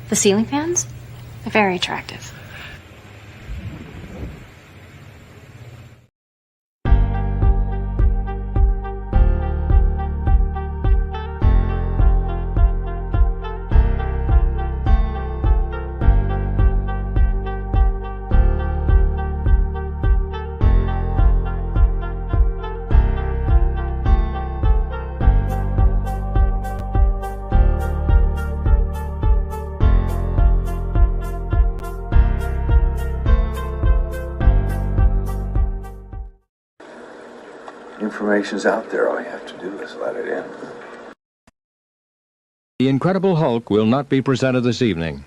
The ceiling fans? They're very attractive. Information's out there. All you have to do is let it in. The Incredible Hulk will not be presented this evening.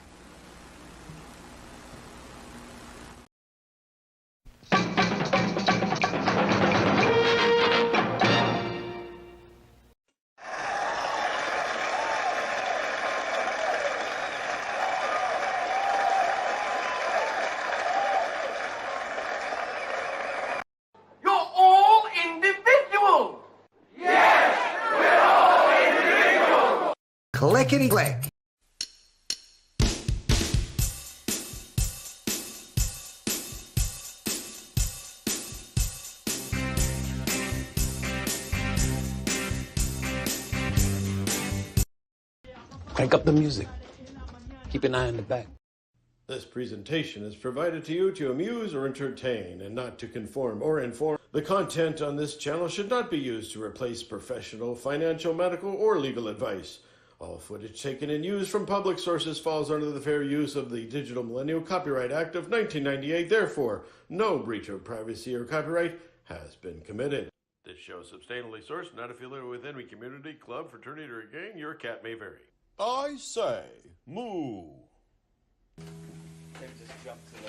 Clickety-click. Crank up the music. Keep an eye on the back. This presentation is provided to you to amuse or entertain and not to conform or inform. The content on this channel should not be used to replace professional, financial, medical, or legal advice. All footage taken and used from public sources falls under the fair use of the Digital Millennial Copyright Act of 1998. Therefore, no breach of privacy or copyright has been committed. This show is substantially sourced, not affiliated with any community, club, fraternity, or gang. Your cat may vary. I say, moo. Maybe just jump to the...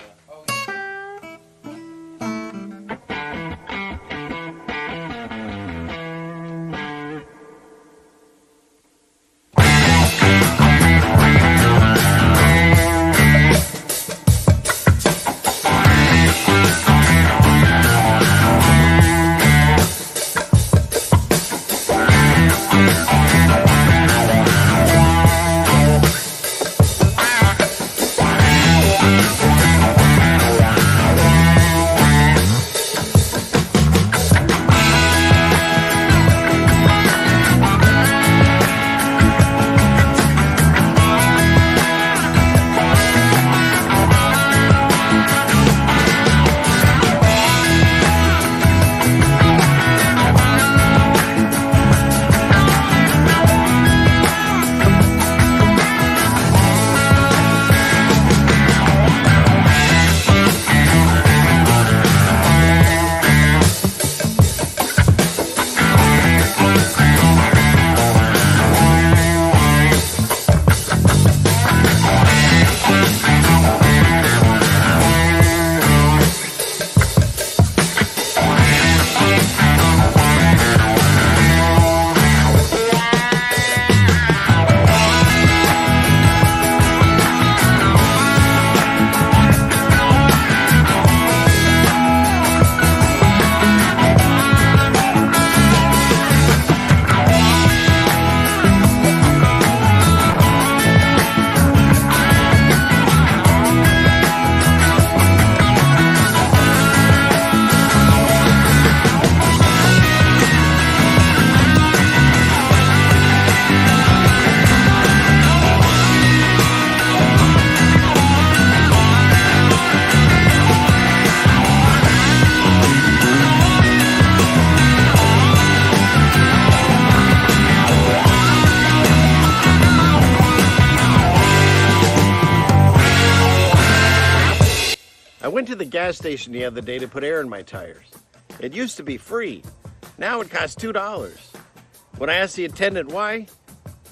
I went to the gas station the other day to put air in my tires. It used to be free. Now it costs $2. When I asked the attendant why,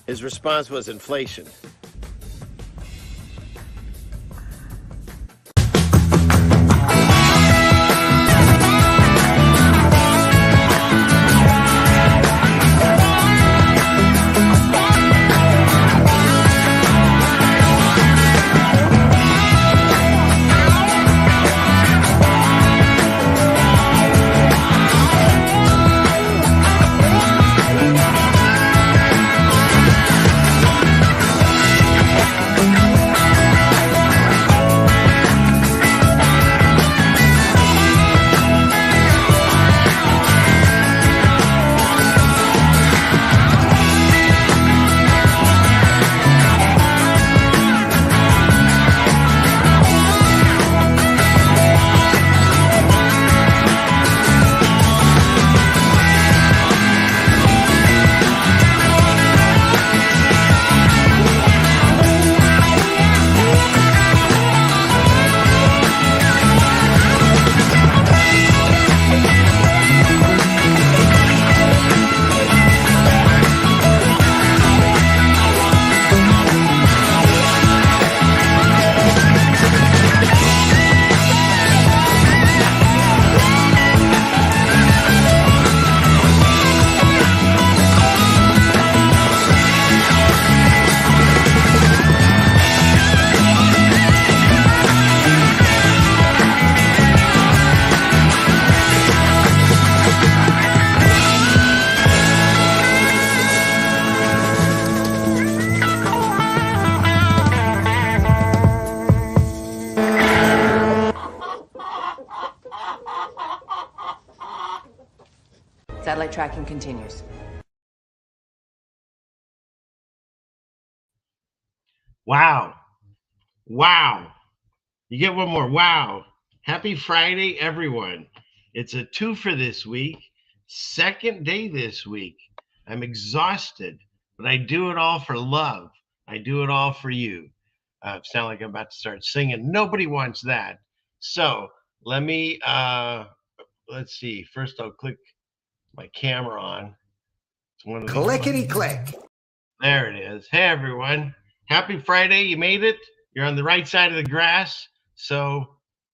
his response was inflation. flight tracking continues. Wow. Wow. You get one more. Wow. Happy Friday, everyone. It's a 2 for this week. Second day this week. I'm exhausted, but I do it all for love. I do it all for you. Sound like I'm about to start singing. Nobody wants that. So let me, let's see. First, I'll click my camera on. It's one of Clickety click. There it is. Hey, everyone. Happy Friday. You made it. You're on the right side of the grass. So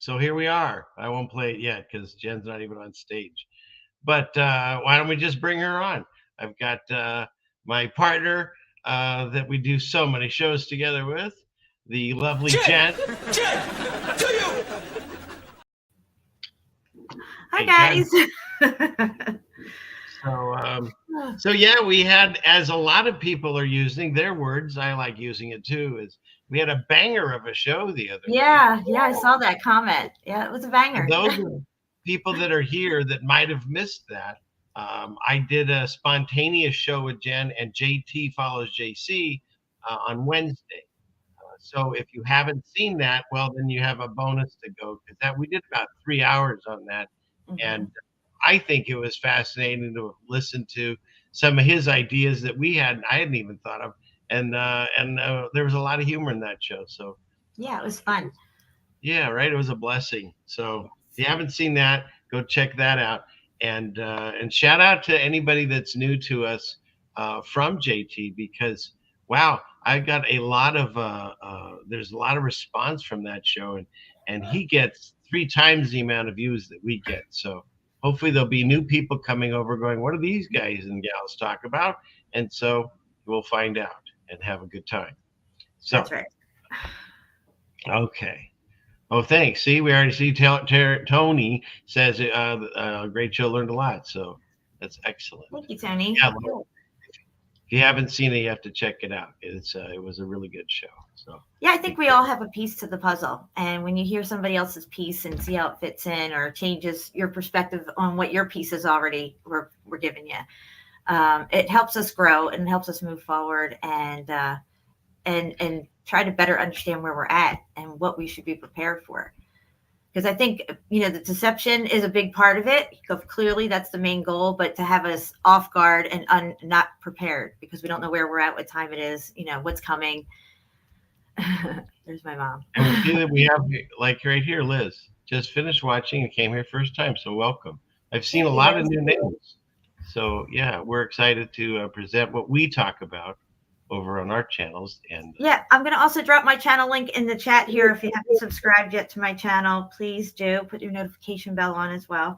here we are. I won't play it yet because Jen's not even on stage. But why don't we just bring her on? I've got my partner that we do so many shows together with, the lovely Jen. Jen, to you. Hi, Hey, guys. So yeah, we had, as a lot of people are using their words, I like using it too, is we had a banger of a show the other week. Yeah, I saw that comment. Yeah, it was a banger. For those people that are here that might have missed that, I did a spontaneous show with Jen, and JT follows JC on Wednesday. So if you haven't seen that, well, then you have a bonus to go, because that we did about 3 hours on that, and I think it was fascinating to listen to some of his ideas that I hadn't even thought of, and there was a lot of humor in that show. So yeah, it was fun. Yeah, right. It was a blessing. So if you haven't seen that, go check that out. And shout out to anybody that's new to us from JT, because wow, I got a lot of there's a lot of response from that show, and he gets 3 times the amount of views that we get. So hopefully there'll be new people coming over going, what do these guys and gals talk about? And so we'll find out and have a good time. So That's right. Okay. Oh, thanks. See, we already see Tony says great show, learned a lot. So that's excellent. Thank you, Tony. Yeah, if you haven't seen it, you have to check it out. It was a really good show. So yeah, I think we all have a piece to the puzzle, and when you hear somebody else's piece and see how it fits in or changes your perspective on what your piece is already we're giving you, it helps us grow and helps us move forward and try to better understand where we're at and what we should be prepared for. Because I think, the deception is a big part of it. Clearly, that's the main goal, but to have us off guard and not prepared because we don't know where we're at, what time it is, what's coming. There's my mom. And we see that we have, like right here, Liz, just finished watching and came here first time. So welcome. I've seen a lot of new names. So yeah, we're excited to present what we talk about over on our channels. And yeah, I'm going to also drop my channel link in the chat here. If you haven't subscribed yet to my channel, please do put your notification bell on as well.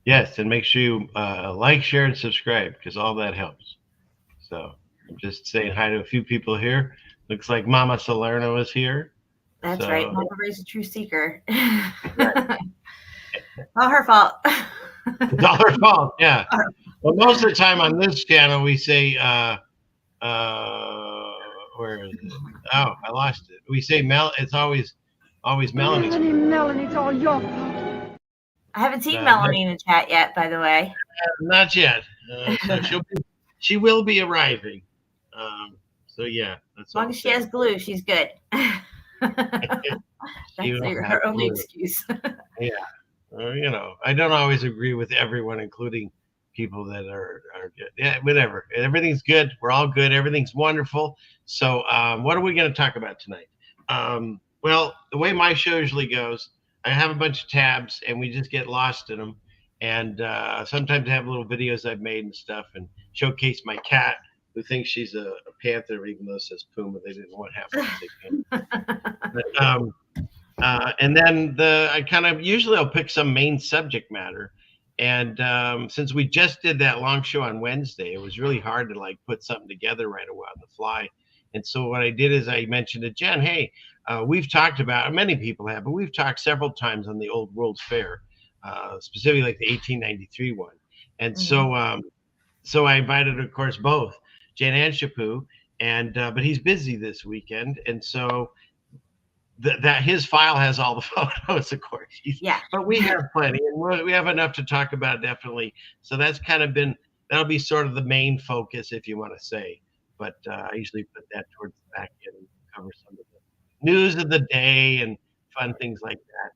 Yes, and make sure you like, share, and subscribe, because all that helps. So I'm just saying hi to a few people here. Looks like Mama Salerno is here. That's right. Mama raised a true seeker. All her fault. It's all her fault, yeah. Well, most of the time on this channel, we say, where is it? Oh, I lost it. We say it's always Melanie's. Melanie's all your fault. I haven't seen Melanie in the chat yet, by the way. Not yet. So she will be arriving. So yeah. As long as she has glue, she's good. That's her only excuse. Yeah. I don't always agree with everyone, including people that are good. Yeah, whatever. Everything's good. We're all good. Everything's wonderful. So what are we going to talk about tonight? Well, the way my show usually goes, I have a bunch of tabs and we just get lost in them. And sometimes I have little videos I've made and stuff and showcase my cat, who thinks she's a panther, even though it says Puma. They didn't want half of it. And then I kind of usually I'll pick some main subject matter. And since we just did that long show on Wednesday, it was really hard to put something together right away on the fly. And so what I did is I mentioned to Jen, hey, we've talked about, many people have, but we've talked several times on the old World's Fair, specifically like the 1893 one. And so I invited, of course, both Jen and Shapu, but he's busy this weekend. And so that his file has all the photos, of course. Yeah. But we have plenty, and we have enough to talk about, definitely. So that's kind of that'll be sort of the main focus, if you want to say. But I usually put that towards the back end and cover some of the news of the day and fun things like that.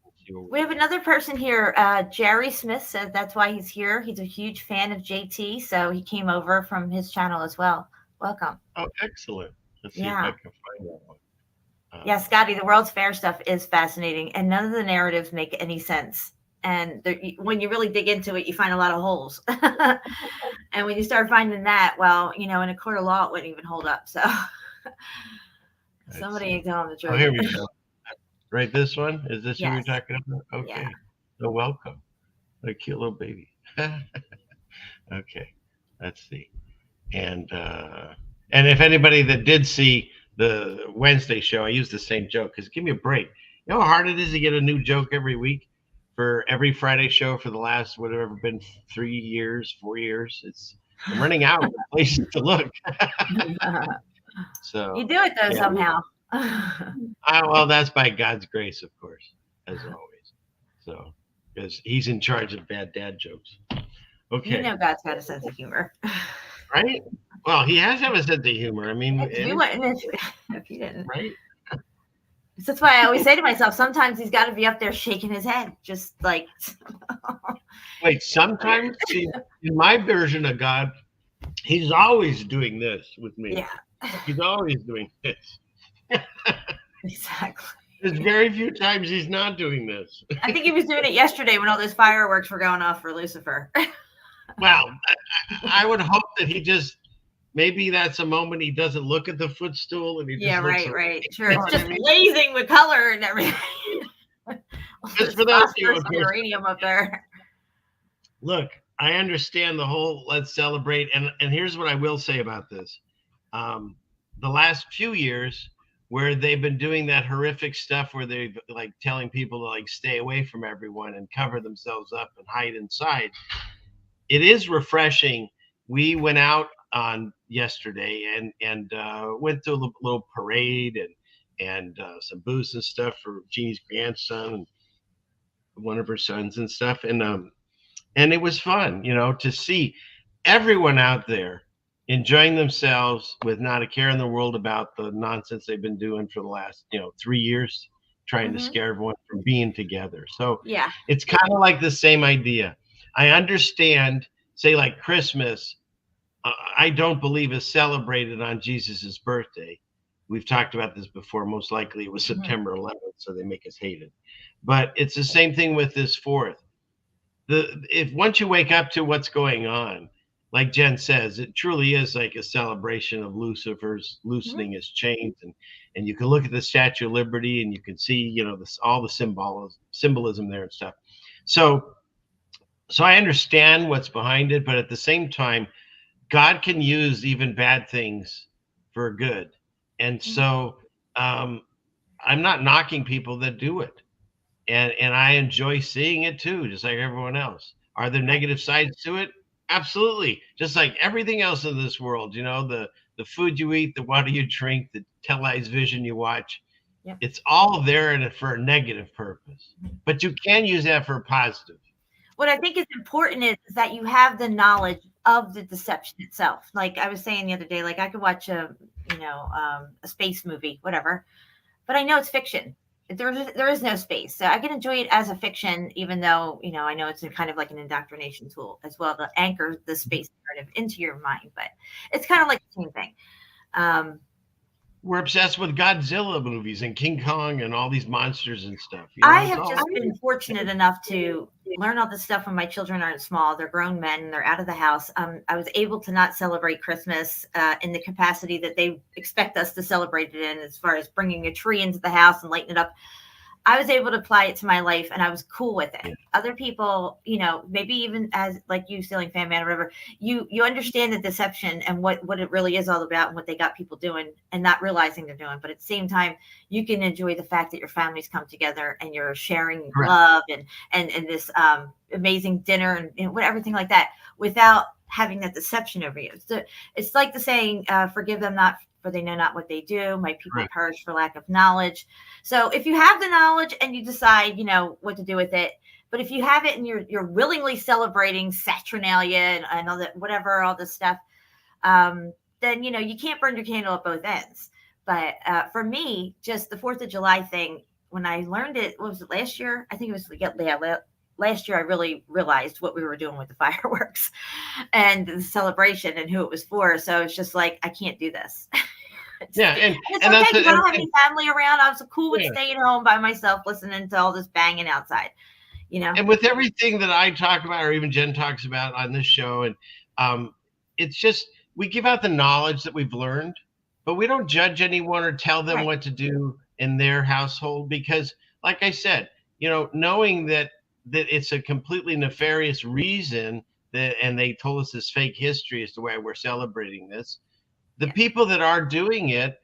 We have another person here. Jerry Smith said that's why he's here. He's a huge fan of JT, so he came over from his channel as well. Welcome. Oh, excellent. Let's see if I can find that one. Yeah, Scotty, the World's Fair stuff is fascinating, and none of the narratives make any sense. And when you really dig into it, you find a lot of holes. And when you start finding that, well, in a court of law, it wouldn't even hold up. So somebody ain't telling the truth. Oh, here we go. Right, this one? Is this who you're Yes. talking about? Okay. Yeah. So welcome. What a cute little baby. Okay. Let's see. And if anybody that did see the Wednesday show, I used the same joke because give me a break. You know how hard it is to get a new joke every week for every Friday show for the last whatever been 3 years, 4 years. I'm running out of places to look. So You do it though somehow. well, that's by God's grace, of course, as always. So because He's in charge of bad dad jokes. Okay. God's got a sense of humor. Right? Well, He has to have a sense of humor. I mean, If you didn't. Right? That's why I always say to myself, sometimes he's got to be up there shaking his head, just like. Wait, sometimes see, in my version of God, He's always doing this with me. Yeah. He's always doing this. Exactly. There's very few times He's not doing this. I think he was doing it yesterday when all those fireworks were going off for Lucifer. Well, I would hope that He just. Maybe that's a moment He doesn't look at the footstool and He just looks right. Sure, it's just blazing with color and everything. Just for those of you, uranium up there. Look, I understand the whole let's celebrate, and here's what I will say about this: the last few years, where they've been doing that horrific stuff, where they're like telling people to like stay away from everyone and cover themselves up and hide inside. It is refreshing. We went out on yesterday and went to a little parade and some booze and stuff for Jeannie's grandson and one of her sons and stuff, and it was fun, to see everyone out there enjoying themselves with not a care in the world about the nonsense they've been doing for the last 3 years, trying to scare everyone from being together. So Yeah. it's kind of like the same idea. I understand, say like Christmas, I don't believe is celebrated on Jesus's birthday. We've talked about this before. Most likely it was September 11th, so they make us hate it. But it's the same thing with this 4th. If once you wake up to what's going on, like Jen says, it truly is like a celebration of Lucifer's loosening his chains, and you can look at the Statue of Liberty and you can see, all the symbolism there and stuff. So I understand what's behind it, but at the same time, God can use even bad things for good. And so I'm not knocking people that do it. And I enjoy seeing it too, just like everyone else. Are there negative sides to it? Absolutely. Just like everything else in this world, the food you eat, the water you drink, the televised vision you watch. Yep. It's all there for a negative purpose. But you can use that for a positive. What I think is important is that you have the knowledge of the deception itself. Like I was saying the other day, like I could watch a space movie, whatever, but I know it's fiction. There is no space, so I can enjoy it as a fiction, even though I know it's kind of like an indoctrination tool as well to anchor the space narrative into your mind. But it's kind of like the same thing. We're obsessed with Godzilla movies and King Kong and all these monsters and stuff. I have just been fortunate enough to learn all this stuff when my children aren't small. They're grown men. They're out of the house. I was able to not celebrate Christmas in the capacity that they expect us to celebrate it in, as far as bringing a tree into the house and lighting it up. I was able to apply it to my life, and I was cool with it. Other people, maybe even as like you, Stealing Fan Man or whatever, you understand the deception and what it really is all about and what they got people doing and not realizing they're doing. But at the same time, you can enjoy the fact that your families come together and you're sharing love and this amazing dinner and everything like that without having that deception over you. So it's like the saying, forgive them not for they know not what they do. My people Right. perish for lack of knowledge. So if you have the knowledge and you decide, what to do with it, but if you have it and you're willingly celebrating Saturnalia and all that, whatever, all this stuff, then, you can't burn your candle at both ends. But for me, just the 4th of July thing, when I learned it, what was it, last year? I think it was, last year I really realized what we were doing with the fireworks and the celebration and who it was for. So it's just like, I can't do this. Yeah, It's and okay that's because I don't have any family around. I was cool with staying home by myself, listening to all this banging outside, And with everything that I talk about, or even Jen talks about on this show, and it's just, we give out the knowledge that we've learned, but we don't judge anyone or tell them Right. what to do in their household, because like I said, knowing that it's a completely nefarious reason and they told us this fake history as to why we're celebrating this. The people that are doing it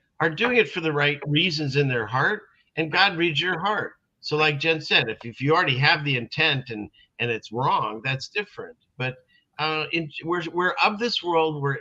for the right reasons in their heart, and God reads your heart. So like Jen said, if you already have the intent and it's wrong, that's different. But we're of this world. We're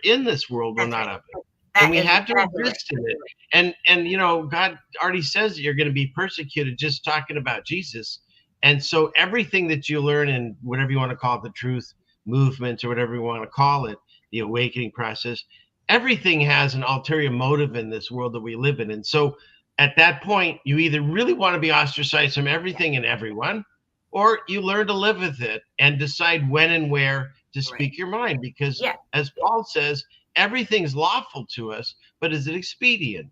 in this world. We're That's not right. of it. That And we is have to exactly right. exist in it. And God already says that you're going to be persecuted just talking about Jesus. And so everything that you learn in whatever you want to call it, the truth movement or whatever you want to call it, the awakening process, everything has an ulterior motive in this world that we live in. And so at that point, you either really want to be ostracized from everything and everyone, or you learn to live with it and decide when and where to speak your mind. Because as Paul says, everything's lawful to us, but is it expedient?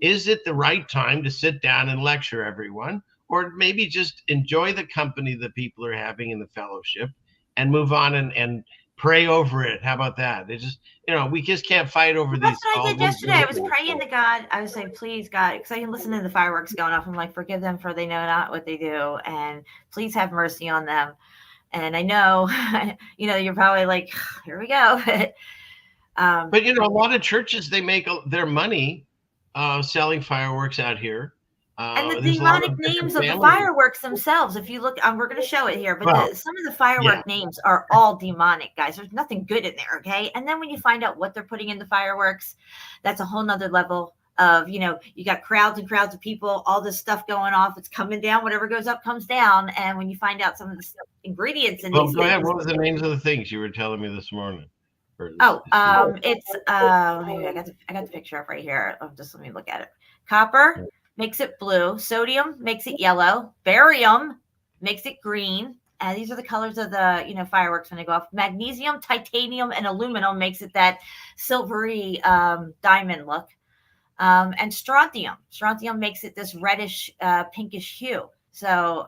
Is it the right time to sit down and lecture everyone, or maybe just enjoy the company that people are having in the fellowship and move on and pray over it? How about that? It just, we just can't fight over these. That's what I did yesterday. I was praying to God. I was saying, please, God, because I can listen to the fireworks going off. I'm like, forgive them for they know not what they do. And please have mercy on them. And I know, you're probably like, here we go. But, a lot of churches, they make their money selling fireworks out here. And the demonic names of the fireworks themselves, if you look, we're going to show it here, but some of the firework names are all demonic, guys. There's nothing good in there, okay? And then when you find out what they're putting in the fireworks, that's a whole nother level of, you got crowds and crowds of people, all this stuff going off. It's coming down. Whatever goes up comes down. And when you find out some of the ingredients in these go ahead. things. What was the names of the things you were telling me this morning? It's I got the picture up right here. Just let me look at it. Copper makes it blue. Sodium makes it yellow. Barium makes it green. And these are the colors of the fireworks when they go off. Magnesium, titanium, and aluminum makes it that silvery diamond look. And strontium. Strontium makes it this reddish, pinkish hue. So,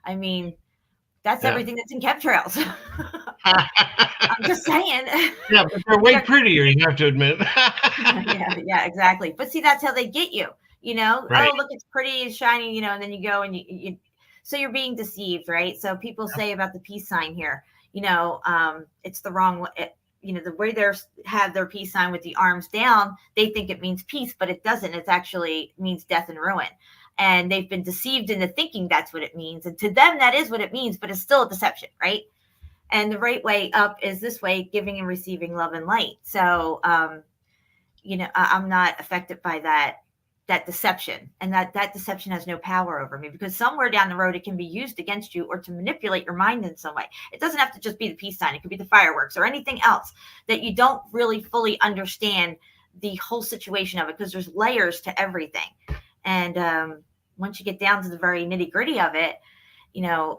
I mean, that's everything that's in chemtrails. I'm just saying. Yeah, but they're way prettier, you have to admit. yeah, exactly. But see, that's how they get you. Right. Oh, look, it's pretty, it's shiny, and then you go and you so you're being deceived, right? So people say about the peace sign here, it's the wrong way. The way they have their peace sign with the arms down, they think it means peace, but it doesn't. It actually means death and ruin. And they've been deceived into thinking that's what it means. And to them, that is what it means, but it's still a deception, right? And the right way up is this way, giving and receiving love and light. So, I'm not affected by that deception, and that deception has no power over me, because somewhere down the road it can be used against you or to manipulate your mind in some way. It doesn't have to just be the peace sign. It could be the fireworks or anything else that you don't really fully understand the whole situation of it, because there's layers to everything. And once you get down to the very nitty gritty of it,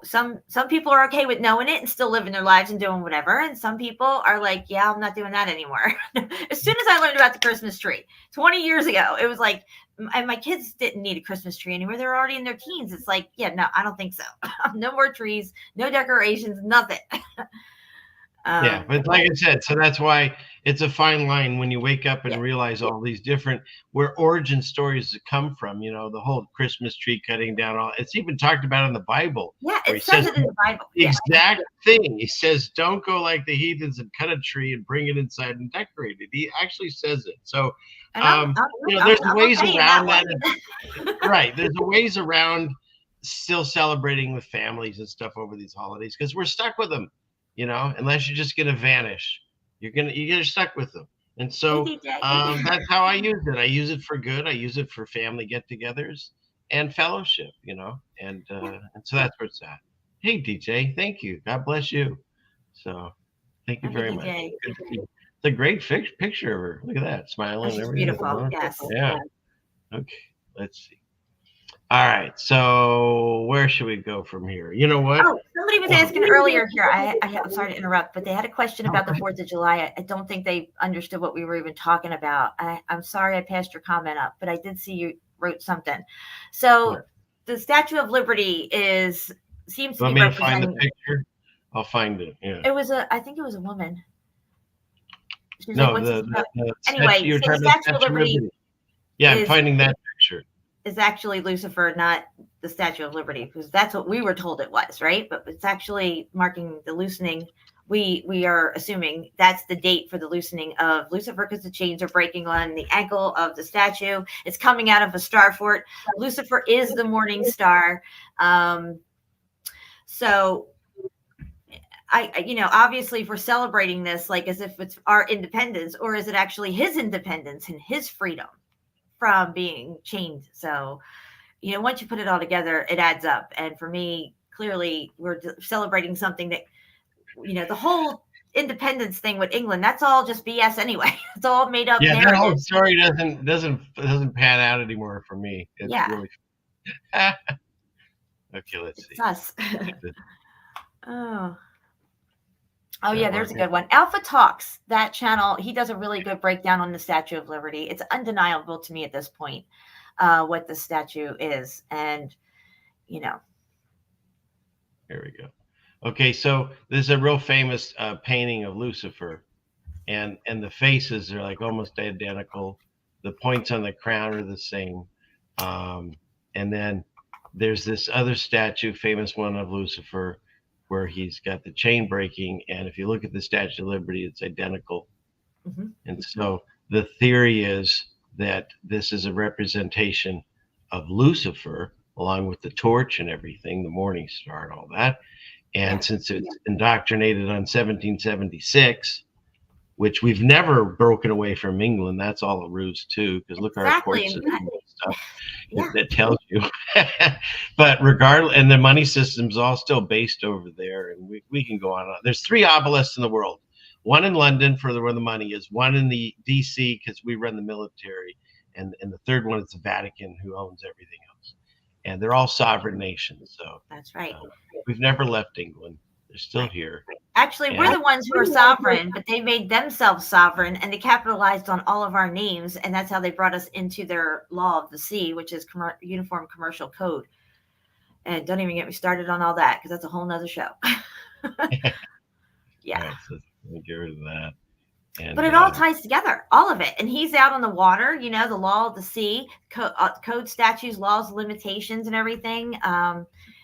some people are okay with knowing it and still living their lives and doing whatever. And some people are like, yeah, I'm not doing that anymore. As soon as I learned about the Christmas tree 20 years ago, it was like, and my kids didn't need a Christmas tree anymore. They were already in their teens. It's like, yeah, no, I don't think so. No more trees, no decorations, nothing. Yeah, but like I said, so that's why it's a fine line when you wake up and realize all these different where origin stories come from. The whole Christmas tree cutting down. It's even talked about in the Bible. Yeah, it says it in the Bible. The exact thing. He says, "Don't go like the heathens and cut a tree and bring it inside and decorate it." He actually says it. So, there's ways around that. Right, there's ways around still celebrating with families and stuff over these holidays, because we're stuck with them. Unless you're just going to vanish, you're stuck with them. And so Hey, DJ. that's how I use it. I use it for good. I use it for family get-togethers and fellowship, and so that's where it's at. Hey, DJ, thank you. God bless you. So thank you Love you, very much. DJ. Good to see you. It's a great picture of her. Look at that, smiling Oh, and she's everything. beautiful. Yes. Yeah. Okay. Let's see. All right. So where should we go from here? You know what? Oh, somebody was asking earlier here. I'm sorry to interrupt, but they had a question about the 4th of July. I don't think they understood what we were even talking about. I'm sorry I passed your comment up, but I did see you wrote something. So the Statue of Liberty seems to Want be me to find the representing. picture? I'll find it. Yeah. I think it was a woman. She's No, like, what's this about? the Anyway, you're the talking about Statue of Liberty Yeah, I'm is- finding that picture. is actually Lucifer, not the Statue of Liberty, because that's what we were told it was, right? But it's actually marking the loosening. We are assuming that's the date for the loosening of Lucifer, because the chains are breaking on the ankle of the statue. It's coming out of a star fort. Lucifer is the morning star. So obviously if we're celebrating this, like as if it's our independence, or is it actually his independence and his freedom from being chained? So, once you put it all together, it adds up. And for me, clearly we're celebrating something that, the whole independence thing with England, that's all just BS anyway. It's all made up. Yeah, narrative. that whole story doesn't pan out anymore for me. It's really okay. Let's see. It's us. Oh yeah, there's a good one. Alpha Talks, that channel, he does a really good breakdown on the Statue of Liberty. It's undeniable to me at this point what the statue is. And, Here we go. Okay, so this is a real famous painting of Lucifer, and the faces are like almost identical. The points on the crown are the same. And then there's this other statue, famous one of Lucifer, where he's got the chain breaking. And if you look at the Statue of Liberty, it's identical. Mm-hmm. And so the theory is that this is a representation of Lucifer, along with the torch and everything, the morning star and all that. And since it's indoctrinated on 1776, which we've never broken away from England, that's all a ruse too, because look at our court system and stuff. That tells you. But regardless, and the money system's all still based over there, and we can go on. There's 3 obelisks in the world. One in London for where the money is, one in the DC because we run the military, and the third one is the Vatican, who owns everything else. And they're all sovereign nations. So that's right. We've never left England. They're still here. Actually, we're the ones who are sovereign, but they made themselves sovereign, and they capitalized on all of our names, and that's how they brought us into their law of the sea, which is Uniform Commercial Code. And don't even get me started on all that, because that's a whole nother show. Yeah. Right, so get rid of that. But it all ties together, all of it. And he's out on the water, the law of the sea, code statutes, laws, limitations, and everything.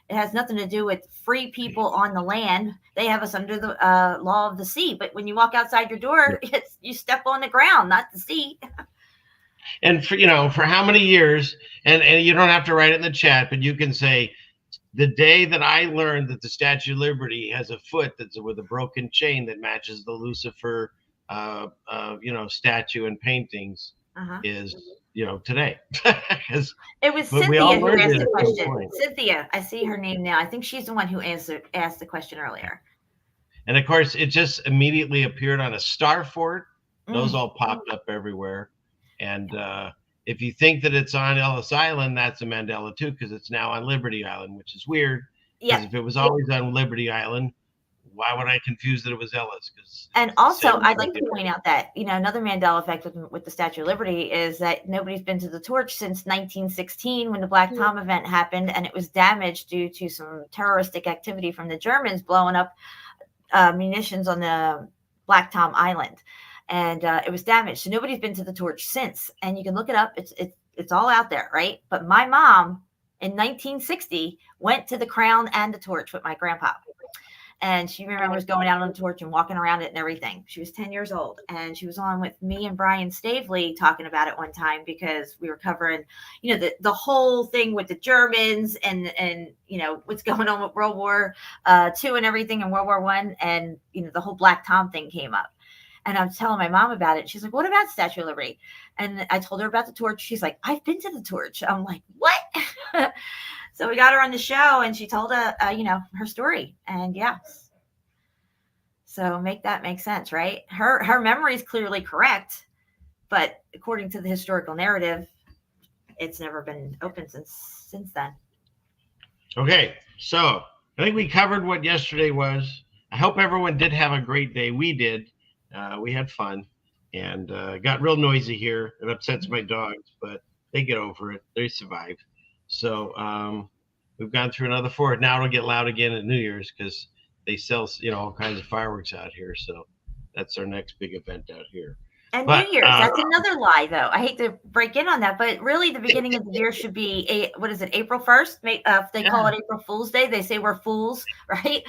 It has nothing to do with free people on the land. They have us under the law of the sea. But when you walk outside your door, you step on the ground, not the sea. And for how many years, and you don't have to write it in the chat, but you can say, the day that I learned that the Statue of Liberty has a foot that's with a broken chain that matches the Lucifer statue and paintings is today. It was Cynthia who asked the question. Cynthia, I see her name now. I think she's the one who asked the question earlier. And of course, it just immediately appeared on a star fort. Those all popped up everywhere. And if you think that it's on Ellis Island, that's a Mandela too, because it's now on Liberty Island, which is weird. Because if it was always on Liberty Island, why would I confuse that it was Ellis? And also, I'd like to point out that, another Mandela effect with the Statue of Liberty is that nobody's been to the torch since 1916 when the Black Tom event happened, and it was damaged due to some terroristic activity from the Germans blowing up munitions on the Black Tom Island. And it was damaged. So nobody's been to the torch since. And you can look it up. It's all out there, right? But my mom in 1960 went to the Crown and the torch with my grandpa. And she remembers going out on the torch and walking around it and everything. She was 10 years old. And she was on with me and Brian Stavely talking about it one time because we were covering, the whole thing with the Germans and what's going on with World War II and everything and World War I. And, the whole Black Tom thing came up. And I'm telling my mom about it. She's like, what about Statue of Liberty? And I told her about the torch. She's like, I've been to the torch. I'm like, what? So we got her on the show, and she told her story. And yeah. So make that make sense, right? Her memory is clearly correct, but according to the historical narrative, it's never been open since then. Okay, so I think we covered what yesterday was. I hope everyone did have a great day. We did. We had fun, and got real noisy here. It upsets my dogs, but they get over it. They survive. So we've gone through another 4. Now it'll get loud again at New Year's because they sell, all kinds of fireworks out here. So that's our next big event out here. And New Year's, that's another lie, though. I hate to break in on that, but really the beginning of the year should be, April 1st? They call it April Fool's Day. They say we're fools, right?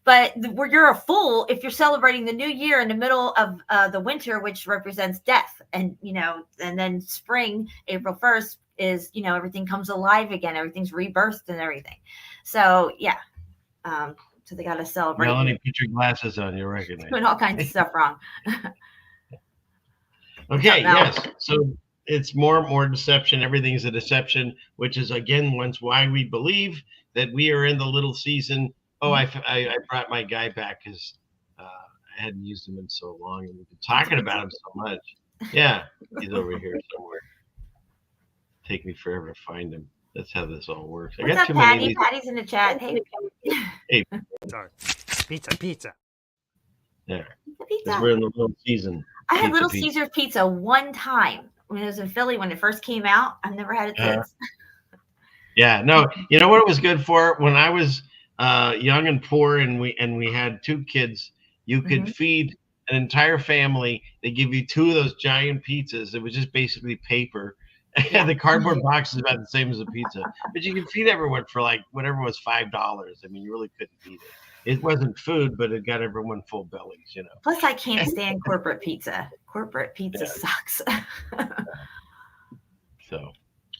But you're a fool if you're celebrating the new year in the middle of the winter, which represents death. And, and then spring, April 1st, is, everything comes alive again. Everything's rebirthed and everything. So, yeah. So they got to celebrate. Melanie, put your glasses on. You'll recognize. Doing all kinds of stuff wrong. Okay, yes. So it's more deception. Everything's a deception, which is, again, why we believe that we are in the little season. Oh, I brought my guy back because I hadn't used him in so long, and we've been talking about him so much. Yeah, he's over here somewhere. Take me forever to find him. That's how this all works. What's up, Patty? Patty's in the chat. Hey. Sorry. Pizza. There. Pizza. We're in the little season. I had Little Caesars pizza one time when it was in Philly when it first came out. I've never had it since. Yeah, no. You know what it was good for? When I was young and poor, and we had 2 kids, you could feed an entire family. They give you 2 of those giant pizzas. It was just basically paper. Yeah. The cardboard box is about the same as a pizza, but you can feed everyone for like whatever was $5. I mean, you really couldn't eat it. It wasn't food, but it got everyone full bellies, Plus, I can't stand corporate pizza. Corporate pizza sucks. So,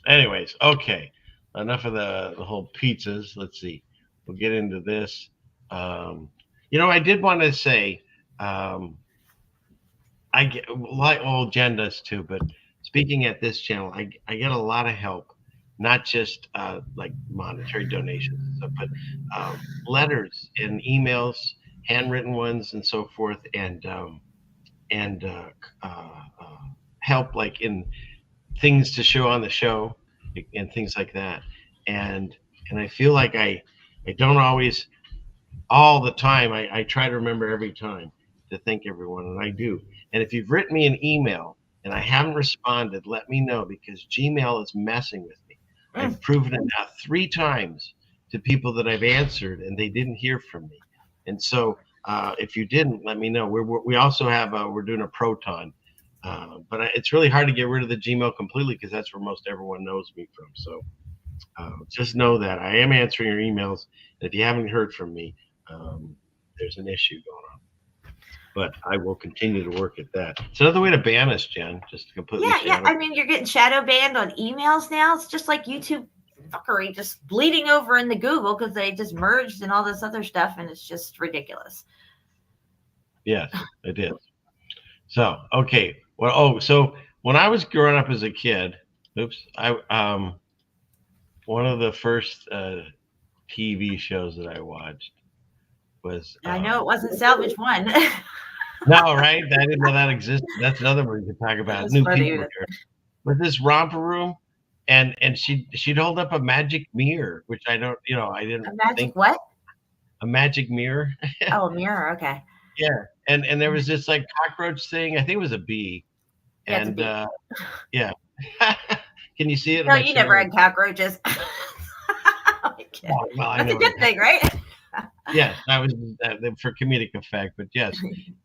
anyways, okay. Enough of the whole pizzas. Let's see. We'll get into this. I did want to say, I get Jen does too, but speaking at this channel, I get a lot of help. Not just like monetary donations, but letters and emails, handwritten ones, and so forth, and help like in things to show on the show and things like that. And I feel like I don't always, all the time. I try to remember every time to thank everyone, and I do. And if you've written me an email and I haven't responded, let me know, because Gmail is messing with me. I've proven it now 3 times to people that I've answered, and they didn't hear from me. And so if you didn't, let me know. We also have, we're doing a Proton, but it's really hard to get rid of the Gmail completely because that's where most everyone knows me from. So just know that I am answering your emails. And if you haven't heard from me, there's an issue going on. But I will continue to work at that. It's another way to ban us, Jen. Just completely. Yeah. I mean, you're getting shadow banned on emails now. It's just like YouTube fuckery, just bleeding over in the Google because they just merged and all this other stuff, and it's just ridiculous. Yes, it is. So okay. Well, so when I was growing up as a kid, one of the first TV shows that I watched was. I know it wasn't Salvage One. No, right? I didn't know that existed. That's another one we could talk about. New people here. With this romper room, and she'd hold up a magic mirror, which I didn't. A magic what? A magic mirror. Oh, a mirror. Okay. Yeah, and there was this like cockroach thing. I think it was a bee. Yeah, and it's a bee. Yeah. Can you see it? No, you never had cockroaches. Well, that's a good thing, right? Yes, that was for comedic effect, but yes.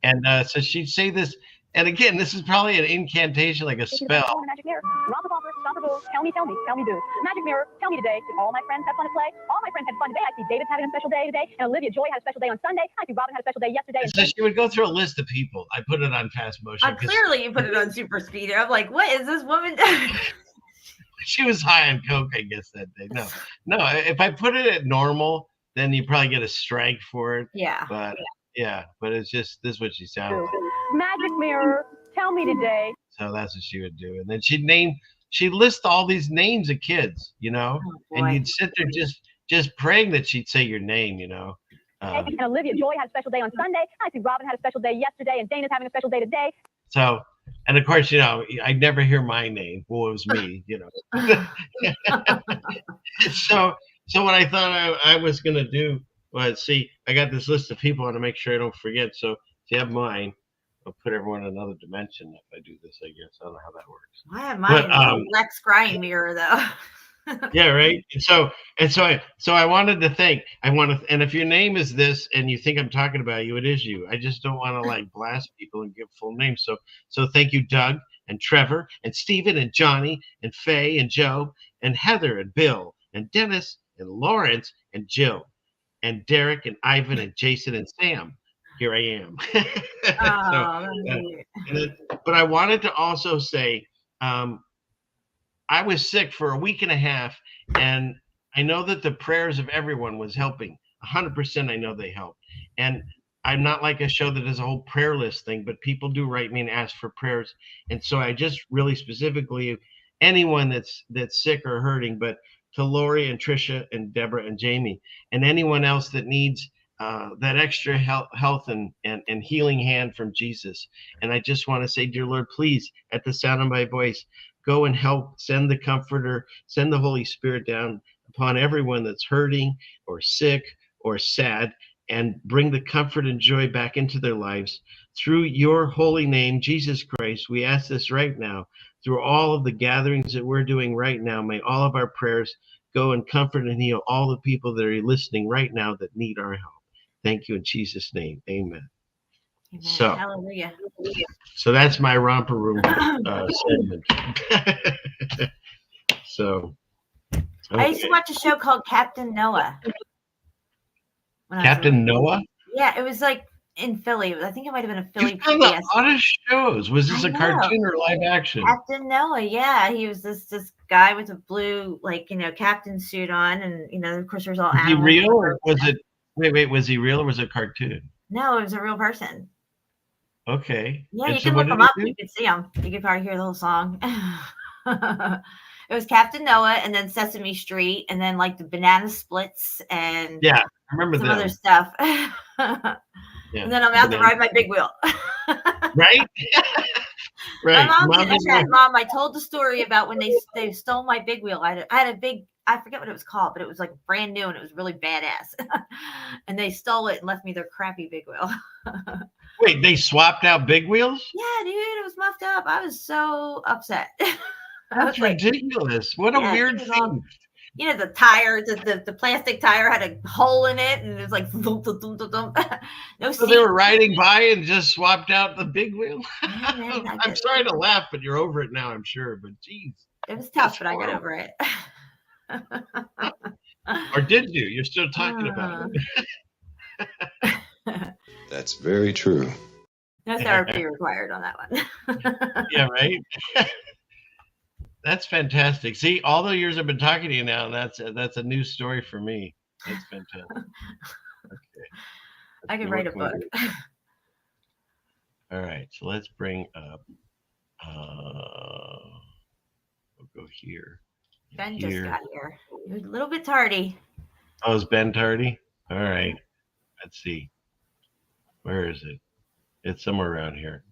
And so she'd say this, and again, this is probably an incantation, like a spell. Magic mirror. Romp the bumper, stomp the boo, tell me do. Magic mirror, tell me today, did all my friends have fun to play? All my friends had fun today. I see David's having a special day today, and Olivia Joy had a special day on Sunday. I see Robin had a special day yesterday. So she would go through a list of people. I put it on fast motion. Clearly, you put it on super speed. I'm like, what is this woman doing? She was high on coke, I guess, that day. No. If I put it at normal, then you probably get a strike for it. Yeah. But it's just, this is what she sounded like. Magic mirror, tell me today. So that's what she would do. And then she'd list all these names of kids, you know, Oh, and boy. you'd sit there just praying that she'd say your name, you know. And Olivia Joy had a special day on Sunday. I see Robin had a special day yesterday, and Dana's having a special day today. So, and of course, you know, I never hear my name. Well, it was me, you know. So what I thought I was going to do was, see, I got this list of people. I want to make sure I don't forget. So if you have mine, I'll put everyone in another dimension if I do this, I guess. I don't know how that works. I have mine in a Rex crying mirror, though. Yeah, right. So I wanted to thank. And if your name is this and you think I'm talking about you, it is you. I just don't want to like blast people and give full names. So thank you, Doug and Trevor and Stephen and Johnny and Faye and Joe and Heather and Bill and Dennis and Lawrence and Jill and Derek and Ivan and Jason and Sam. Here I am. But I wanted to also say, I was sick for a week and a half, and I know that the prayers of everyone was helping. 100% I know they helped. And I'm not like a show that does a whole prayer list thing, but people do write me and ask for prayers. And so I just really specifically, anyone that's sick or hurting, but to Lori and Trisha and Deborah and Jamie and anyone else that needs that extra health and healing hand from Jesus. And I just want to say, dear Lord, please, at the sound of my voice, go and help send the Comforter, send the Holy Spirit down upon everyone that's hurting or sick or sad, and bring the comfort and joy back into their lives. Through your holy name, Jesus Christ, we ask this right now. Through all of the gatherings that we're doing right now, may all of our prayers go and comfort and heal all the people that are listening right now that need our help. Thank you in Jesus' name. Amen. Amen. So, Hallelujah. So that's my romper room segment. So, okay. I used to watch a show called Captain Noah. Captain Noah? Yeah, it was like in Philly. I think it might have been a Philly. You've done the oddest shows. Was this a cartoon or live action? Captain Noah, yeah. He was this guy with a blue, captain suit on, and of course there's all Was animals. he real or was it was he real or was it a cartoon? No, it was a real person. Okay. Yeah, and you so can look him up. You can see him. You could probably hear the whole song. It was Captain Noah, and then Sesame Street, and then like the Banana Splits, and yeah, I remember some them. other stuff. Yeah. And then I'm out to ride my big wheel. Right? Right. Mom, I told the story about when they stole my big wheel. I had a big, I forget what it was called, but it was like brand new and it was really badass. And they stole it and left me their crappy big wheel. Wait, they swapped out big wheels? Yeah, dude, it was muffed up. I was so upset. That's ridiculous. What a weird thing. The tire, the plastic tire had a hole in it, and it was like thump, thump, thump, thump. No so seat. they were riding by and just swapped out the big wheel. Yeah, man, I'm sorry to laugh, but you're over it now, I'm sure. But geez, it was tough, but I got over it. Or did you? You're still talking about it. That's very true. No therapy required on that one. Yeah, right. That's fantastic. See, all the years I've been talking to you now, that's a new story for me. That's fantastic. Okay. I could write a book. All right, so let's bring up. We'll go here. Ben just got here. He was a little bit tardy. Oh, is Ben tardy? All right. Let's see. Where is it? It's somewhere around here.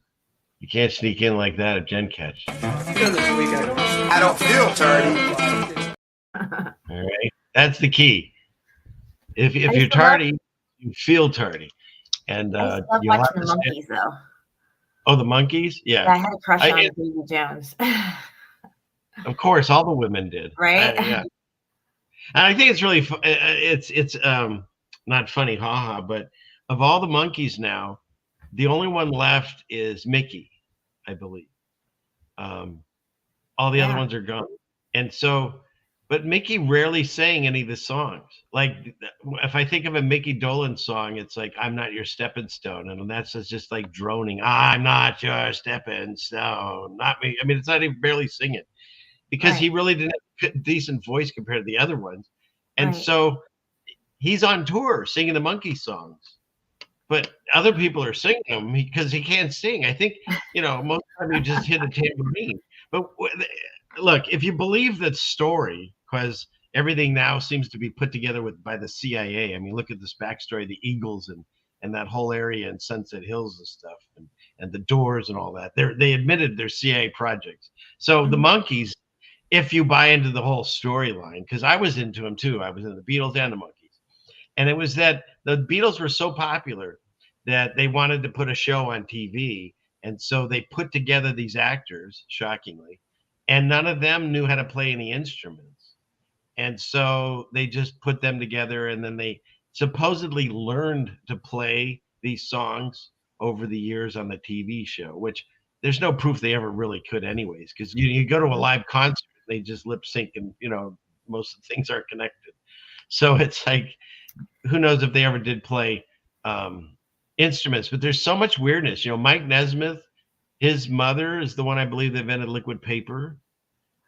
You can't sneak in like that if Jen catches you. I don't feel tardy. All right. That's the key. If you're tardy, you feel tardy. And I love watching the monkeys, though. Oh, the monkeys? Yeah. I had a crush on Davy Jones. Of course, all the women did. Right? Yeah. And I think it's really it's not funny, haha, but of all the monkeys now, the only one left is Mickey, I believe. All the other ones are gone. And so, but Mickey rarely sang any of the songs. Like, if I think of a Mickey Dolenz song, it's like, I'm not your stepping stone. And that's just like droning. I'm not your stepping stone. Not me. I mean, it's not even barely singing because he really didn't have a decent voice compared to the other ones. And so he's on tour singing the monkey songs. but other people are singing them because he can't sing. I think, most of the time you just hit a tambourine. But look, if you believe that story, because everything now seems to be put together by the CIA. I mean, look at this backstory of the Eagles and that whole area in Sunset Hills and stuff, and the Doors and all that. They admitted they're CIA projects. So the Monkees, if you buy into the whole storyline, because I was into them too. I was in the Beatles and the Monkees. And it was that the Beatles were so popular that they wanted to put a show on TV. And so they put together these actors, shockingly, and none of them knew how to play any instruments. And so they just put them together, and then they supposedly learned to play these songs over the years on the TV show, which there's no proof they ever really could anyways, because you go to a live concert, they just lip sync and, most of the things aren't connected. So it's like, who knows if they ever did play instruments, but there's so much weirdness. Mike Nesmith, his mother is the one I believe that invented liquid paper,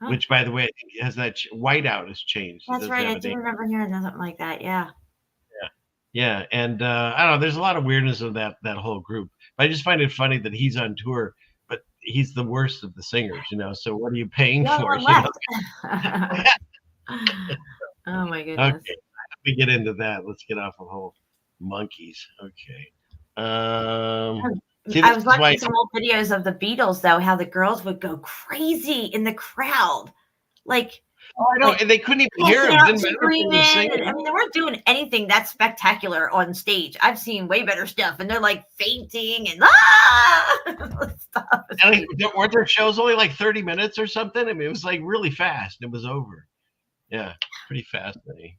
which, by the way, I think has that whiteout has changed. That's right. I do remember hearing something like that. Yeah. Yeah. And I don't know, there's a lot of weirdness of that whole group. But I just find it funny that he's on tour, but he's the worst of the singers, So what are you paying for? Oh my goodness. Okay. We get into that. Let's get off of whole Monkees. Okay. I was watching some old videos of the Beatles, though, how the girls would go crazy in the crowd. Like, I know, and they couldn't even hear them. They weren't doing anything that spectacular on stage. I've seen way better stuff, and they're like fainting and stuff. And weren't their shows only like 30 minutes or something? I mean, it was like really fast. It was over. Yeah, pretty fascinating.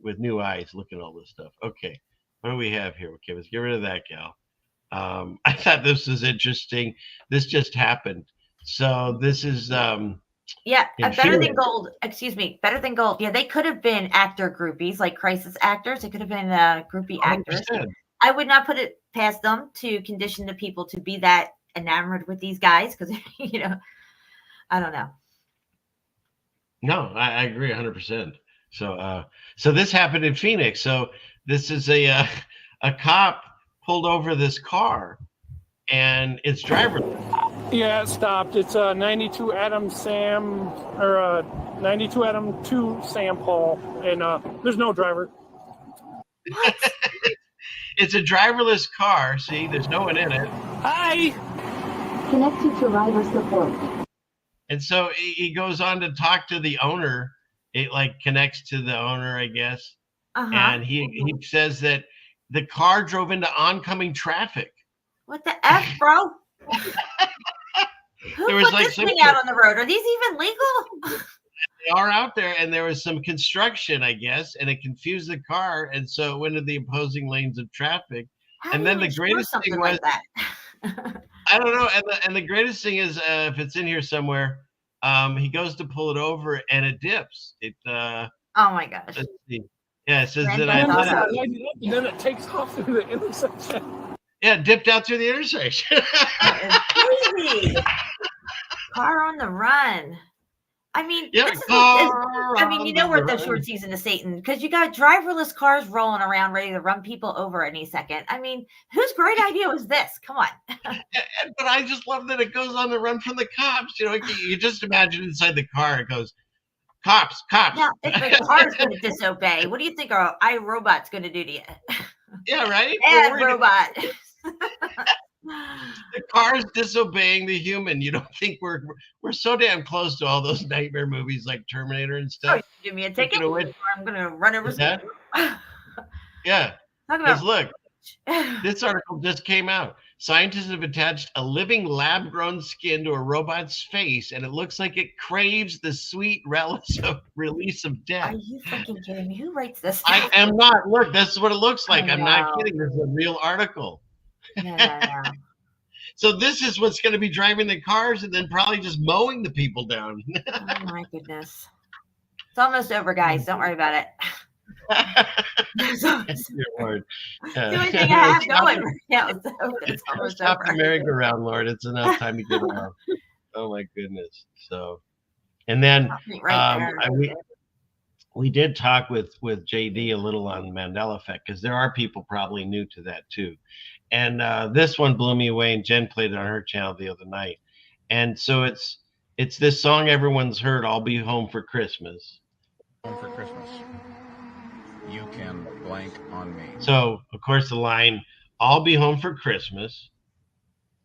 With new eyes, looking at all this stuff. Okay, what do we have here? Okay, let's get rid of that gal. I thought this was interesting. This just happened. So this is Better Than Gold. Excuse me, Better Than Gold. Yeah, they could have been actor groupies, like crisis actors. They could have been groupie 100%. Actors. I would not put it past them to condition the people to be that enamored with these guys, because I don't know. No, I agree 100%. So this happened in Phoenix. So this is a cop pulled over this car, and it's driverless. Yeah, it stopped. It's a 92 Adam 2 Sam Paul, and there's no driver. What? It's a driverless car. See, there's no one in it. Hi. Connected to driver support. And so he goes on to talk to the owner. It like connects to the owner, I guess. And he says that the car drove into oncoming traffic. What the F, bro? Who put this thing out on the road? Are these even legal? They are out there, and there was some construction, I guess, and it confused the car, and so it went into the opposing lanes of traffic. And then the greatest thing was, I don't know, and the greatest thing is, if it's in here somewhere, he goes to pull it over, and it dips. Oh my gosh! Let's see. Yeah, it says then it takes off through the intersection. Yeah, it dipped out through the intersection. That is crazy. Car on the run. I mean, yeah, we're at the short season of Satan, because you got driverless cars rolling around ready to run people over any second. I mean, whose great idea was this? Come on. But I just love that it goes on the run from the cops. You just imagine inside the car, it goes, cops. Now, if the car's going to disobey, what do you think our iRobot's going to do to you? Yeah, right? And robot. The car is disobeying the human. You don't think we're so damn close to all those nightmare movies like Terminator and stuff? Oh, give me a ticket, or I'm going to run over some. Yeah. Look, this article just came out. Scientists have attached a living lab-grown skin to a robot's face, and it looks like it craves the sweet release of death. Are you fucking kidding me? Who writes this? I am not. Look, this is what it looks like. I'm not kidding. This is a real article. No. So this is what's going to be driving the cars and then probably just mowing the people down. Oh my goodness. It's almost over, guys. Don't worry about it. Your word. The only thing I have going right now is it's almost Stop over. the merry-go-round, Lord. It's enough time to get around. Oh my goodness. So, and then we did talk with JD a little on Mandela effect, because there are people probably new to that too. And this one blew me away, and Jen played it on her channel the other night. And so it's this song everyone's heard, "I'll Be Home for Christmas." Home for Christmas. You can blank on me. So of course the line, "I'll be home for Christmas.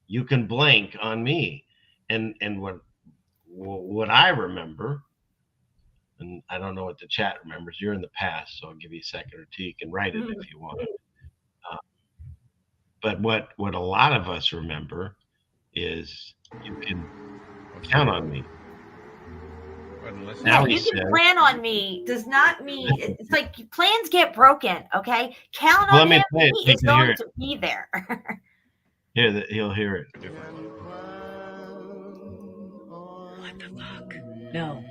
You can blank on me." And what I remember, and I don't know what the chat remembers. You're in the past, so I'll give you a second or two. You can write it if you want. But what a lot of us remember is, "You can count on me." Now you can plan on me does not mean, it's like plans get broken. Okay, count on him. He is going to be there. Here, he'll hear it. What the fuck? No.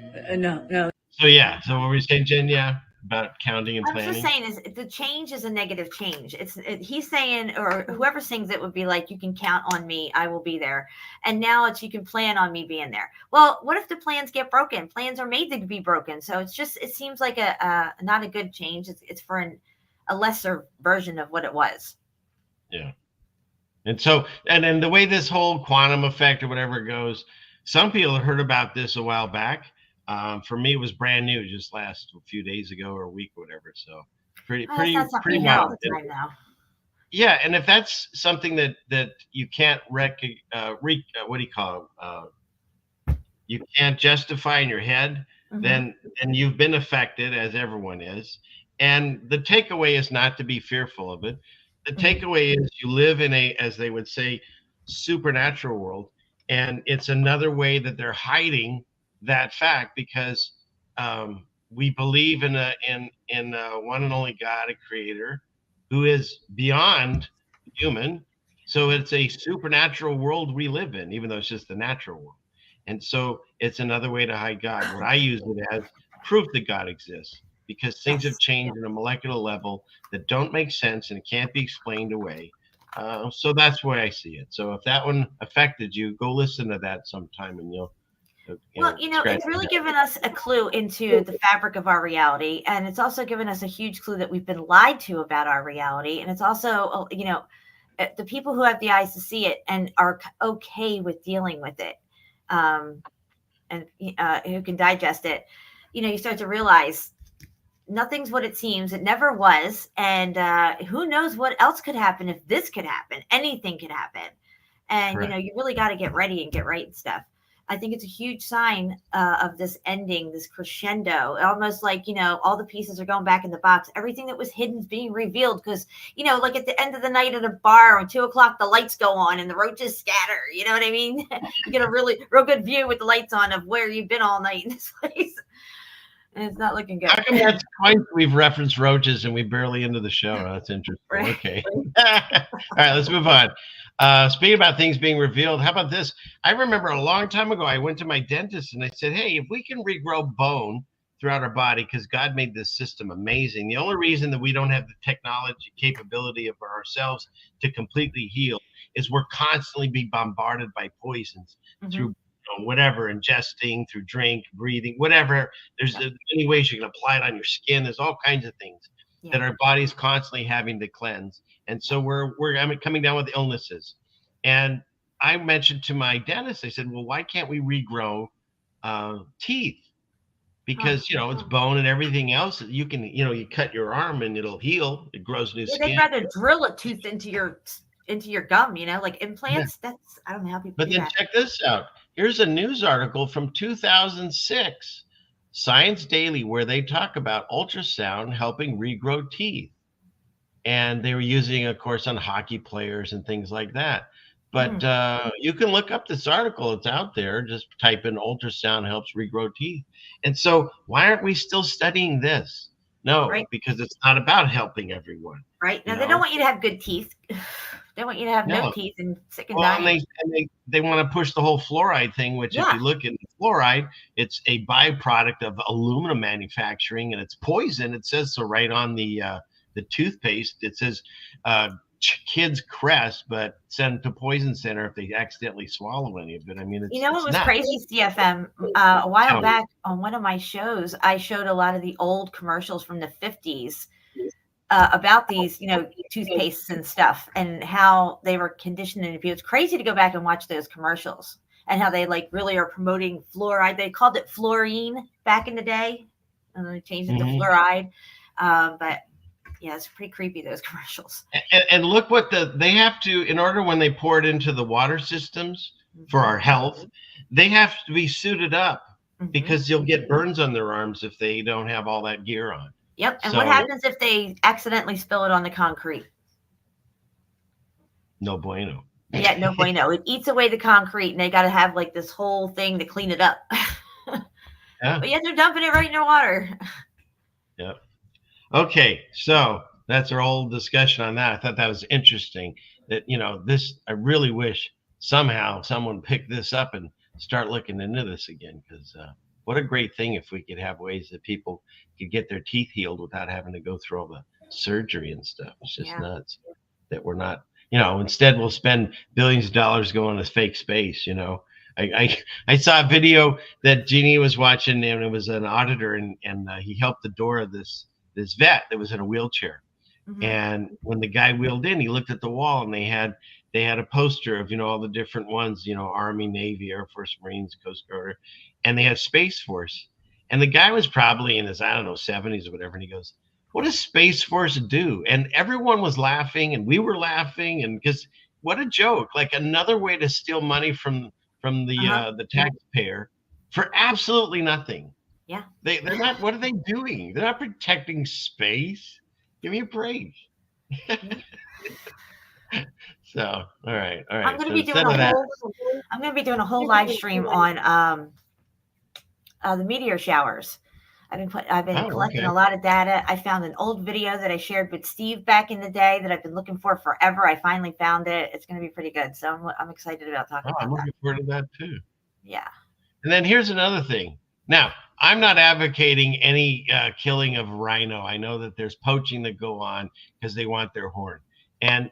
So yeah. So what were you saying, Jen? Yeah, about counting and planning. I'm just saying is the change is a negative change. He's saying, or whoever sings it would be like, "You can count on me, I will be there." And now it's, "You can plan on me being there." Well, what if the plans get broken? Plans are made to be broken. So it seems like a not a good change. It's for a lesser version of what it was. Yeah. And so, and then the way this whole quantum effect or whatever goes, some people have heard about this a while back. For me, it was brand new, just last a few days ago or a week or whatever. So pretty wild. Yeah, and if that's something that you can't what do you call it? You can't justify in your head, then you've been affected, as everyone is. And the takeaway is not to be fearful of it. The takeaway is you live in a, as they would say, supernatural world, and it's another way that they're hiding that fact, because we believe in a one and only God, a creator, who is beyond human. So it's a supernatural world we live in, even though it's just the natural world. And so it's another way to hide God. What I use it as proof that God exists, because things have changed at a molecular level that don't make sense and it can't be explained away. So that's the way I see it. So if that one affected you, go listen to that sometime, and you'll it's really given us a clue into the fabric of our reality. And it's also given us a huge clue that we've been lied to about our reality. And it's also, the people who have the eyes to see it and are okay with dealing with it, and who can digest it, you start to realize nothing's what it seems. It never was. And who knows what else could happen if this could happen. Anything could happen. And, you really got to get ready and get right and stuff. I think it's a huge sign of this ending, this crescendo, almost like, all the pieces are going back in the box. Everything that was hidden is being revealed because, like at the end of the night at a bar at 2:00, the lights go on and the roaches scatter. You know what I mean? You get a real good view with the lights on of where you've been all night in this place. And it's not looking good. How come that's twice we've referenced roaches and we barely into the show? That's interesting. Right. Okay. All right, let's move on. Speaking about things being revealed, how about this? I remember a long time ago, I went to my dentist and I said, "Hey, if we can regrow bone throughout our body, because God made this system amazing. The only reason that we don't have the technology capability of ourselves to completely heal is we're constantly being bombarded by poisons through whatever, ingesting, through drink, breathing, whatever. There's many ways you can apply it on your skin. There's all kinds of things that our body's constantly having to cleanse. And so we're coming down with illnesses." And I mentioned to my dentist, I said, "Well, why can't we regrow teeth? Because, it's bone and everything else. You can, you cut your arm and it'll heal. It grows new skin." They'd rather drill a tooth into your gum, like implants. I don't know how people do that. But then check this out. Here's a news article from 2006, Science Daily, where they talk about ultrasound helping regrow teeth. And they were using, of course, on hockey players and things like that. But you can look up this article. It's out there. Just type in ultrasound helps regrow teeth. And so why aren't we still studying this? No, because it's not about helping everyone. Right. Now, they don't want you to have good teeth. They want you to have no teeth and sick and dying. And they want to push the whole fluoride thing, which if you look at fluoride, it's a byproduct of aluminum manufacturing, and it's poison. It says so right on the toothpaste. It says kids' crest, but send to poison center if they accidentally swallow any of it. I mean, it's, It was nuts. crazy, CFM. A while back on one of my shows, I showed a lot of the old commercials from the 50s about these, toothpastes and stuff, and how they were conditioning people. It's crazy to go back and watch those commercials and how they really are promoting fluoride. They called it fluorine back in the day, and they changed it to fluoride. But yeah, it's pretty creepy, those commercials. And look what they have to, in order when they pour it into the water systems for our health, they have to be suited up because you'll get burns on their arms if they don't have all that gear on. Yep. And what happens if they accidentally spill it on the concrete? No bueno. Yeah, no bueno. It eats away the concrete, and they got to have this whole thing to clean it up. Yeah. But yet they're dumping it right in their water. Yep. Okay, so that's our whole discussion on that. I thought that was interesting. That I really wish somehow someone picked this up and start looking into this again, because what a great thing if we could have ways that people could get their teeth healed without having to go through all the surgery and stuff. It's just nuts that we're not. Instead we'll spend billions of dollars going to fake space. I saw a video that Jeannie was watching, and it was an auditor, and he helped the door of this vet that was in a wheelchair. And when the guy wheeled in, he looked at the wall, and they had a poster of all the different ones, Army, Navy, Air Force, Marines, Coast Guard, and they had Space Force. And the guy was probably in his 70s or whatever, and he goes, "What does Space Force do?" And everyone was laughing, and we were laughing, and because what a joke! Like another way to steal money from the taxpayer for absolutely nothing. Yeah. They're not. What are they doing? They're not protecting space. Give me a break. So, all right. I'm going to be doing a whole live stream on the meteor showers. I've been collecting a lot of data. I found an old video that I shared with Steve back in the day that I've been looking for forever. I finally found it. It's going to be pretty good. So I'm excited about talking about that. I'm looking forward to that too. Yeah. And then here's another thing. Now, I'm not advocating any killing of rhino. I know that there's poaching that go on because they want their horn.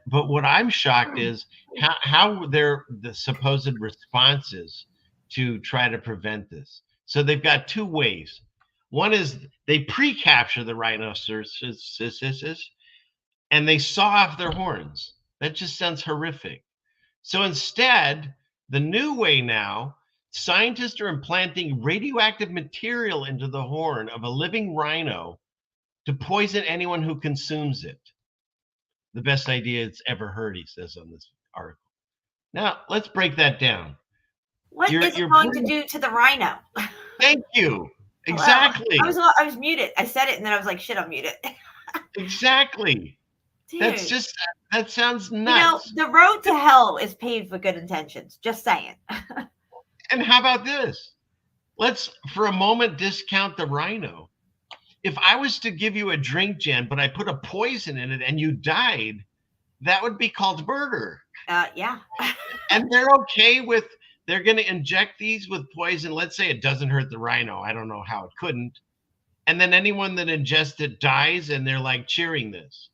But what I'm shocked is how the supposed responses to try to prevent this. So they've got two ways. One is they pre-capture the rhinoceroses and they saw off their horns. That just sounds horrific. So instead, the new way now, scientists are implanting radioactive material into the horn of a living rhino to poison anyone who consumes it. The best idea it's ever heard, he says on this article. Now, let's break that down. What is it going to do to the rhino? Thank you. Exactly. I was muted. I said it, and then I was like, shit, I'm muted. Exactly. Dude. That sounds nuts. The road to hell is paved with good intentions. Just saying. And how about this? Let's, for a moment, discount the rhino. If I was to give you a drink, Jen, but I put a poison in it and you died, that would be called murder. Yeah. And they're okay with, they're going to inject these with poison. Let's say it doesn't hurt the rhino. I don't know how it couldn't. And then anyone that ingests it dies, and they're like cheering this.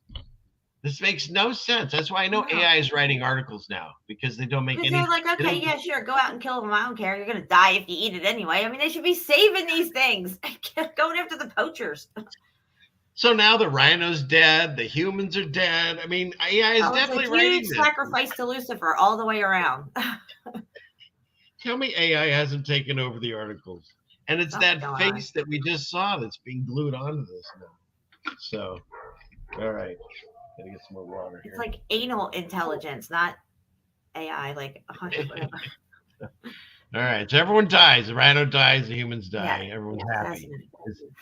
This makes no sense. That's why I know AI is writing articles now, because they don't make any. They're like, okay, yeah, sure, go out and kill them. I don't care. You're gonna die if you eat it anyway. I mean, they should be saving these things, going after the poachers. So now the rhino's dead. The humans are dead. I mean, AI is definitely writing huge sacrifice to Lucifer all the way around. Tell me AI hasn't taken over the articles. And it's face that we just saw that's being glued onto this now. So, all right. Gotta get some more water here. It's like anal intelligence, not AI, like whatever. All right. So everyone dies. The rhino dies. The humans die. Yeah. Everyone's happy.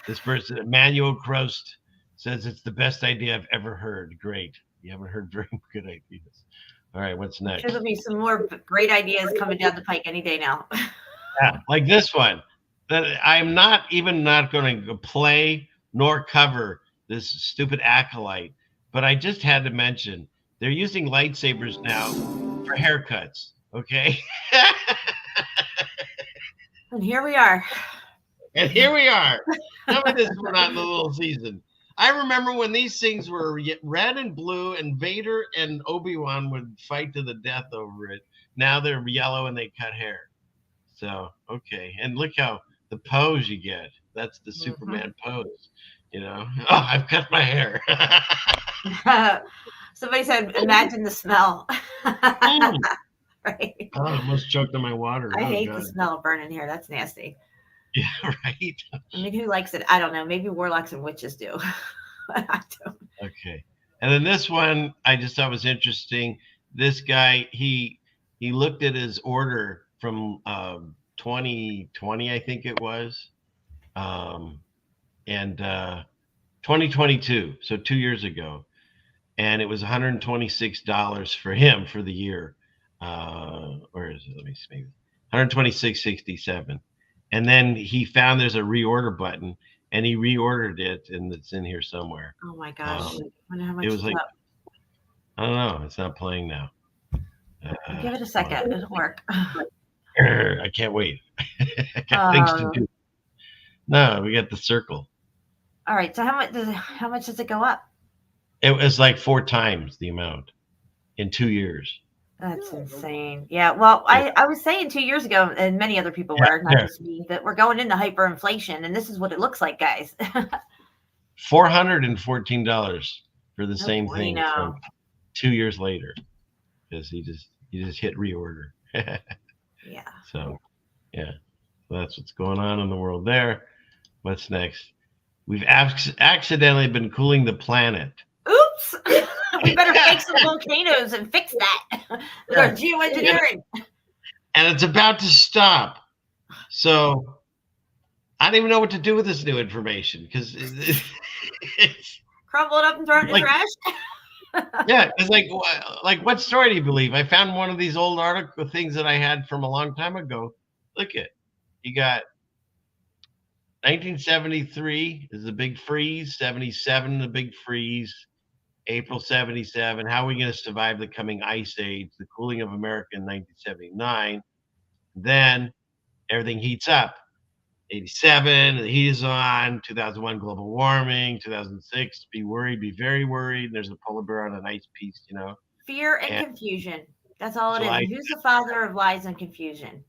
This person, Emmanuel Crost, says it's the best idea I've ever heard. Great. You haven't heard very good ideas. All right. What's next? There'll be some more great ideas coming down the pike any day now. Yeah, like this one. That I'm not going to play nor cover this stupid acolyte, but I just had to mention they're using lightsabers now for haircuts. Okay. And here we are. Tell me this, we're not in the little season. I remember when these things were red and blue, and Vader and Obi-Wan would fight to the death over it. Now they're yellow and they cut hair. So, okay. And look how the pose you get. That's the Superman pose. You know, oh, I've cut my hair. Somebody said, imagine the smell. Right. Oh, I almost choked on my water. I hate God. the smell of burning hair. That's nasty. Yeah, right. I mean, who likes it? I don't know. Maybe warlocks and witches do. I don't. Okay. And then this one, I just thought was interesting. This guy, he looked at his order from 2020, I think it was, and 2022, so 2 years ago, and it was $126 for him for the year. Where is it? Let me see. 126.67. And then he found there's a reorder button, and he reordered it, and it's in here somewhere. Oh my gosh! I wonder how much it was like, up. I don't know. It's not playing now. Give it a second. It'll work. I can't wait. I got things to do. No, we got the circle. All right. So how much does it go up? It was like 4 times the amount in 2 years. That's insane. Yeah. Well, I was saying 2 years ago, and many other people were, not just me, that we're going into hyperinflation, and this is what it looks like, guys. $414 for the same thing from 2 years later, because he just hit reorder. Yeah. So, yeah, so that's what's going on in the world there. What's next? We've accidentally been cooling the planet. Oops. We better fix some volcanoes and fix that with our geoengineering. And it's about to stop. So I don't even know what to do with this new information, because it's crumble it up and throw it in the trash. Yeah, it's like what story do you believe? I found one of these old article things that I had from a long time ago. Look at, you got 1973 is the big freeze, 77 the big freeze, April 77. How are we going to survive the coming ice age? The cooling of America in 1979. Then everything heats up. 87, the heat is on. 2001, global warming. 2006, be worried, be very worried. There's a polar bear on an ice piece, you know. Fear and confusion. That's all it is. Who's the father of lies and confusion?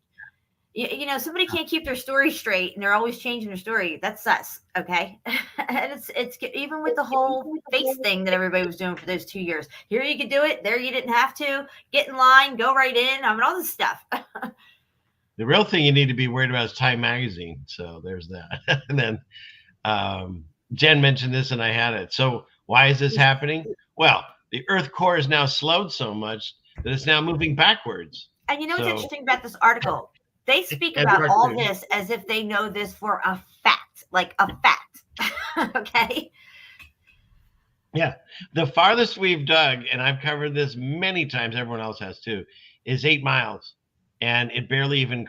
You know, somebody can't keep their story straight, and they're always changing their story. That's us, okay? And it's even with the whole face thing that everybody was doing for those 2 years. Here you could do it, there you didn't have to. Get in line, go right in. I mean, all this stuff. The real thing you need to be worried about is Time Magazine. So there's that. And then Jen mentioned this, and I had it. So why is this happening? Well, the Earth core is now slowed so much that it's now moving backwards. And you know what's interesting about this article? They speak about all this as if they know this for a fact, like a fact. Okay. Yeah. The farthest we've dug, and I've covered this many times, everyone else has too, is 8 miles. And it barely even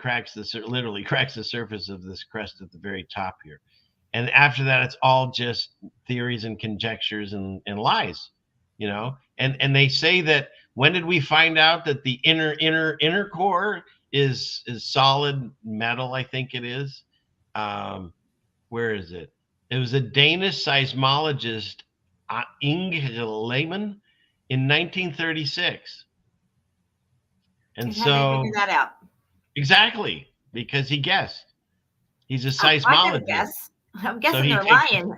literally cracks the surface of this crest at the very top here. And after that, it's all just theories and conjectures and lies, you know? And they say that, when did we find out that the inner core is solid metal? I think it is. Where is it? It was a Danish seismologist, Inge Lehmann, in 1936. And so how did they figure that out? Exactly, because he guessed. He's a seismologist. I'm guessing they're lying.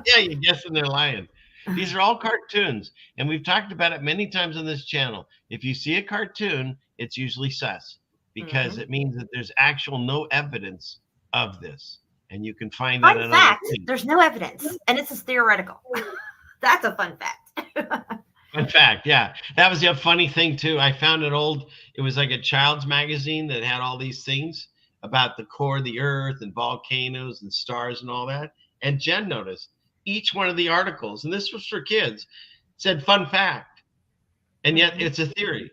Yeah, you're guessing they're lying. These are all cartoons, and we've talked about it many times on this channel. If you see a cartoon, it's usually sus, because it means that there's no evidence of this, and you can find that. Fun fact: there's no evidence, and it's just theoretical. That's a fun fact. Fun fact, yeah. That was a funny thing too. I found it was like a child's magazine that had all these things about the core of the Earth and volcanoes and stars and all that. And Jen noticed each one of the articles, and this was for kids, said fun fact. And yet it's a theory.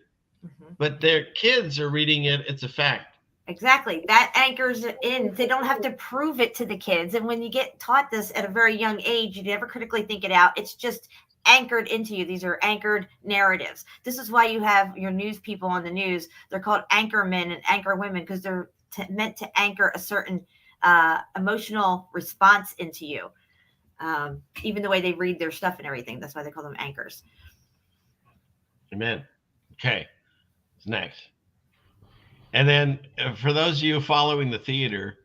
But their kids are reading it, it's a fact. Exactly. That anchors it in. They don't have to prove it to the kids. And when you get taught this at a very young age, you never critically think it out. It's just anchored into you. These are anchored narratives. This is why you have your news people on the news. They're called anchor men and anchor women, because they're meant to anchor a certain emotional response into you. Even the way they read their stuff and everything. That's why they call them anchors. Amen. Okay. What's next? And then for those of you following the theater,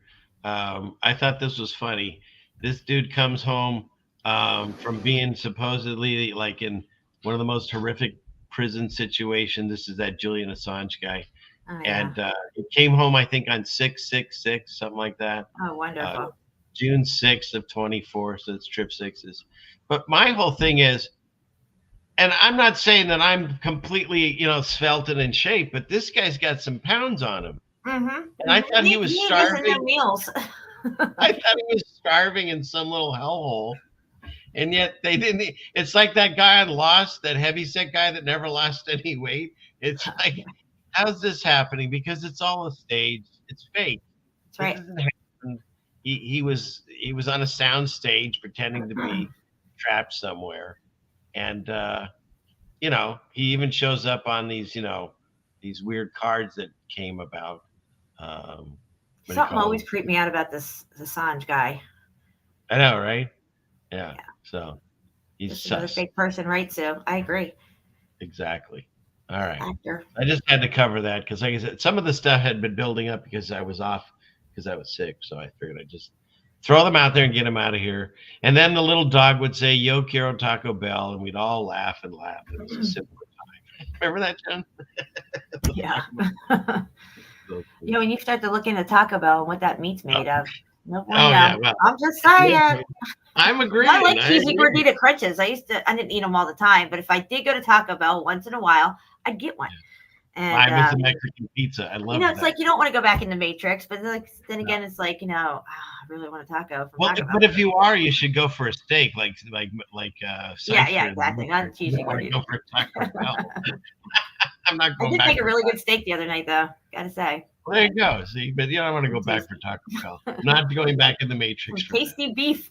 I thought this was funny. This dude comes home from being supposedly like in one of the most horrific prison situations. This is that Julian Assange guy. Oh, yeah. And it came home, I think, on 6/6/6, something like that. Oh, wonderful. June 6th of 24. So it's trip sixes. But my whole thing is, and I'm not saying that I'm completely, svelte and in shape, but this guy's got some pounds on him. Mm-hmm. And I thought he was starving. No meals. I thought he was starving in some little hellhole. And yet they didn't. It's like that guy on Lost, that heavyset guy that never lost any weight. It's like, how's this happening? Because it's all a stage. It's fake. That's right. It doesn't happen. He was on a sound stage pretending to be trapped somewhere. And, he even shows up on these, these weird cards that came about. Something always creeped me out about this Assange guy. I know, right? Yeah. So he's just another fake person, right, Sue? I agree. Exactly. All right. Actor. I just had to cover that because, like I said, some of the stuff had been building up because I was off because I was sick. So I figured I'd just throw them out there and get them out of here. And then the little dog would say, "Yo quiero Taco Bell," and we'd all laugh and laugh. It was a simpler time. Remember that, Jen? Yeah. When you start to look into Taco Bell and what that meat's made of. No point. Yeah, well, I'm just saying. I'm agreeing. I like cheesy gordita crunches. I didn't eat them all the time, but if I did go to Taco Bell once in a while, I'd get one. And I miss the Mexican pizza. I love it's like you don't want to go back in the Matrix, but then again, it's like I really want a taco from Taco Bell. But if you are, you should go for a steak, like yeah, exactly. Not cheesy gordita. Go for Taco Bell. I'm not going I did back. make a really good steak the other night, though. Gotta say. Well, there you go. See, but I want to go back for Taco Bell. Not going back in the Matrix. Tasty beef.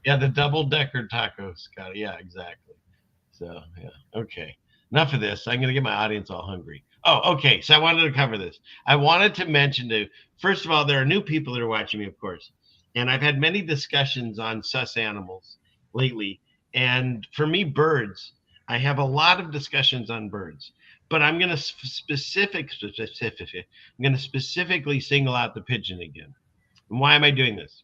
Yeah, the double-decker tacos. Got it. Yeah, exactly. So, yeah. Okay. Enough of this. I'm going to get my audience all hungry. Oh, okay. So I wanted to cover this. I wanted to mention first of all, there are new people that are watching me, of course. And I've had many discussions on sus animals lately. And for me, birds, I have a lot of discussions on birds. But I'm going to specifically single out the pigeon again. And why am I doing this?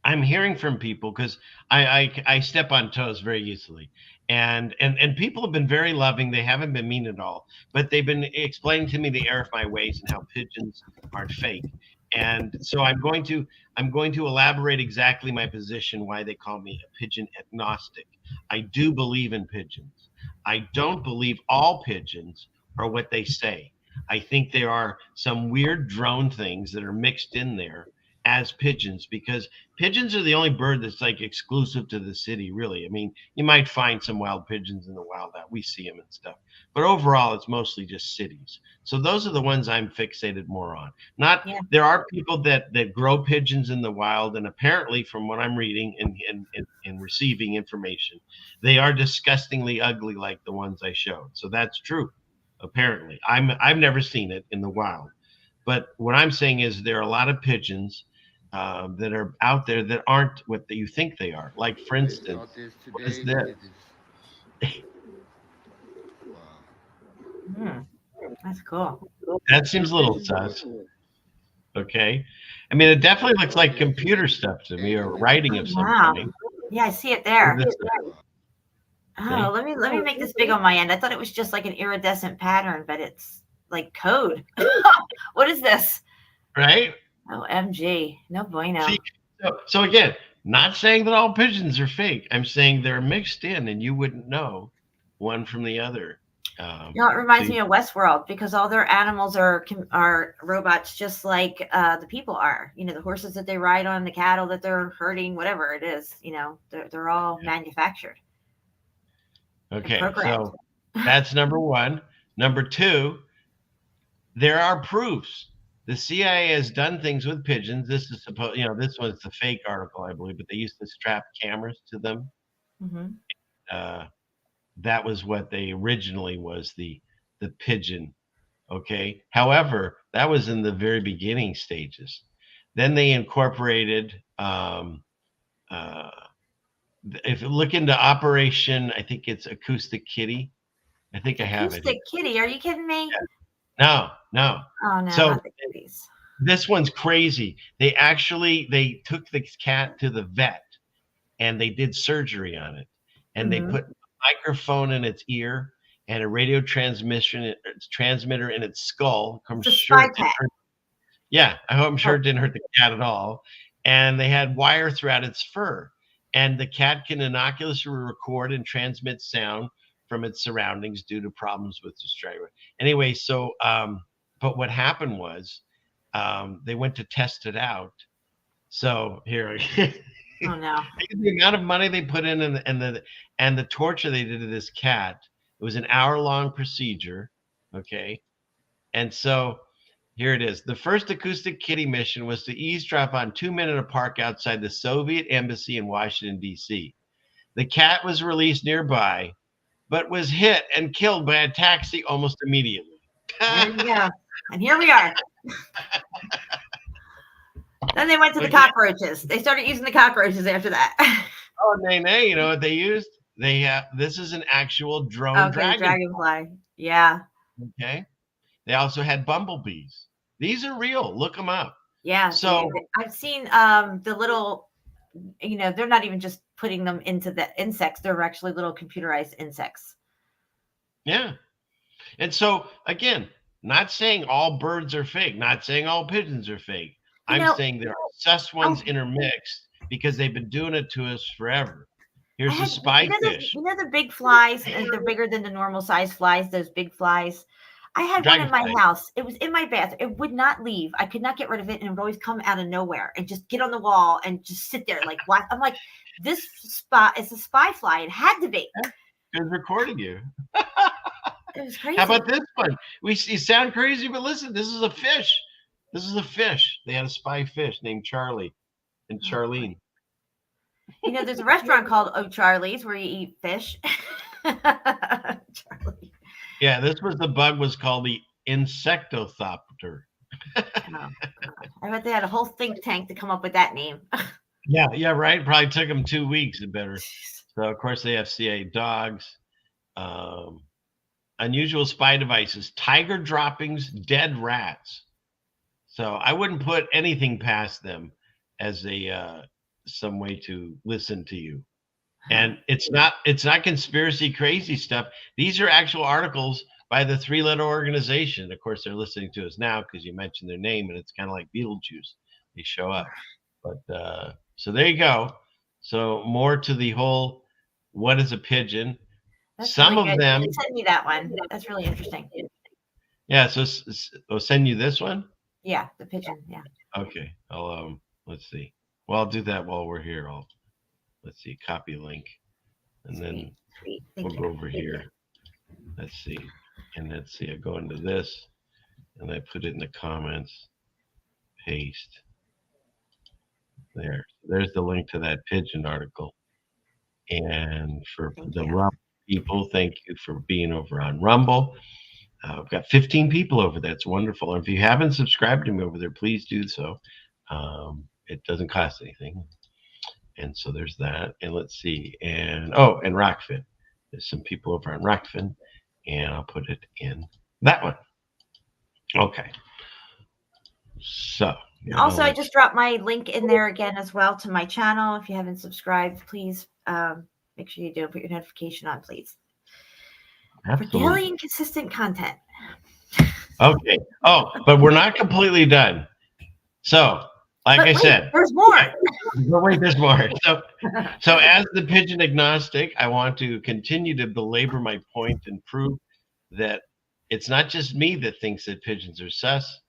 I'm hearing from people because I step on toes very easily. And people have been very loving. They haven't been mean at all. But they've been explaining to me the error of my ways and how pigeons are fake. And so I'm going to elaborate exactly my position, why they call me a pigeon agnostic. I do believe in pigeons. I don't believe all pigeons are what they say. I think there are some weird drone things that are mixed in there as pigeons, because pigeons are the only bird that's like exclusive to the city, really. I mean, you might find some wild pigeons in the wild out. We see them and stuff. But overall, it's mostly just cities. So those are the ones I'm fixated more on. There are people that grow pigeons in the wild, and apparently, from what I'm reading and receiving information, they are disgustingly ugly like the ones I showed. So that's true, apparently. I've never seen it in the wild. But what I'm saying is there are a lot of pigeons that are out there that aren't what you think they are. Like, for instance, what is this? That's cool. That seems a little sus. Okay. I mean, it definitely looks like computer stuff to me, or writing of some kind. Yeah, I see it there. Okay. Let me make this big on my end. I thought it was just like an iridescent pattern, but it's like code. What is this? Right? OMG. No bueno. See, so again, not saying that all pigeons are fake. I'm saying they're mixed in and you wouldn't know one from the other. It reminds me of Westworld, because all their animals are robots, just like the people are. The horses that they ride on, the cattle that they're herding, whatever it is. They're all manufactured. Okay, so that's number one. Number two, there are proofs. The CIA has done things with pigeons. This is this was the fake article, I believe, but they used to strap cameras to them. Mm-hmm. That was what they originally was, the pigeon. Okay. However, that was in the very beginning stages. Then they incorporated if you look into Operation, I think it's Acoustic Kitty. I think I have it. Acoustic Kitty? Are you kidding me? Yeah. No. Oh no, So not the kitties. this one's crazy. They took the cat to the vet and they did surgery on it. And they put a microphone in its ear and a radio transmitter in its skull. I'm sure it didn't hurt. Yeah, I'm sure it didn't hurt the cat at all. And they had wire throughout its fur. And the cat can innocuously record and transmit sound from its surroundings due to problems with the stereo. Anyway, so but what happened was they went to test it out. So here, oh no, the amount of money they put in and the torture they did to this cat. It was an hour-long procedure. Okay, and so here it is. The first Acoustic Kitty mission was to eavesdrop on 2 Men in a Park outside the Soviet Embassy in Washington, D.C. The cat was released nearby, but was hit and killed by a taxi almost immediately. There you go. And here we are. Then they went to the cockroaches. They started using the cockroaches after that. Oh, nay, you know what they used? This is an actual drone dragonfly. Yeah. Okay. They also had bumblebees. These are real. Look them up. Yeah. So I've seen the little, they're not even just putting them into the insects. They're actually little computerized insects. Yeah. And so, again, not saying all birds are fake, not saying all pigeons are fake. I'm saying there are sus ones intermixed because they've been doing it to us forever. Here's the spy fish. You know the big flies, and they're bigger than the normal size flies, those big flies. I had one in my house. It was in my bathroom. It would not leave. I could not get rid of it, and it would always come out of nowhere and just get on the wall and just sit there like, what? I'm like, this spot is a spy fly. It had to be. It's recording you. It was crazy. How about this one? You sound crazy, but listen, this is a fish. This is a fish. They had a spy fish named Charlie and Charlene. There's a restaurant called O'Charlie's where you eat fish. Charlie. Yeah, the bug was called the Insectothopter. I bet they had a whole think tank to come up with that name. Yeah, right. Probably took them 2 weeks and better. So, of course, they have CA dogs. Unusual spy devices, tiger droppings, dead rats. So I wouldn't put anything past them as some way to listen to you. And it's not conspiracy crazy stuff. These are actual articles by the 3-letter organization. Of course, they're listening to us now because you mentioned their name, and it's kind of like Beetlejuice. They show up. But so there you go. So more to the whole, what is a pigeon? That's Some really of good. them. Send me that one. That's really interesting. Yeah. So I'll send you this one. Yeah, the pigeon. Yeah. Okay. I'll let's see. Well, I'll do that while we're here. Let's see, copy link, and then we'll go over here. Let's see, and let's see. I go into this, and I put it in the comments. Paste. There's the link to that pigeon article. And for the Rumble people, thank you for being over on Rumble. I've got 15 people over there. It's wonderful. And if you haven't subscribed to me over there, please do so. It doesn't cost anything. And so there's that. And let's see. And Rockfin. There's some people over on Rockfin. And I'll put it in that one. Okay. So. Also, I just dropped my link in there again as well to my channel. If you haven't subscribed, please make sure you do. Put your notification on, please. Absolutely. For daily and consistent content. Okay. Oh, but we're not completely done. So, I said, there's more. Wait, there's more. So as the pigeon agnostic, I want to continue to belabor my point and prove that it's not just me that thinks that pigeons are sus.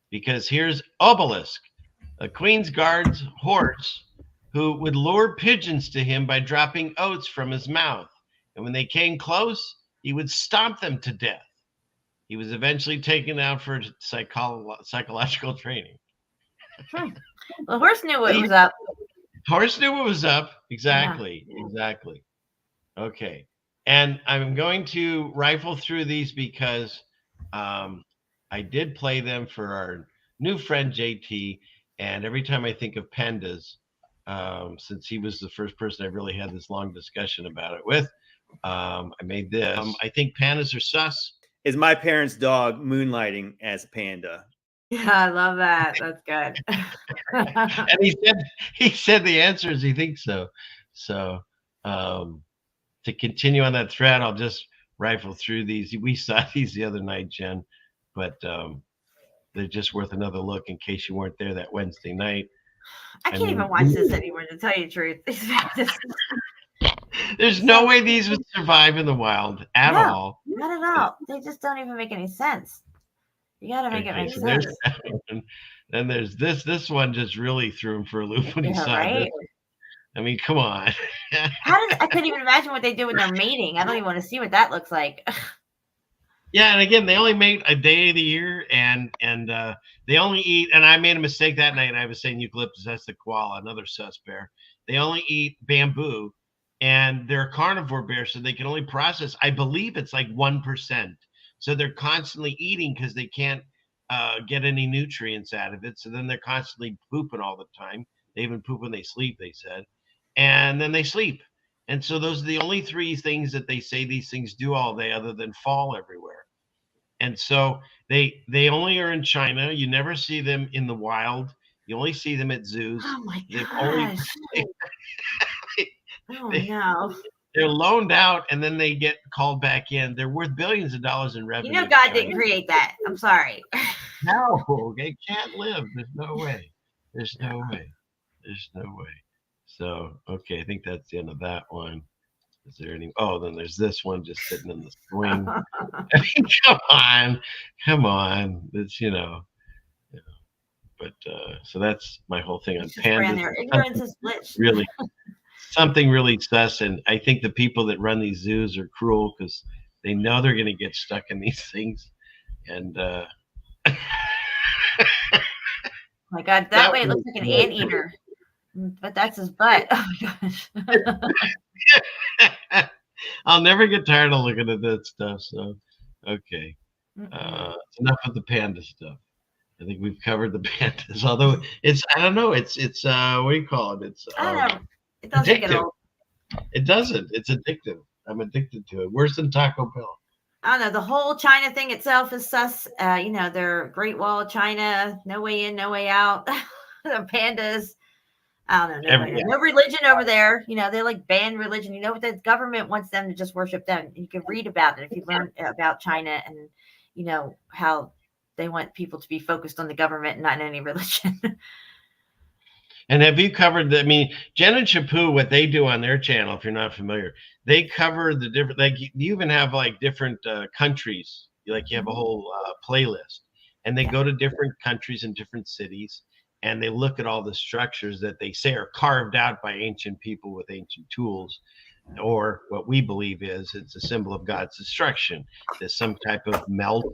Because here's Obelisk, a Queen's Guard's horse, who would lure pigeons to him by dropping oats from his mouth. And when they came close, he would stomp them to death. He was eventually taken out for psychological training. The horse knew what was up. Horse knew what was up. Exactly. Yeah. Exactly. Okay. And I'm going to rifle through these because I did play them for our new friend JT. And every time I think of pandas, since he was the first person I really had this long discussion about it with. I made this. I think pandas are sus. Is my parents' dog moonlighting as a panda? Yeah, I love that. That's good. And he said the answer is he thinks so. So to continue on that thread, I'll just rifle through these. We saw these the other night, Jen, but they're just worth another look in case you weren't there that Wednesday night. I can't even watch this anymore, to tell you the truth. There's no way these would survive in the wild at all. Not at all. They just don't even make any sense. You got to make it make sense. Then there's this one just really threw him for a loop when he saw this. I mean, come on. I couldn't even imagine what they do when they're mating. I don't even want to see what that looks like. Yeah, and again, they only mate a day of the year, and they only eat. And I made a mistake that night. I was saying eucalyptus. That's the koala, another sus bear. They only eat bamboo, and they're a carnivore bear, so they can only process. I believe it's like 1%. So they're constantly eating because they can't get any nutrients out of it. So then they're constantly pooping all the time. They even poop when they sleep, they said, and then they sleep. And so those are the only three things that they say these things do all day, other than fall everywhere. And so they only are in China. You never see them in the wild. You only see them at zoos. Oh my gosh. No. They're loaned out and then they get called back in. They're worth billions of dollars in revenue. You know, God didn't create that. I'm sorry. No, they can't live. There's no way. There's no way. There's no way. So, okay, I think that's the end of that one. Is there any? Oh, then there's this one just sitting in the swing. I mean, come on. It's But so that's my whole thing on pandas. Their ignorance is bliss. Really, something really sus. And I think the people that run these zoos are cruel because they know they're going to get stuck in these things. And my God, that way it looks like an anteater. But that's his butt. Oh my gosh. I'll never get tired of looking at that stuff. So, okay. Enough of the panda stuff. I think we've covered the pandas. Although I don't know. It's what do you call it? It's I don't know. It doesn't get old. It doesn't. It's addictive. I'm addicted to it. Worse than Taco Bell. I don't know. The whole China thing itself is sus. Their Great Wall of China, no way in, no way out. The pandas. I don't know. No religion over there. They like ban religion. The government wants them to just worship them. You can read about it if you learn about China and how they want people to be focused on the government and not in any religion. And have you covered Jen and Chapu, what they do on their channel, if you're not familiar, they cover the different, like you even have like different countries, like you have a whole playlist, and they go to different countries and different cities, and they look at all the structures that they say are carved out by ancient people with ancient tools, or what we believe is it's a symbol of God's destruction. There's some type of melt,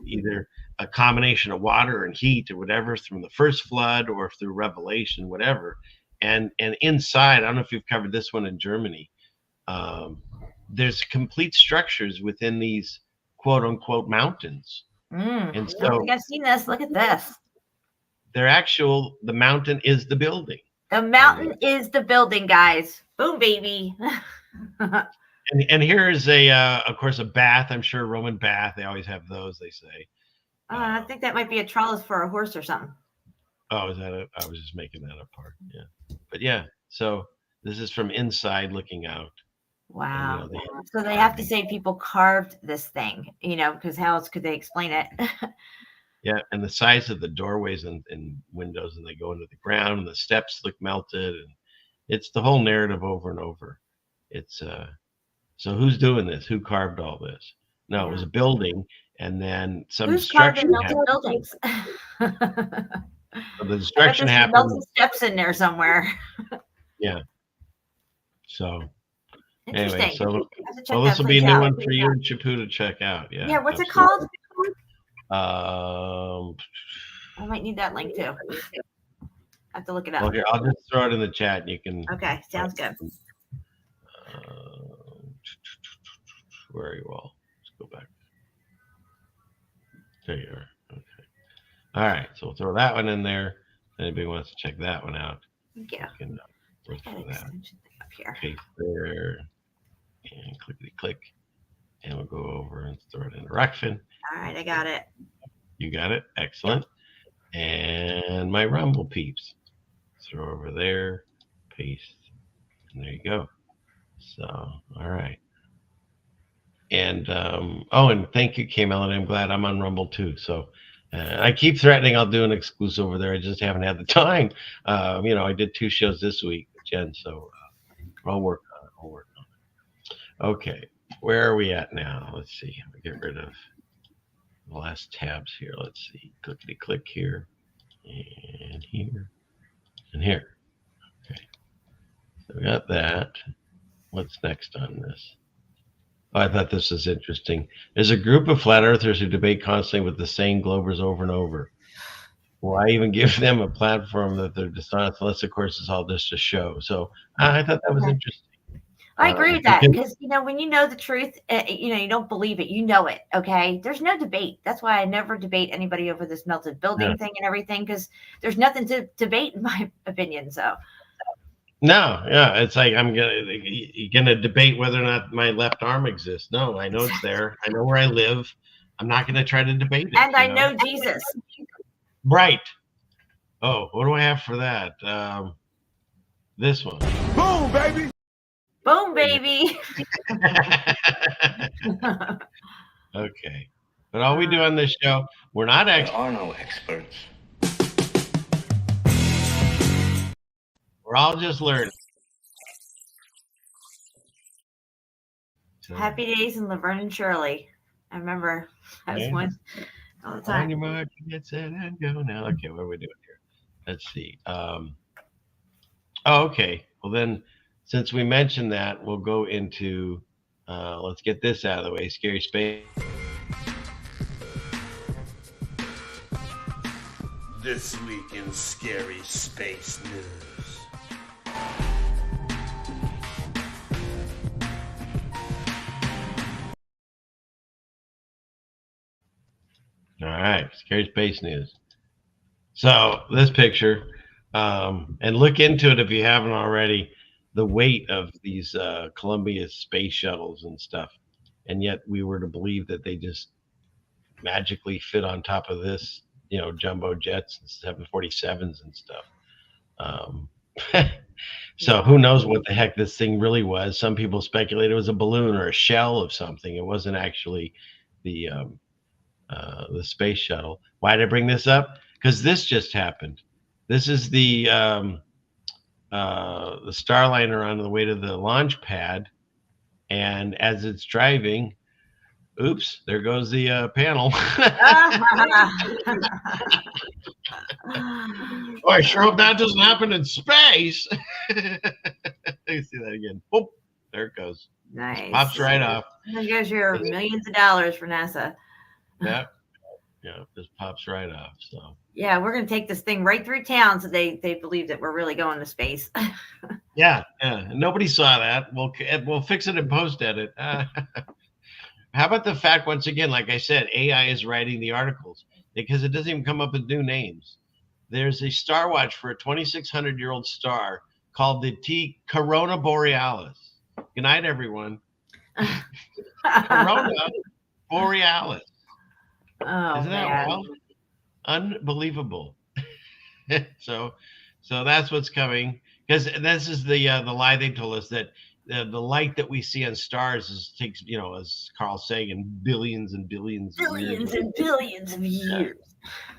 either a combination of water and heat or whatever from the first flood or through Revelation, whatever. And inside, I don't know if you've covered this one in Germany, there's complete structures within these quote unquote mountains. And so I don't think I've seen this. Look at this. The mountain is the building. The mountain is the building, guys. Boom, baby. And here is of course, a bath. I'm sure Roman bath. They always have those, they say. I think that might be a trellis for a horse or something. Oh, is that it? I was just making that apart. Yeah. But yeah, so this is from inside looking out. Wow. So they have to say people carved this thing, because how else could they explain it? Yeah, and the size of the doorways and windows, and they go into the ground, and the steps look melted, and it's the whole narrative over and over. It's so who's doing this? Who carved all this? No, it was a building, and then some destruction happened. Buildings? The destruction happened. Melted steps in there somewhere. Yeah. So anyway, this will be a new one for you and Chapu to check out. Yeah. Yeah. What's it called? I might need that link too. I have to look it up. Well, here, I'll just throw it in the chat and you can. Okay, sounds good. Where are you all? Let's go back. There you are. Okay. All right. So we'll throw that one in there. Anybody wants to check that one out. Thank you. You can look Got for an that. extension thing up here. Paste there and click, and we'll go over and throw it in Ruckfin. All right, I got it. You got it. Excellent. And my Rumble peeps. Throw over there, paste, and there you go. So, all right. And and thank you, K Melody. I'm glad I'm on Rumble too. So I keep threatening I'll do an exclusive over there. I just haven't had the time. I did 2 shows this week with Jen, so I'll work on it. Okay, where are we at now? Let's see. I'll get rid of the last tabs here. Let's see. Clickety click here, and here, and here. Okay, so we got that. What's next on this? Oh, I thought this was interesting. There's a group of flat earthers who debate constantly with the same globers over and over. Why even give them a platform that they're dishonest, unless, of course, it's all just a show? So I thought that was interesting. I agree with that because, when you know the truth, you don't believe it. You know it, okay? There's no debate. That's why I never debate anybody over this melted building thing and everything because there's nothing to debate, in my opinion, so. No, yeah, it's like you're gonna debate whether or not my left arm exists. No, I know it's there. I know where I live. I'm not gonna try to debate it. And I know Jesus. Right. Oh, what do I have for that? This one. Boom, baby. Boom, baby. Okay, but all we do on this show, we're not experts. There are no experts. We're all just learning. Happy Days in Laverne and Shirley. I remember that was one all the time. On your mark, get set and go now. Okay, what are we doing here? Let's see. Okay. Well, then, since we mentioned that, we'll go into, let's get this out of the way. Scary Space. This week in Scary Space News. All right, Scary Space News. So this picture, and look into it if you haven't already, the weight of these Columbia space shuttles and stuff. And yet we were to believe that they just magically fit on top of this, jumbo jets and 747s and stuff. So who knows what the heck this thing really was. Some people speculate it was a balloon or a shell of something. It wasn't actually the space shuttle. Why did I bring this up? Because this just happened. This is the Starliner on the way to the launch pad, and as it's driving, oops, there goes the panel. Oh, I sure hope that doesn't happen in space. You see that again. Boop, there it goes. Nice. Just pops right off. There goes your millions of dollars for NASA. Yeah. Yeah, just pops right off. So yeah, we're gonna take this thing right through town, so they believe that we're really going to space. Yeah. Nobody saw that. We'll fix it in post edit. How about the fact, once again, like I said, AI is writing the articles because it doesn't even come up with new names. There's a star watch for a 2,600-year-old star called the T Corona Borealis. Good night, everyone. Corona Borealis. Oh, isn't that man. wild? Unbelievable. So that's what's coming, because this is the lie they told us, that the light that we see on stars takes, as Carl Sagan, billions and billions of years.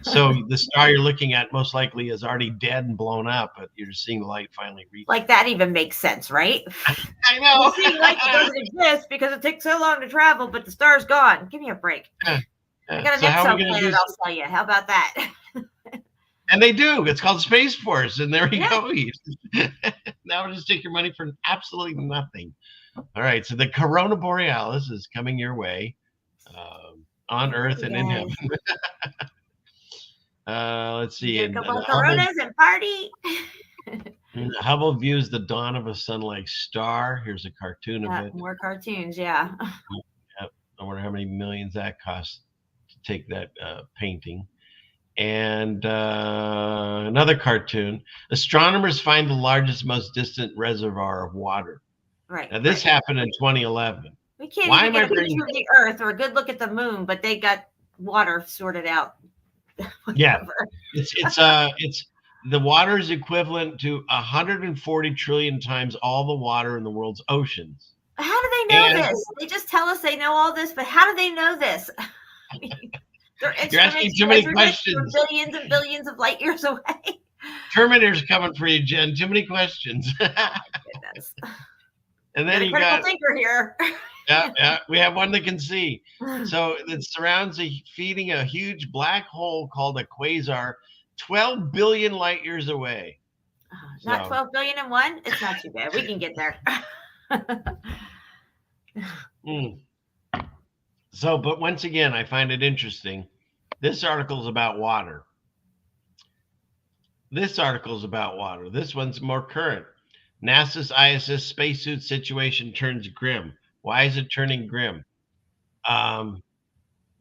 So the star you're looking at most likely is already dead and blown up, but you're just seeing the light finally reach. Like that even makes sense, right? I know. You're seeing light that doesn't exist because it takes so long to travel, but the star's gone. Give me a break. I got an exo planet I'll sell you. How about that? And they do. It's called Space Force, and there you go. Now just take your money for absolutely nothing. All right, so the Corona Borealis is coming your way, on Earth and in heaven. Let's see. A couple of Coronas and party. Hubble views the dawn of a sun-like star. Here's a cartoon of it. More cartoons, yeah. Yep. I wonder how many millions that costs to take that painting. And another cartoon. Astronomers find the largest, most distant reservoir of water. Right. Now, this happened in 2011. We can't Why even am get I a picture bringing? of the Earth or a good look at the moon, but they got water sorted out. Yeah, it's the water is equivalent to 140 trillion times all the water in the world's oceans. How do they know this? They just tell us they know all this, but how do they know this? I mean, You're asking too many questions. Billions and billions of light years away. Terminator's coming for you, Jen. Too many questions. Oh, my goodness. And then you critical got thinker here. yeah, we have one that can see. So it surrounds feeding a huge black hole called a quasar, 12 billion light years away. Not 12 billion and one. It's not too bad. We can get there. So, but once again, I find it interesting. This article is about water. This article is about water. This one's more current. NASA's ISS spacesuit situation turns grim. Why is it turning grim?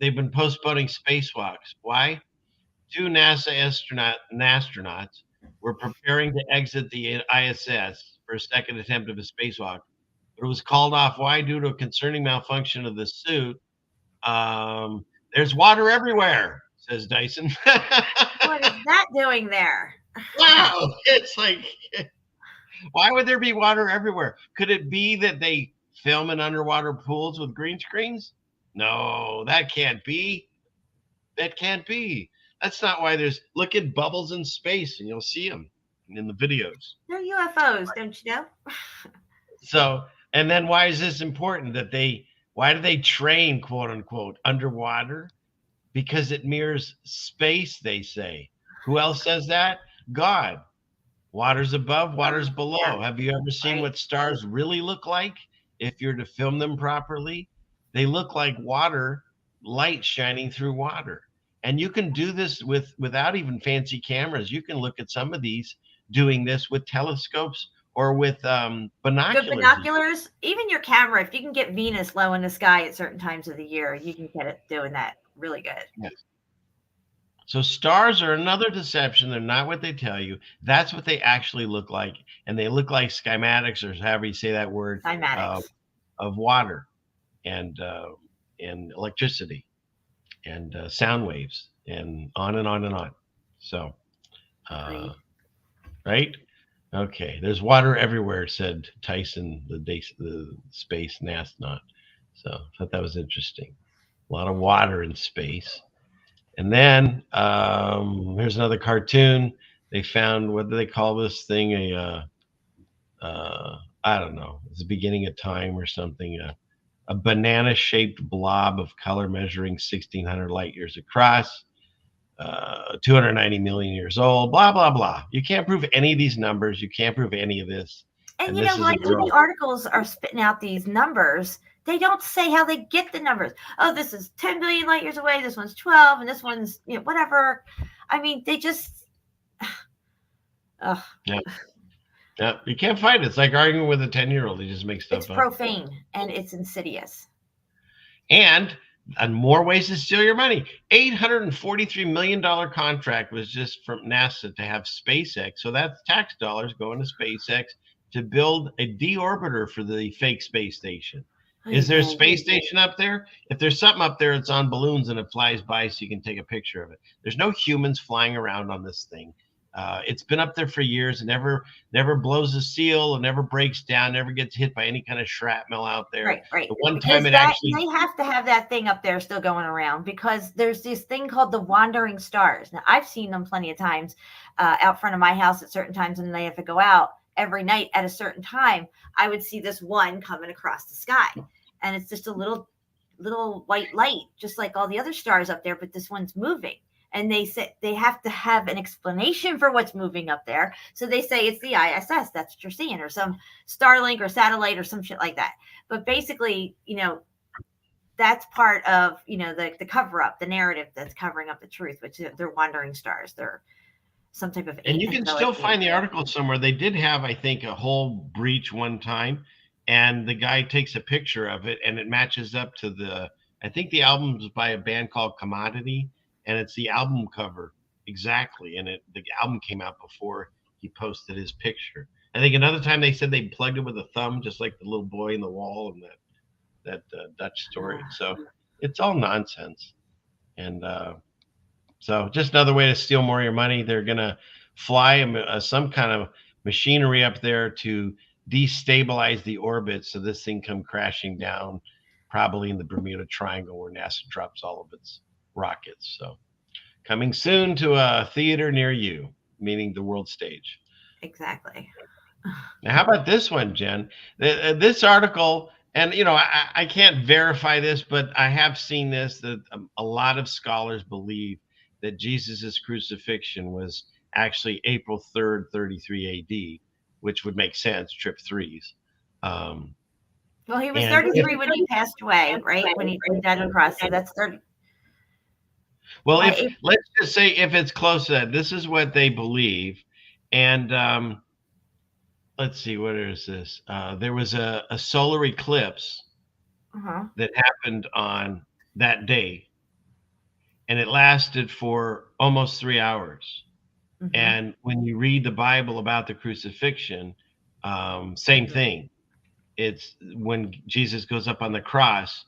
They've been postponing spacewalks. Why? 2 NASA astronauts were preparing to exit the ISS for a second attempt of a spacewalk, but it was called off. Why? Due to a concerning malfunction of the suit. There's water everywhere, says Dyson. What is that doing there? Wow. It's like, why would there be water everywhere? Could it be that they film in underwater pools with green screens? No, that can't be. That can't be. That's not why look at bubbles in space and you'll see them in the videos. They're UFOs, don't you know? So, and then why is this important why do they train, quote unquote, underwater? Because it mirrors space, they say. Who else says that? God. Water's above, water's below. Yeah. Have you ever seen what stars really look like? If you're to film them properly, they look like water, light shining through water. And you can do this without even fancy cameras. You can look at some of these doing this with telescopes or with binoculars. Good binoculars, even your camera, if you can get Venus low in the sky at certain times of the year, you can get it doing that really good. Yes. So stars are another deception. They're not what they tell you. That's what they actually look like. And they look like schematics, or however you say that word, of water and electricity and sound waves and on and on and on. So, right? Okay. There's water everywhere, said Tyson, the space astronaut. So I thought that was interesting. A lot of water in space. And then here's another cartoon. They found, what do they call this thing? I don't know. It's the beginning of time or something. A banana-shaped blob of color measuring 1,600 light years across, 290 million years old, blah, blah, blah. You can't prove any of these numbers. You can't prove any of this. And you know, like the articles are spitting out these numbers. They don't say how they get the numbers. Oh, this is 10 billion light years away. This one's 12, and this one's whatever. I mean, they just. Yeah, you can't fight it. It's like arguing with a 10-year-old. He just makes stuff up. It's profane and it's insidious. And more ways to steal your money. $843 million contract was just from NASA to have SpaceX. So that's tax dollars going to SpaceX to build a deorbiter for the fake space station. Is there a space station up there? If there's something up there, it's on balloons and it flies by so you can take a picture of it. There's no humans flying around on this thing. It's been up there for years and never blows a seal and never breaks down, never gets hit by any kind of shrapnel out there. Right. The one because time they have to have that thing up there still going around, because there's this thing called the wandering stars. Now, I've seen them plenty of times out front of my house at certain times, and they have to go out every night at a certain time. I would see this one coming across the sky, and it's just a little white light, just like all the other stars up there, but this one's moving. And they say they have to have an explanation for what's moving up there. So they say it's the ISS. That's what you're seeing, or some Starlink or satellite or some shit like that. But basically, that's part of, the cover up, the narrative that's covering up the truth, which they're wandering stars. They're some type of. And you can still find the article somewhere. They did have, I think, a whole breach one time, and the guy takes a picture of it, and it matches up to I think the album's by a band called Commodity. And it's the album cover exactly. And the album came out before he posted his picture. I think another time they said they plugged it with a thumb, just like the little boy in the wall and that Dutch story. So it's all nonsense. And so just another way to steal more of your money. They're going to fly some kind of machinery up there to destabilize the orbit so this thing come crashing down, probably in the Bermuda Triangle where NASA drops all of its rockets. So coming soon to a theater near you, meaning the world stage. Exactly. Now, how about this one, Jen? This article, and I can't verify this, but I have seen this, that a lot of scholars believe that Jesus's crucifixion was actually April 3rd, 33 AD, which would make sense, trip threes. Well, he was 33 when he passed away, right? When he died on the cross. So that's 30. Well, let's just say if it's close to that, this is what they believe. And let's see, what is this? There was a solar eclipse that happened on that day, and it lasted for almost 3 hours. And when you read the Bible about the crucifixion, same thing. It's when Jesus goes up on the cross,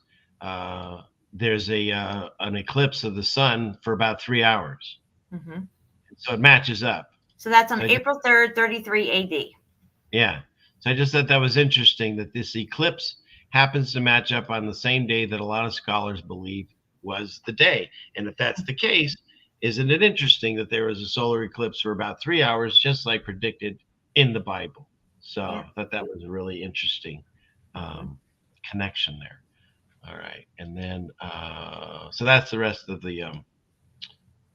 there's an eclipse of the sun for about 3 hours. So it matches up. So that's on April 3rd, 33 AD. Yeah. So I just thought that was interesting that this eclipse happens to match up on the same day that a lot of scholars believe was the day. And if that's the case, isn't it interesting that there was a solar eclipse for about 3 hours, just like predicted in the Bible? So I thought that was a really interesting connection there. All right. And then, so that's the rest of the,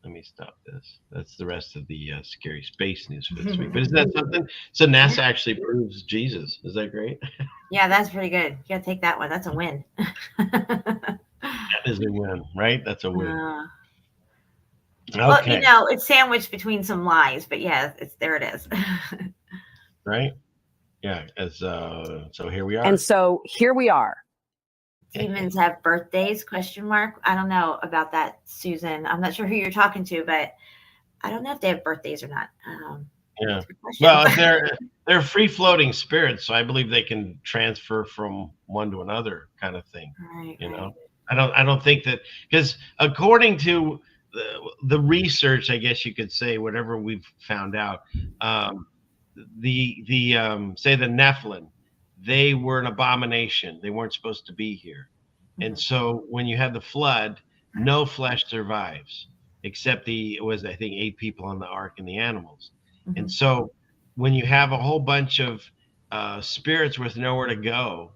let me stop this. That's the rest of the scary space news for this week. But isn't that something? So NASA actually proves Jesus. Is that great? Yeah, that's pretty good. You got to take that one. That's a win. That is a win, right? That's a win. Okay. Well, it's sandwiched between some lies, but yeah, there it is. Right? Yeah. So here we are. And so here we are. Demons have birthdays? ? I don't know about that, Susan. I'm not sure who you're talking to, but I don't know if they have birthdays or not. Yeah. Well, they're free floating spirits, so I believe they can transfer from one to another, kind of thing. Right. I don't think that, because according to the research, I guess you could say, whatever we've found out, say the Nephilim, they were an abomination. They weren't supposed to be here. And so when you have the flood, no flesh survives, except I think 8 people on the ark and the animals. And so when you have a whole bunch of spirits with nowhere to go,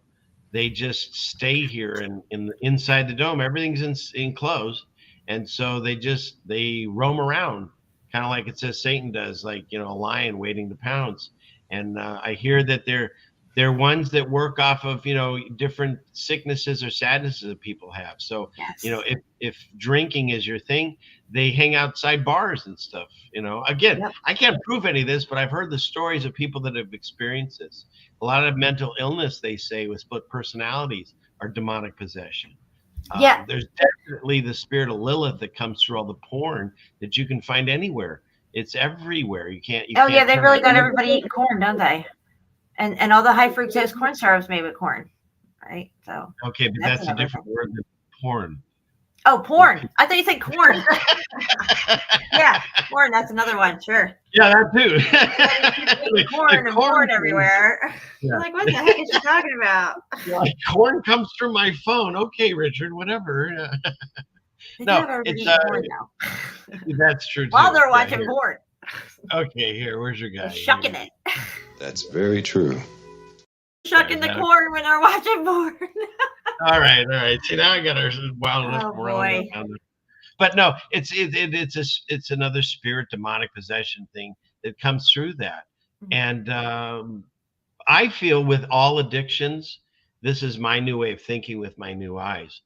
they just stay here inside the dome. Everything's enclosed. And so they roam around, kind of like it says Satan does, like, a lion waiting to pounce. And I hear that they're ones that work off of, different sicknesses or sadnesses that people have. So, if drinking is your thing, they hang outside bars and stuff, Again, I can't prove any of this, but I've heard the stories of people that have experienced this. A lot of mental illness, they say, with split personalities are demonic possession. There's definitely the spirit of Lilith that comes through all the porn that you can find anywhere. It's everywhere. You can't. They really got everybody eating corn, don't they? And all the high fructose corn syrup made with corn, right? So okay, but that's a different word than porn. Oh, porn! I thought you said corn. Yeah, corn. That's another one. Sure. Yeah, that too. Corn and porn everywhere. Yeah. I'm like, what the heck is she talking about? Like, corn comes through my phone. Okay, Richard, whatever. No, it's corn now. That's true. While they're watching porn. Okay, where's your guy? Shucking it. That's very true. Shucking the corn when they're watching porn. All right. See, now I got our wild enough boy. But no, it's another spirit demonic possession thing that comes through that. And I feel with all addictions, this is my new way of thinking with my new eyes.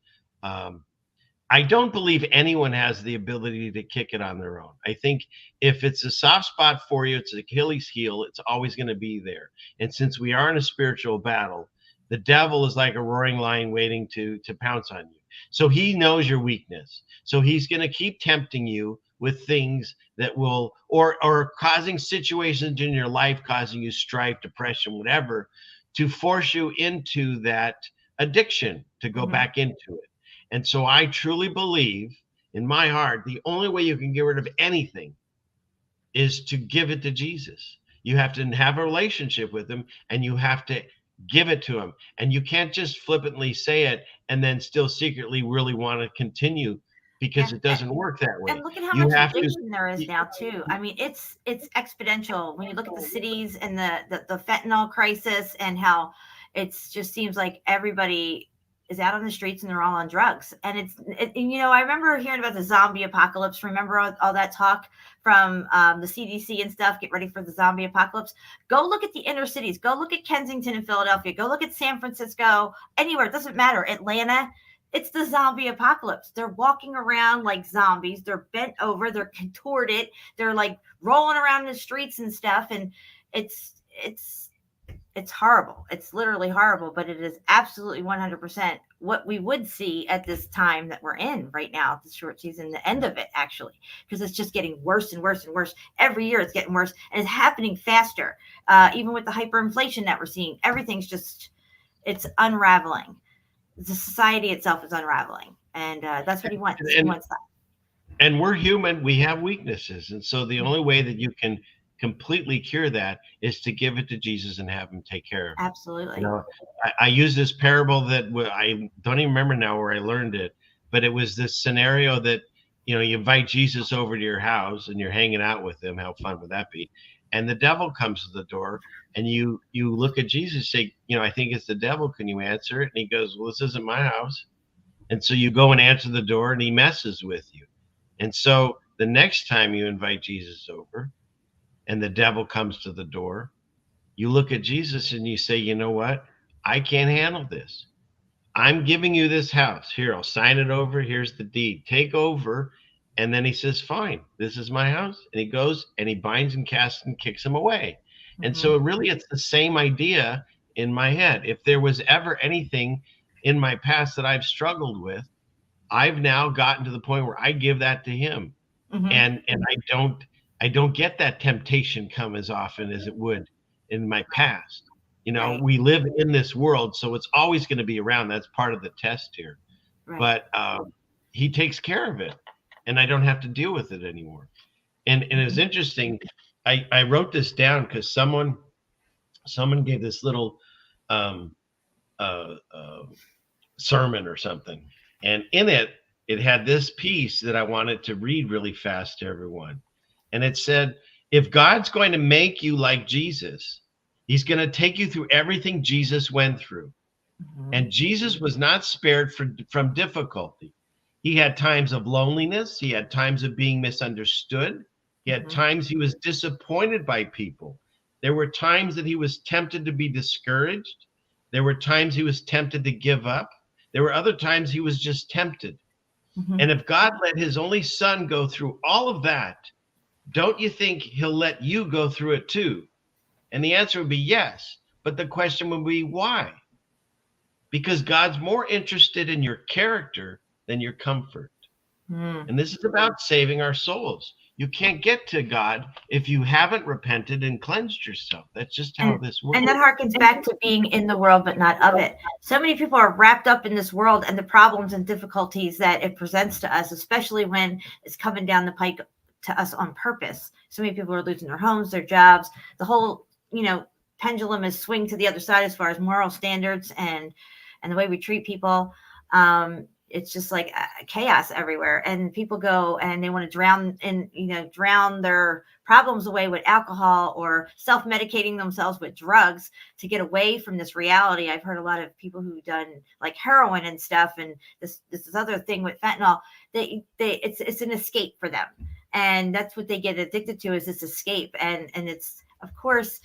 I don't believe anyone has the ability to kick it on their own. I think if it's a soft spot for you, it's an Achilles heel, it's always going to be there. And since we are in a spiritual battle, the devil is like a roaring lion waiting to pounce on you. So he knows your weakness. So he's going to keep tempting you with things that will, or causing situations in your life, causing you strife, depression, whatever, to force you into that addiction, to go back into it. And so I truly believe in my heart, the only way you can get rid of anything is to give it to Jesus. You have to have a relationship with him, and you have to give it to him. And you can't just flippantly say it and then still secretly really want to continue, because it doesn't work that way. And look at how You much have to. addiction there is now too. I mean, it's exponential when you look at the cities and the fentanyl crisis, and how it just seems like everybody is out on the streets and they're all on drugs. And I remember hearing about the zombie apocalypse. Remember all that talk from the CDC and stuff, get ready for the zombie apocalypse. Go look at the inner cities. Go look at Kensington and Philadelphia. Go look at San Francisco, anywhere. It doesn't matter. Atlanta. It's the zombie apocalypse. They're walking around like zombies. They're bent over. They're contorted. They're like rolling around in the streets and stuff. And it's horrible. It's literally horrible, but it is absolutely 100% what we would see at this time that we're in right now, the short season, the end of it, actually, because it's just getting worse and worse and worse. Every year it's getting worse, and it's happening faster. Even with the hyperinflation that we're seeing, everything's it's unraveling. The society itself is unraveling, and that's what he wants. He wants that. And we're human. We have weaknesses. And so the only way that you can completely cure that is to give it to Jesus and have him take care of it. Absolutely. I use this parable that I don't even remember now where I learned it, but it was this scenario that, you invite Jesus over to your house and you're hanging out with him. How fun would that be? And the devil comes to the door, and you look at Jesus, say, I think it's the devil. Can you answer it? And he goes, well, this isn't my house. And so you go and answer the door, and he messes with you. And so the next time you invite Jesus over and the devil comes to the door, you look at Jesus and you say, you know what? I can't handle this. I'm giving you this house. Here, I'll sign it over. Here's the deed. Take over. And then he says, fine, this is my house. And he goes and he binds and casts and kicks him away. And so really it's the same idea in my head. If there was ever anything in my past that I've struggled with, I've now gotten to the point where I give that to him. And I don't get that temptation come as often as it would in my past. Right. We live in this world, so it's always going to be around. That's part of the test here. Right. But he takes care of it, and I don't have to deal with it anymore. And it was interesting. I wrote this down because someone gave this little sermon or something, and in it had this piece that I wanted to read really fast to everyone. And it said, if God's going to make you like Jesus, he's going to take you through everything Jesus went through. And Jesus was not spared from difficulty. He had times of loneliness. He had times of being misunderstood. He had times he was disappointed by people. There were times that he was tempted to be discouraged. There were times he was tempted to give up. There were other times he was just tempted. And if God let his only son go through all of that, don't you think he'll let you go through it too? And the answer would be yes. But the question would be why? Because God's more interested in your character than your comfort. And this is about saving our souls. You can't get to God if you haven't repented and cleansed yourself. That's just how this works. And that harkens back to being in the world, but not of it. So many people are wrapped up in this world and the problems and difficulties that it presents to us, especially when it's coming down the pike to us on purpose. So many people are losing their homes, their jobs. The whole, pendulum is swing to the other side as far as moral standards and the way we treat people. It's just like chaos everywhere, and people go and they want to drown their problems away with alcohol or self-medicating themselves with drugs to get away from this reality. I've heard a lot of people who've done like heroin and stuff, and this other thing with fentanyl. It's an escape for them, and that's what they get addicted to, is this escape. And it's, of course,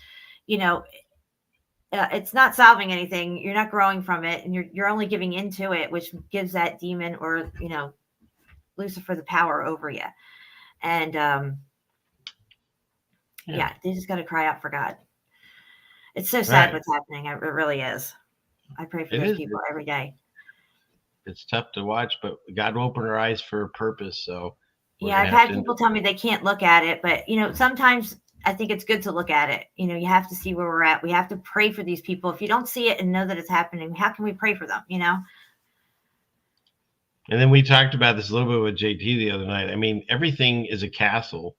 it's not solving anything. You're not growing from it, and you're only giving into it, which gives that demon or Lucifer the power over you. And they just got to cry out for God. It's so sad what's happening. It really is. I pray for those people every day. It's tough to watch, but God will open our eyes for a purpose. So Yeah, I've had people tell me they can't look at it, but sometimes I think it's good to look at it. You have to see where we're at. We have to pray for these people. If you don't see it and know that it's happening, how can we pray for them? And then we talked about this a little bit with JT the other night. I mean, everything is a castle,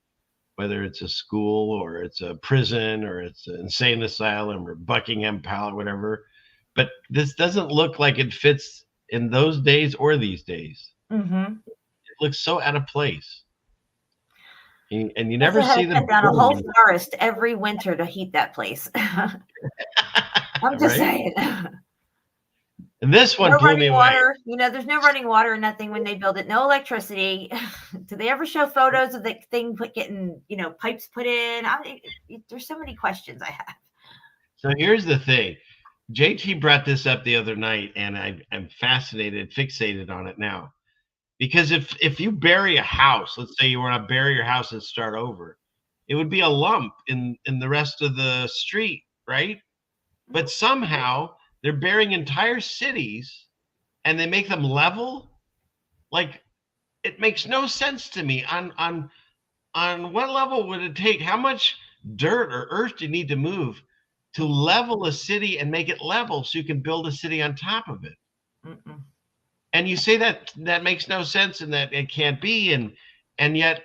whether it's a school or it's a prison or it's an insane asylum or Buckingham Palace, whatever. But this doesn't look like it fits in those days or these days. Mm-hmm. It looks so out of place. And you never see them down a whole forest every winter to heat that place. I'm just saying. And this one no blew running me water. away. There's no running water or nothing when they build it. No electricity. Do they ever show photos of the thing getting pipes put in? There's so many questions I have. So here's the thing. JT brought this up the other night, and I'm fascinated, fixated on it now. Because if you bury a house, let's say you want to bury your house and start over, it would be a lump in the rest of the street, right? But somehow they're burying entire cities and they make them level. Like, it makes no sense to me. On what level would it take? How much dirt or earth do you need to move to level a city and make it level so you can build a city on top of it? Mm-mm. And you say that makes no sense and that it can't be. And yet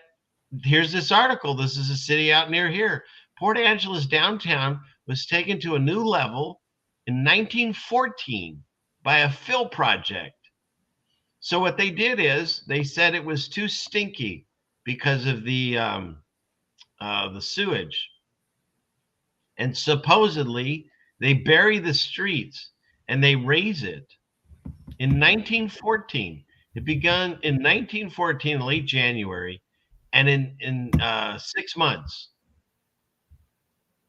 here's this article. This is a city out near here. Port Angeles downtown was taken to a new level in 1914 by a fill project. So what they did is they said it was too stinky because of the sewage. And supposedly they bury the streets and they raise it. In 1914, it began in 1914, late January, and in 6 months,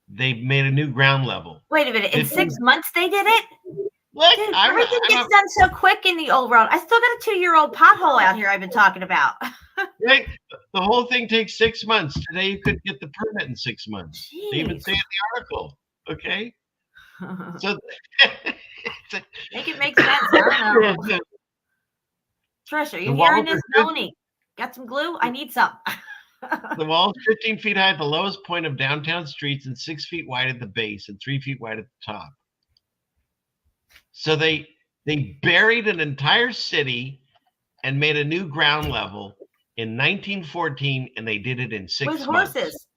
they made a new ground level. Wait a minute! In 6 months, they did it. Look, dude, everything gets done so quick in the old world. I still got a 2-year-old pothole out here I've been talking about. Right? The whole thing takes 6 months. Today, you could get the permit in 6 months. Jeez. They even say in the article. Okay. So make it make sense. I don't know. Trish, are you hearing this? Melanie, got some glue? I need some. The wall is 15 feet high at the lowest point of downtown streets and 6 feet wide at the base and 3 feet wide at the top. So they buried an entire city and made a new ground level in 1914, and they did it in 6 months. With horses.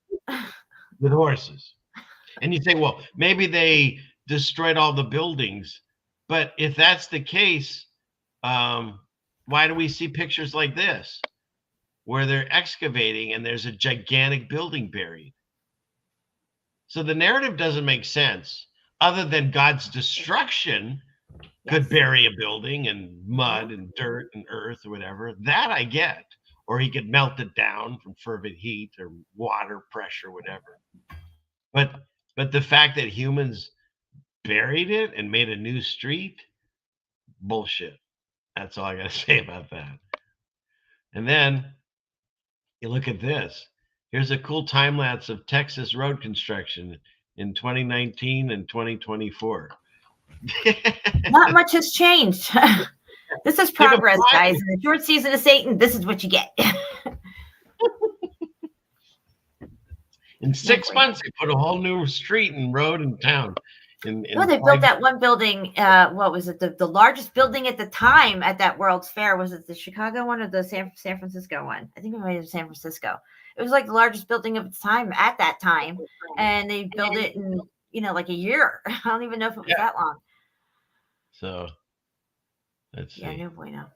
With horses. And you say, well, maybe they destroyed all the buildings. But if that's the case, why do we see pictures like this where they're excavating and there's a gigantic building buried? So the narrative doesn't make sense other than God's destruction could bury a building in mud and dirt and earth or whatever. That I get. Or he could melt it down from fervent heat or water pressure, whatever. But the fact that humans buried it and made a new street, bullshit. That's all I got to say about that. And then you look at this. Here's a cool time lapse of Texas road construction in 2019 and 2024. Not much has changed. This is progress, guys. In the short season of Satan, this is what you get. In 6 months, they put a whole new street and road in town. Well, they built that one building. What was it? The largest building at the time at that World's Fair. Was it the Chicago one or the San Francisco one? I think it might have been San Francisco. It was like the largest building of its time at that time. And they built it in, like a year. I don't even know if it was that long. So let's see. Yeah, no bueno.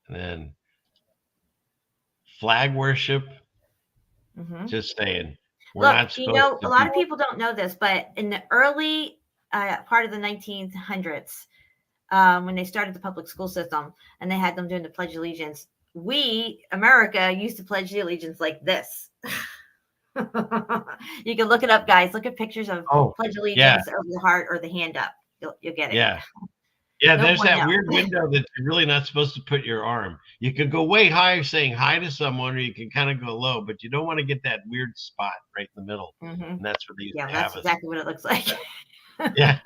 And then flag worship. Mm-hmm. Just saying. Look, a lot of people don't know this, but in the early part of the 1900s, when they started the public school system and they had them doing the Pledge of Allegiance, we, America, used to pledge the allegiance like this. You can look it up, guys. Look at pictures of Pledge of Allegiance over the heart or the hand up. You'll get it. Yeah. Yeah, there's that weird window that you're really not supposed to put your arm. You could go way high saying hi to someone, or you can kind of go low, but you don't want to get that weird spot right in the middle. Mm-hmm. And that's what they used to have. That's exactly what it looks like. Yeah.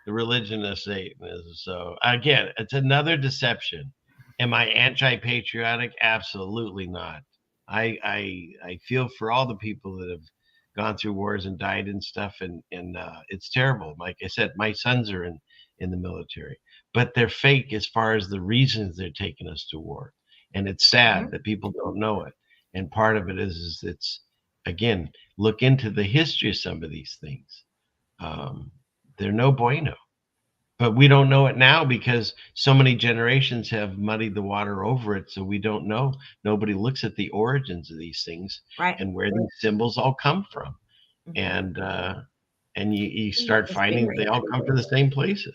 The religion of Satan is. So, again, it's another deception. Am I anti-patriotic? Absolutely not. I feel for all the people that have gone through wars and died and stuff, and it's terrible. Like I said, my sons are in the military, but they're fake as far as the reasons they're taking us to war, and it's sad that people don't know it. And part of it is it's, again, look into the history of some of these things. They're no bueno. But we don't know it now because so many generations have muddied the water over it. So we don't know. Nobody looks at the origins of these things, right, and where these symbols all come from. And you start finding they all come from the same places.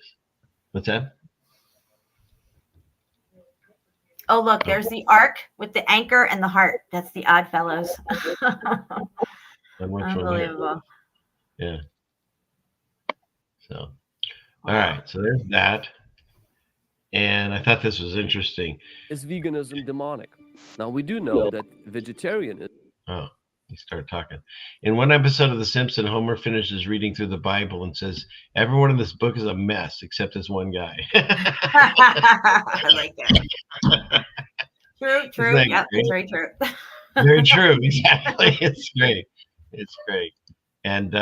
What's that? Oh, look, there's the ark with the anchor and the heart. That's the Odd Fellows. Unbelievable. Yeah. So. All right, so there's that. And I thought this was interesting. Is veganism demonic? Now, we do know that vegetarian is... Oh, he started talking. In one episode of The Simpsons, Homer finishes reading through the Bible and says, everyone in this book is a mess except this one guy. I like that. True. Yeah, it's very true. Very true, exactly. It's great. It's great. And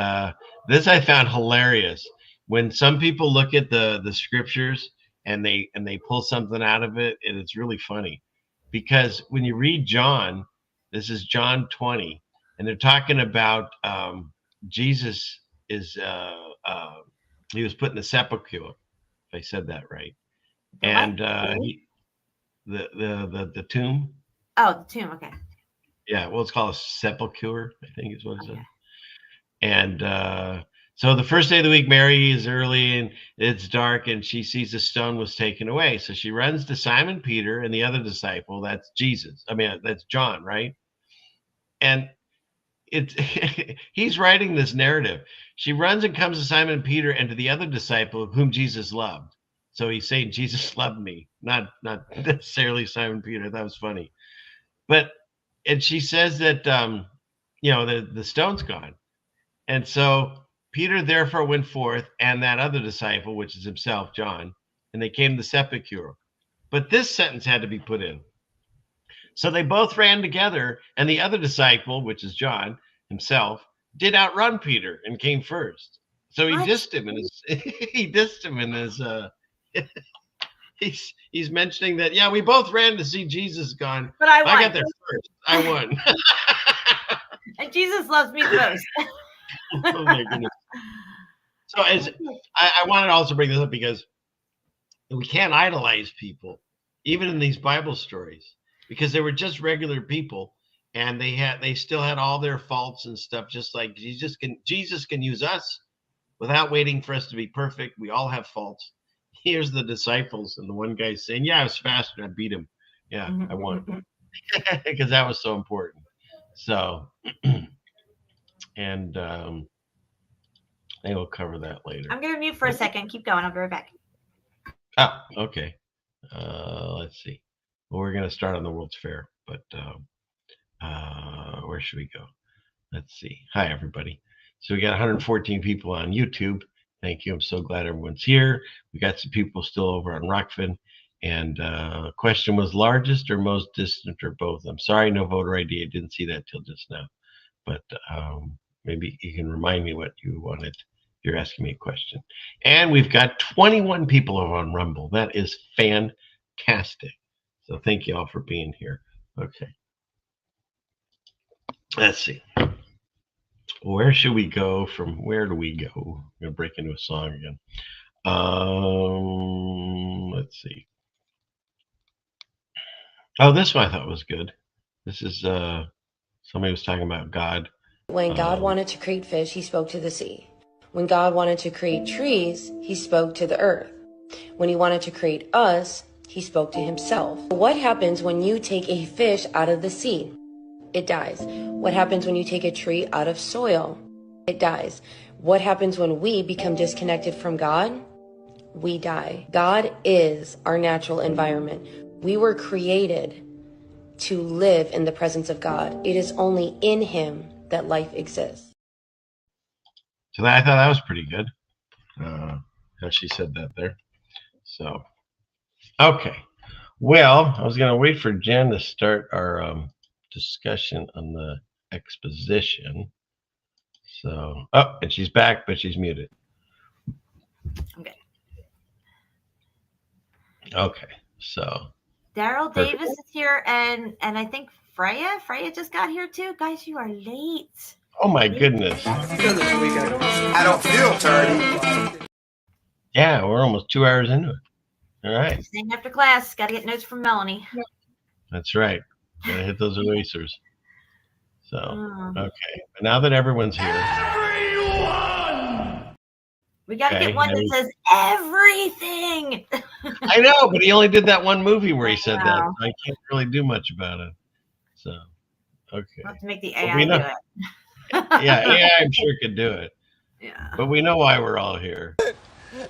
this I found hilarious. When some people look at the scriptures and they pull something out of it, and it's really funny, because when you read John, this is John 20, and they're talking about Jesus is he was put in the sepulchre, if I said that right, and the tomb. Oh, the tomb. Okay. Yeah, well, it's called a sepulchre, I think is what it said. And so the first day of the week, Mary is early and it's dark, and she sees the stone was taken away. So she runs to Simon Peter and the other disciple. That's Jesus. I mean, that's John, right? And it's he's writing this narrative. She runs and comes to Simon Peter and to the other disciple whom Jesus loved. So he's saying Jesus loved me, not necessarily Simon Peter. That was funny. And she says that the stone's gone. And so Peter therefore went forth, and that other disciple, which is himself, John, and they came to the sepulchre. But this sentence had to be put in. So they both ran together, and the other disciple, which is John himself, did outrun Peter and came first. So he dissed him in his he's mentioning that, yeah, we both ran to see Jesus gone. But I got there first. I won. And Jesus loves me the most. Oh my goodness. So I wanted to also bring this up because we can't idolize people, even in these Bible stories, because they were just regular people, and they still had all their faults and stuff, just like Jesus can use us without waiting for us to be perfect. We all have faults. Here's the disciples, and the one guy saying, yeah, I was faster, I beat him. Yeah, I won. Because that was so important. So and I will cover that later. I'm going to mute for a second. Keep going. I'll be right back. Oh, okay. Let's see. Well, we're going to start on the World's Fair, but where should we go? Let's see. Hi, everybody. So we got 114 people on YouTube. Thank you. I'm so glad everyone's here. We got some people still over on Rockfin. And question was largest or most distant or both. I'm sorry, no voter ID. I didn't see that till just now. But maybe you can remind me what you wanted. You're asking me a question. And we've got 21 people over on Rumble. That is fantastic. So thank you all for being here. Okay. Let's see. Where should we go from? Where do we go? I'm going to break into a song again. Let's see. Oh, this one I thought was good. This is somebody was talking about God. When God wanted to create fish, he spoke to the sea. When God wanted to create trees, he spoke to the earth. When he wanted to create us, he spoke to himself. What happens when you take a fish out of the sea? It dies. What happens when you take a tree out of soil? It dies. What happens when we become disconnected from God? We die. God is our natural environment. We were created to live in the presence of God. It is only in him that life exists. So I thought that was pretty good. How she said that there. So, okay. Well, I was going to wait for Jen to start our discussion on the exposition. So, and she's back, but she's muted. Okay. Okay, so Daryl Davis is here, and I think Freya just got here too. Guys, you are late. Oh my goodness! I don't feel dirty. Yeah, we're almost 2 hours into it. All right. Staying after class, got to get notes from Melanie. That's right. Gotta hit those erasers. So, okay. But now that everyone's here. We got to get one that says everything. I know, but he only did that one movie where he said that. So I can't really do much about it. So, okay. We'll have to make the AI do it. Yeah, AI I'm sure could do it. Yeah. But we know why we're all here.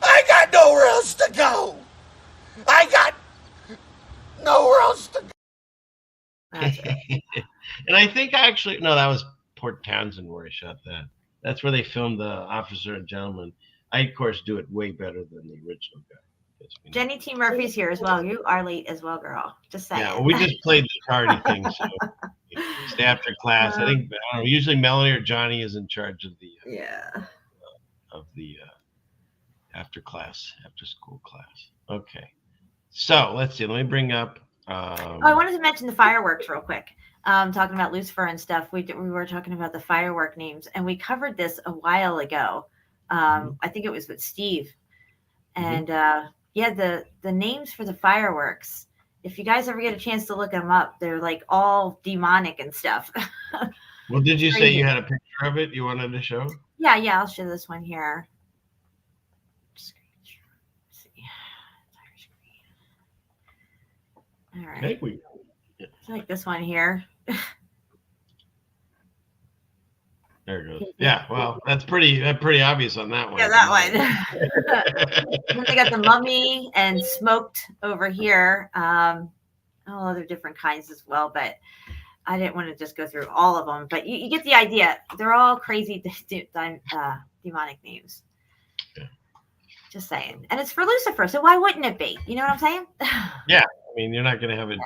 I got nowhere else to go. I got nowhere else to go. And I think actually, no, that was Port Townsend where he shot that. That's where they filmed The Officer and Gentleman. I, of course, do it way better than the original guy. Jenny T. Murphy's here as well. You are late as well, girl. Just saying. Yeah, well, we just played the tardy thing, so it's after class. I think I don't know, usually Melanie or Johnny is in charge of the after school class. Okay, so let's see. Let me bring up. I wanted to mention the fireworks real quick. Talking about Lucifer and stuff. We were talking about the firework names, and we covered this a while ago. I think it was with Steve, and the names for the fireworks. If you guys ever get a chance to look them up, they're like all demonic and stuff. Well, did you say you had a picture of it you wanted to show? Yeah, I'll show this one here. All right. Okay, It's like this one here. There it goes. Yeah, well, that's pretty obvious on that one. Yeah, that one. Then they got the mummy and smoked over here. All other different kinds as well, but I didn't want to just go through all of them. But you get the idea. They're all crazy demonic names. Yeah. Just saying. And it's for Lucifer, so why wouldn't it be? You know what I'm saying? Yeah, I mean, you're not going to have a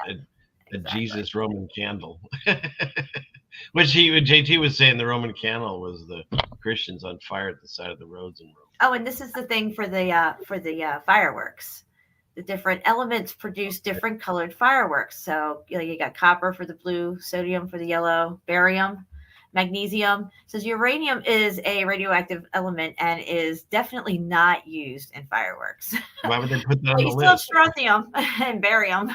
Jesus Roman candle. Which JT was saying the Roman candle was the Christians on fire at the side of the roads in Rome. Oh, and this is the thing for the fireworks. The different elements produce different colored fireworks. So you got copper for the blue, sodium for the yellow, barium, magnesium. It says uranium is a radioactive element and is definitely not used in fireworks. Why would they put that on the list? You still have strontium and barium.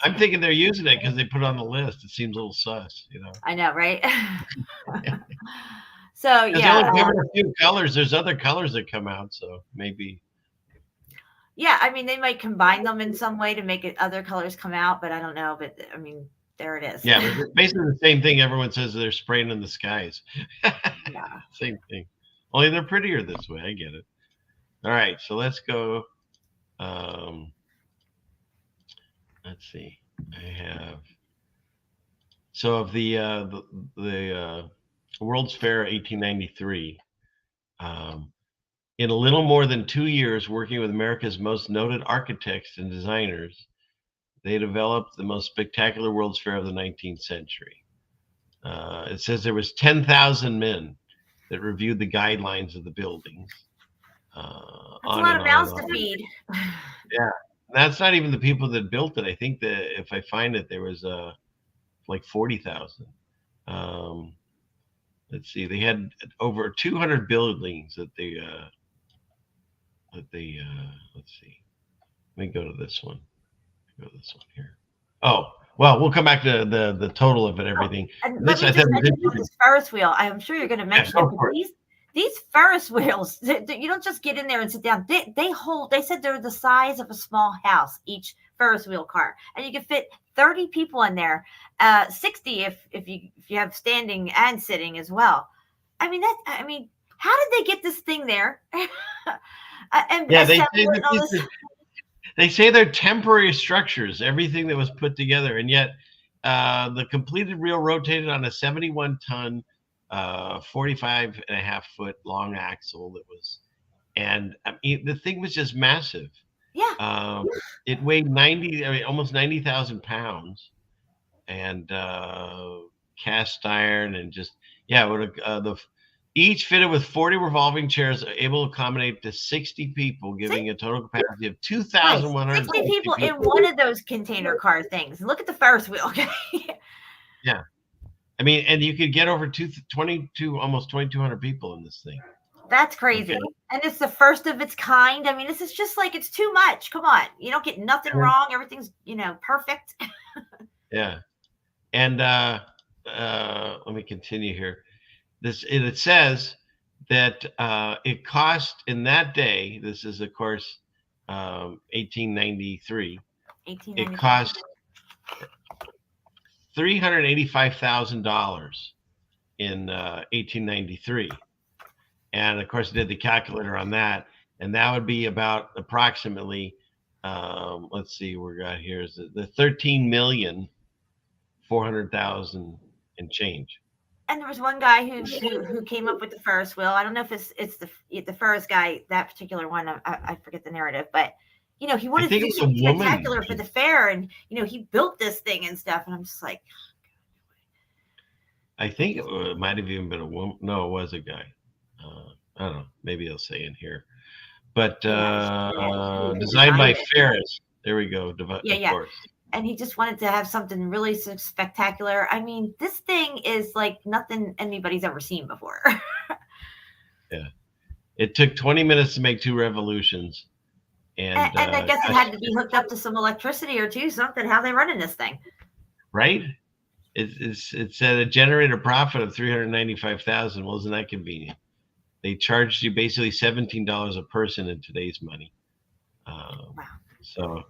I'm thinking they're using it because they put it on the list. It seems a little sus, you know. I know, right? So yeah, they only covered a few colors. There's other colors that come out, so maybe. Yeah, I mean, they might combine them in some way to make other colors come out, but I don't know. But I mean, there it is. Yeah, but basically the same thing. Everyone says they're spraying in the skies. Yeah, same thing. Only they're prettier this way. I get it. All right, so let's go. Let's see. I have of the World's Fair 1893. In a little more than 2 years, working with America's most noted architects and designers, they developed the most spectacular World's Fair of the 19th century. It says there was 10,000 men that reviewed the guidelines of the buildings. That's a lot of mouths to feed. Yeah. That's not even the people that built it. I think that if I find it, there was like 40,000. Let's see. They had over 200 buildings that they let's see. Let me go to this one. Go to this one here. Oh, well, we'll come back to the total of it, everything. And this Ferris wheel. I'm sure you're going to mention it. These Ferris wheels, you don't just get in there and sit down. They said they're the size of a small house, each Ferris wheel car. And you can fit 30 people in there, 60 if you have standing and sitting as well. I mean, how did they get this thing there? And yeah, they say they're temporary structures, everything that was put together. And yet the completed reel rotated on a 71-ton 45.5 foot long axle that was, and I mean, the thing was just massive. Yeah. It weighed almost 90,000 pounds, and cast iron, and just each fitted with 40 revolving chairs able to accommodate to 60 people, giving a total capacity of 2,100. 60 people in one of those container car things. Look at the Ferris wheel. Okay. Yeah. I mean, and you could get over almost 2,200 people in this thing. That's crazy. Okay. And it's the first of its kind. I mean, this is just like, it's too much. Come on. You don't get nothing wrong. Everything's, perfect. Yeah. And let me continue here. It says that it cost in that day, this is, of course, 1893. It cost $385,000 in 1893. And of course, I did the calculator on that, and that would be about approximately, let's see, we got here is the 13,400,000 and change. And there was one guy who came up with the Ferris wheel. I don't know if it's the Ferris guy, that particular one. I forget the narrative, but he wanted to do something spectacular for the fair, and he built this thing and stuff. And I'm just like, I think it might have even been a woman. No, it was a guy. I don't know. Maybe it'll say in here, but designed by Ferris. There we go. Of course. And he just wanted to have something really spectacular. I mean, this thing is like nothing anybody's ever seen before. Yeah. It took 20 minutes to make 2 revolutions. And I guess it had to be hooked up to some electricity or something. How are they running this thing? Right? It said it generated a profit of $395,000. Well, isn't that convenient? They charged you basically $17 a person in today's money. Wow. So,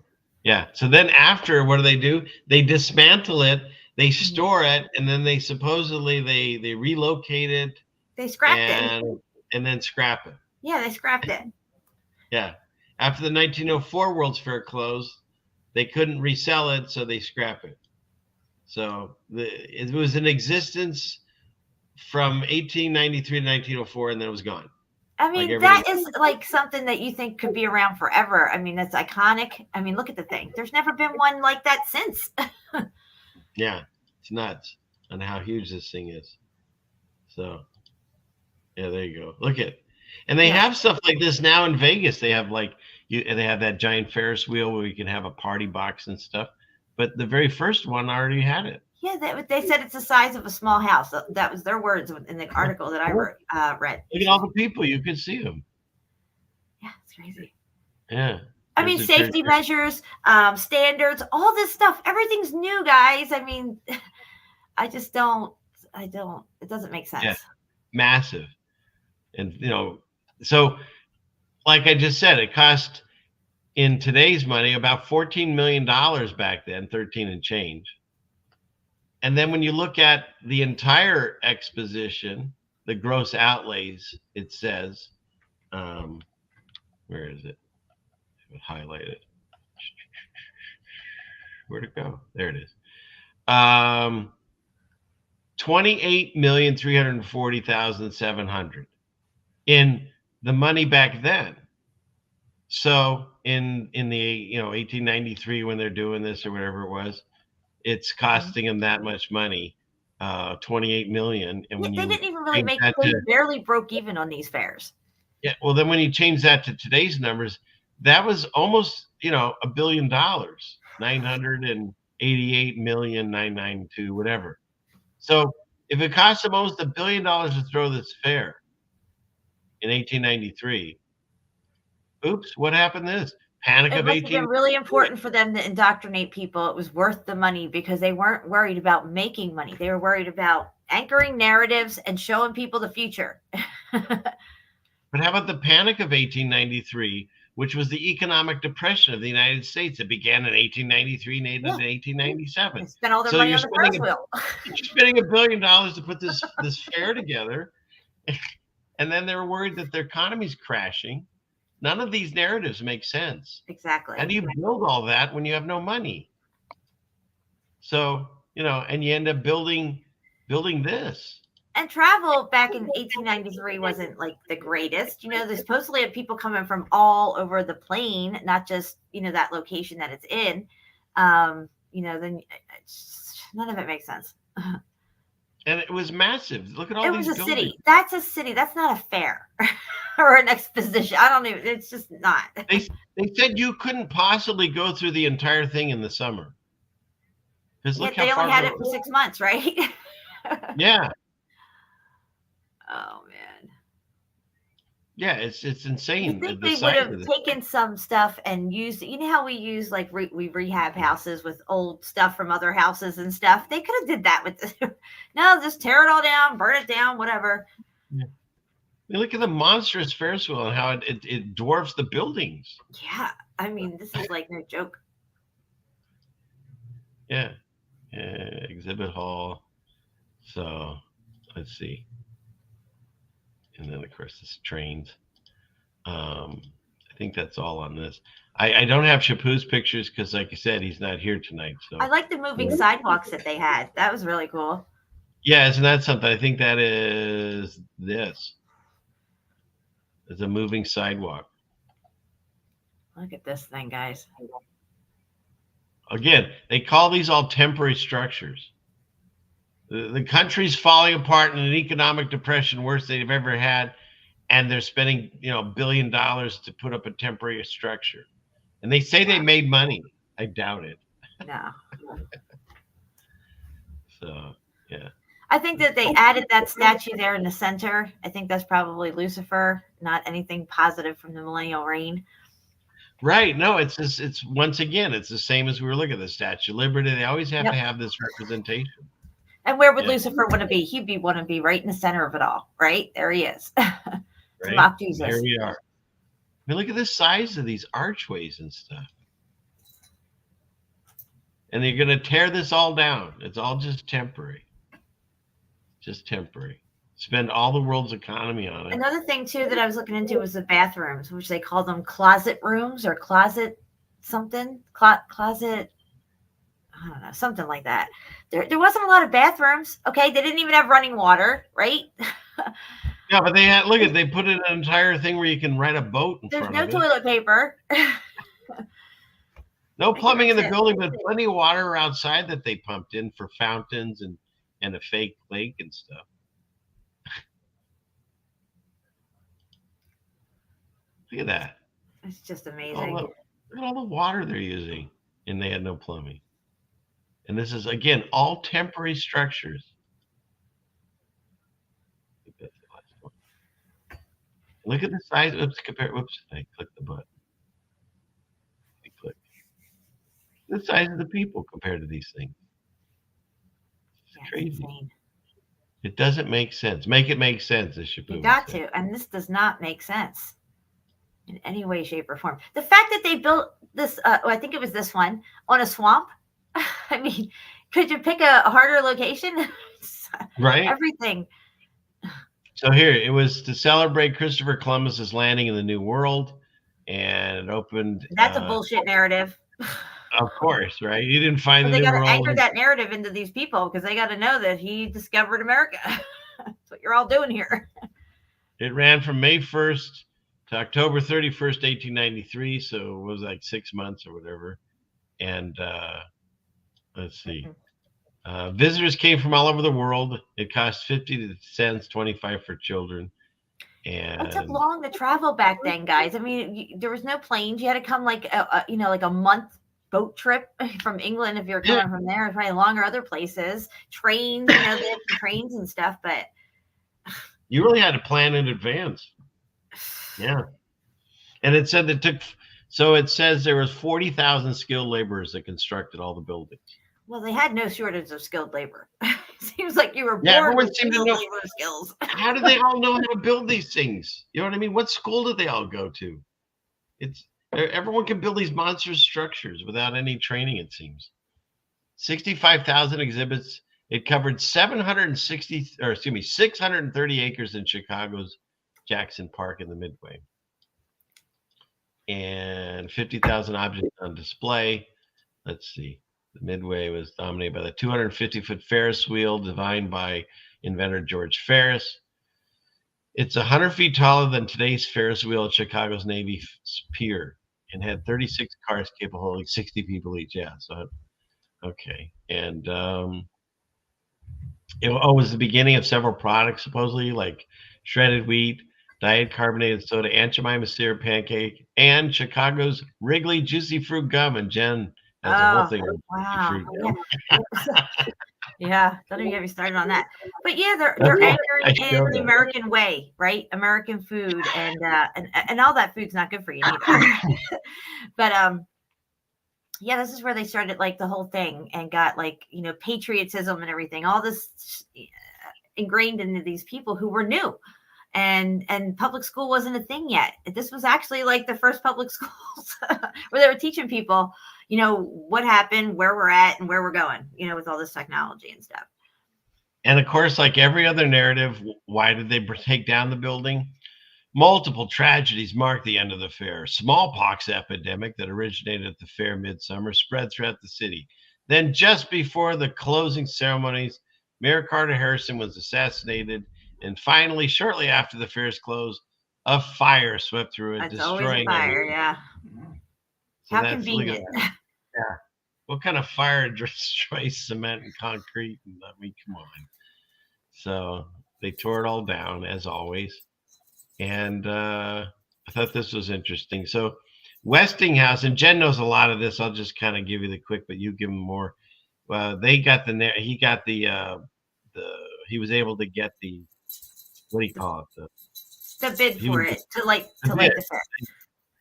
yeah. So then after, what do? They dismantle it, they store it, and then they supposedly they relocate it. They scrapped it. And then scrap it. Yeah, they scrapped it. Yeah. After the 1904 World's Fair closed, they couldn't resell it, so they scrap it. So it was in existence from 1893 to 1904, and then it was gone. I mean, that is like something that you think could be around forever. I mean, that's iconic. I mean, look at the thing. There's never been one like that since. Yeah, it's nuts on how huge this thing is. So, yeah, there you go. Look at, and they have stuff like this now in Vegas. They have they have that giant Ferris wheel where you can have a party box and stuff. But the very first one already had it. Yeah, they said it's the size of a small house. That was their words in the article that I read. Look at all the people. You could see them. Yeah, it's crazy. Yeah. I mean, safety measures, standards, all this stuff. Everything's new, guys. I mean, it doesn't make sense. Yeah. Massive. And, so like I just said, it cost in today's money about $14 million back then, 13 and change. And then when you look at the entire exposition, the gross outlays, it says, where is it? Highlight it. Where'd it go? There it is. 28,340,700 in the money back then. So in the 1893 when they're doing this or whatever it was, it's costing them that much money, 28 million. And when they didn't even really they barely broke even on these fairs. Yeah, well, then when you change that to today's numbers, that was almost $1 billion, 988,992,000, whatever. So if it cost them almost $1 billion to throw this fair in 1893, oops, what happened to this? Panic of 18. It been really important for them to indoctrinate people. It was worth the money because they weren't worried about making money. They were worried about anchoring narratives and showing people the future. But how about the Panic of 1893, which was the economic depression of the United States? It began in 1893 and ended in 1897. They spent all their money on the Ferris wheel. You're spending $1 billion to put this fair together, and then they're worried that their economy's crashing. None of these narratives make sense. Exactly. How do you build all that when you have no money? So, and you end up building this. And travel back in 1893 wasn't like the greatest. You know, there's supposedly have people coming from all over the plane, not just, you know, that location that it's in. You know, then none of it makes sense. And it was massive. Look at all these buildings. City. That's a city. That's not a fair or an exposition. I don't even, it's just not. They said you couldn't possibly go through the entire thing in the summer. Because look they how only had it for 6 months, right? Yeah. Oh man. Yeah, it's insane. You think they would have taken some stuff and used, you know how we use like we rehab houses with old stuff from other houses and stuff? They could have did that with this. No, just tear it all down, burn it down, whatever. Yeah. I mean, look at the monstrous Ferris wheel and how it dwarfs the buildings. Yeah, I mean, this is like no joke. Yeah. Exhibit hall. So let's see. And then, of course, this trains. I think that's all on this. I don't have Shapu's pictures because, like I said, he's not here tonight. So I like the moving sidewalks that they had. That was really cool. Yeah, isn't that something? I think that is this. It's a moving sidewalk. Look at this thing, guys. Again, they call these all temporary structures. The country's falling apart in an economic depression worse they've ever had, and they're spending, $1 billion to put up a temporary structure. And they say they made money. I doubt it. No. So, yeah. I think that they added that statue there in the center. I think that's probably Lucifer, not anything positive from the millennial reign. Right. No, it's once again, it's the same as we were looking at the Statue of Liberty. They always have to have this representation. And where would Lucifer want to be? He'd want to be right in the center of it all, right? There he is. To mock Jesus. There we are. I mean, look at the size of these archways and stuff. And they're going to tear this all down. It's all just temporary. Just temporary. Spend all the world's economy on it. Another thing, too, that I was looking into was the bathrooms, which they call them closet rooms or closet something. Closet, I don't know, something like that. There wasn't a lot of bathrooms. Okay, they didn't even have running water, right? Yeah, but they put in an entire thing where you can ride a boat in front of it. There's no toilet paper. No plumbing in the building, but plenty of water outside that they pumped in for fountains and a fake lake and stuff. Look at that. It's just amazing. Look at all the water they're using, and they had no plumbing. And this is, again, all temporary structures. I think that's the last one. Look at the size. Whoops, I clicked the button. The size of the people compared to these things. It's crazy. Insane. It doesn't make sense. Make it make sense, as You got to. And this does not make sense in any way, shape, or form. The fact that they built this, I think it was this one, on a swamp. I mean, could you pick a harder location? Right. Everything. So here, it was to celebrate Christopher Columbus's landing in the New World, and it opened. That's a bullshit narrative. Of course, right? You didn't find they got to anchor that narrative into these people because they got to know that he discovered America. That's what you're all doing here. It ran from May 1st to October 31st, 1893. So it was like 6 months or whatever. And let's see. Visitors came from all over the world. It cost 50 cents, 25 for children. And it took long to travel back then, guys. I mean, there was no planes. You had to come like a month boat trip from England if you're coming from there. It's probably longer other places. Trains, they have trains and stuff, but you really had to plan in advance. Yeah. And it said it says there was 40,000 skilled laborers that constructed all the buildings. Well, they had no shortage of skilled labor. Seems like you were born everyone with seemed to skilled know labor skills. How do they all know how to build these things? You know what I mean? What school did they all go to? Everyone can build these monstrous structures without any training, it seems. 65,000 exhibits. It covered 630 acres in Chicago's Jackson Park in the Midway. And 50,000 objects on display. Let's see. The Midway was dominated by the 250-foot Ferris wheel, designed by inventor George Ferris. It's 100 feet taller than today's Ferris wheel at Chicago's Navy Pier and had 36 cars capable of holding 60 people each. Yeah, so, okay. And it was the beginning of several products, supposedly, like shredded wheat, diet carbonated soda, Aunt Jemima syrup pancake, and Chicago's Wrigley Juicy Fruit Gum. And Jen has a whole thing on wow. fruit gum. Yeah, don't even get me started on that. But yeah, they're anchoring in the American way, right? American food, and all that food's not good for you either. But yeah, this is where they started like the whole thing and got like, you know, patriotism and everything, all this ingrained into these people who were new. And public school wasn't a thing yet. This was actually like the first public schools where they were teaching people, you know, what happened, where we're at, and where we're going, you know, with all this technology and stuff. And of course, like every other narrative, why did they take down the building? Multiple tragedies marked the end of the fair. Smallpox epidemic that originated at the fair midsummer spread throughout the city. Then just before the closing ceremonies, Mayor Carter Harrison was assassinated. And finally, shortly after the fair's closed, a fire swept through it, destroying everything. Yeah. So how convenient. Yeah. What kind of fire destroys cement and concrete? I mean, come on. So they tore it all down, as always. And I thought this was interesting. So Westinghouse, and Jen knows a lot of this. I'll just kind of give you the quick, but you give them more. They got he was able to get the, what do you call it? The bid for it to light the fair.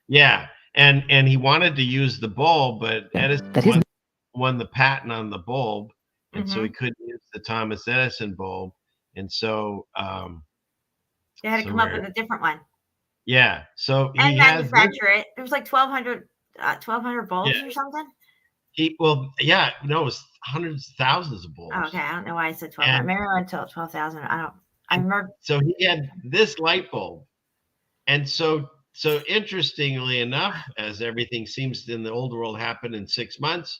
Yeah. And he wanted to use the bulb, but Edison won the patent on the bulb. And so he couldn't use the Thomas Edison bulb. And so they had to come up with a different one. Yeah. So and manufacture it. It was like 1,200 bulbs or something. It was hundreds of thousands of bulbs. Oh, okay. I don't know why I said 12. Maybe I went to 12,000. I remember. So he had this light bulb. And so interestingly enough, as everything seems in the old world happened in 6 months,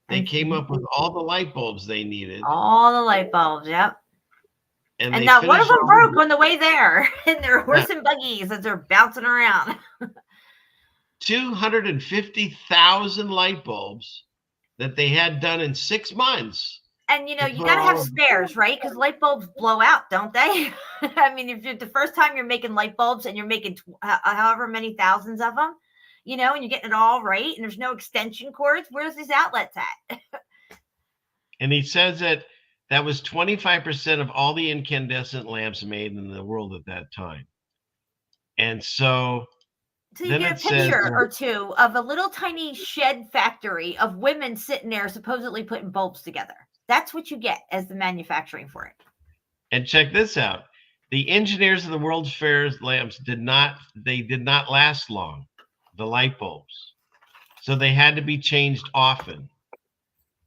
they came up with all the light bulbs they needed. All the light bulbs, yep. And not one of them broke on the way there in their horse and buggies as they're bouncing around. 250,000 light bulbs that they had done in 6 months. And, you know, you got to have spares, right? Because light bulbs blow out, don't they? I mean, if you're the first time you're making light bulbs and you're making however many thousands of them, you know, and you're getting it all right, and there's no extension cords, where's these outlets at? And he says that was 25% of all the incandescent lamps made in the world at that time. And so you get a picture or two of a little tiny shed factory of women sitting there supposedly putting bulbs together. That's what you get as the manufacturing for it. And check this out. The engineers of the World's Fair's lamps did not last long, the light bulbs. So they had to be changed often.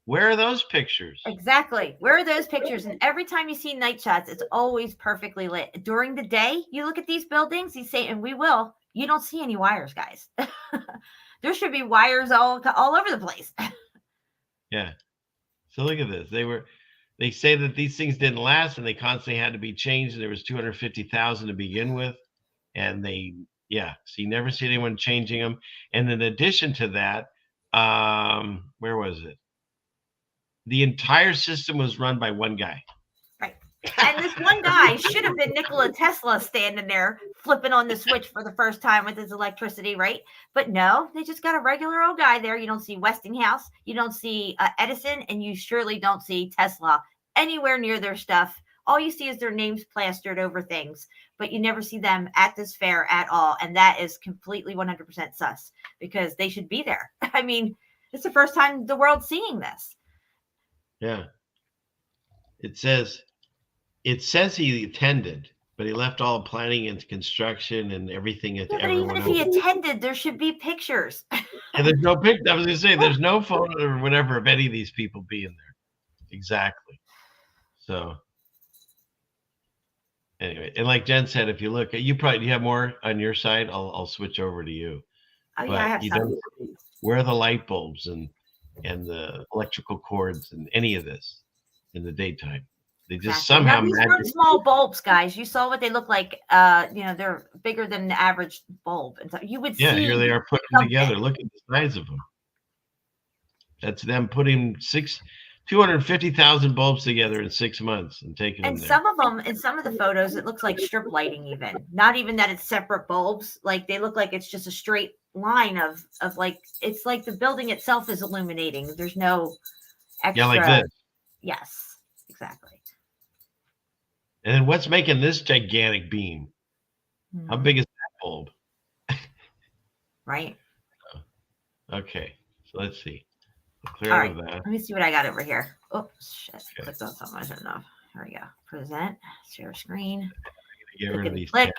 Where are those pictures? Exactly. Where are those pictures? And every time you see night shots, it's always perfectly lit. During the day, you look at these buildings, you say, and we will, you don't see any wires, guys. There should be wires all over the place. Yeah. So look at this. They say that these things didn't last and they constantly had to be changed. And there was 250,000 to begin with. And so you never see anyone changing them. And in addition to that, where was it? The entire system was run by one guy. Right. And this one guy should have been Nikola Tesla standing there flipping on the switch for the first time with his electricity, right? But no, they just got a regular old guy there. You don't see Westinghouse, you don't see Edison, and you surely don't see Tesla anywhere near their stuff. All you see is their names plastered over things, but you never see them at this fair at all. And that is completely 100% sus because they should be there. I mean, it's the first time the world's seeing this. Yeah. It says he attended, but he left all planning and construction and everything. Yeah, but even if he attended, there should be pictures. And there's no picture. I was going to say, there's no photo or whatever of any of these people being there. Exactly. So anyway, and like Jen said, if you look, you have more on your side. I'll switch over to you. Oh, yeah, I have some. Where are the light bulbs and the electrical cords and any of this? in the daytime. They just Exactly. somehow Now, these weren't small bulbs, guys. You saw what they look like. They're bigger than the average bulb, and so you would Yeah, see. here they are putting them together. Look at the size of them. That's them putting 250,000 bulbs together in 6 months and taking them And there. some of them, in some of the photos, it looks like strip lighting. Even not even that it's separate bulbs. Like they look like it's just a straight line of like it's like the building itself is illuminating. There's no extra. Yeah, like this. Yes, exactly. And then what's making this gigantic beam? How big is that bulb? Right. Okay, so let's see. I'll clear All out right. of that. Let me see what I got over here. Oh shit! I clicked on something I shouldn't have. Here we go. Present. Share screen. Get rid of these Click.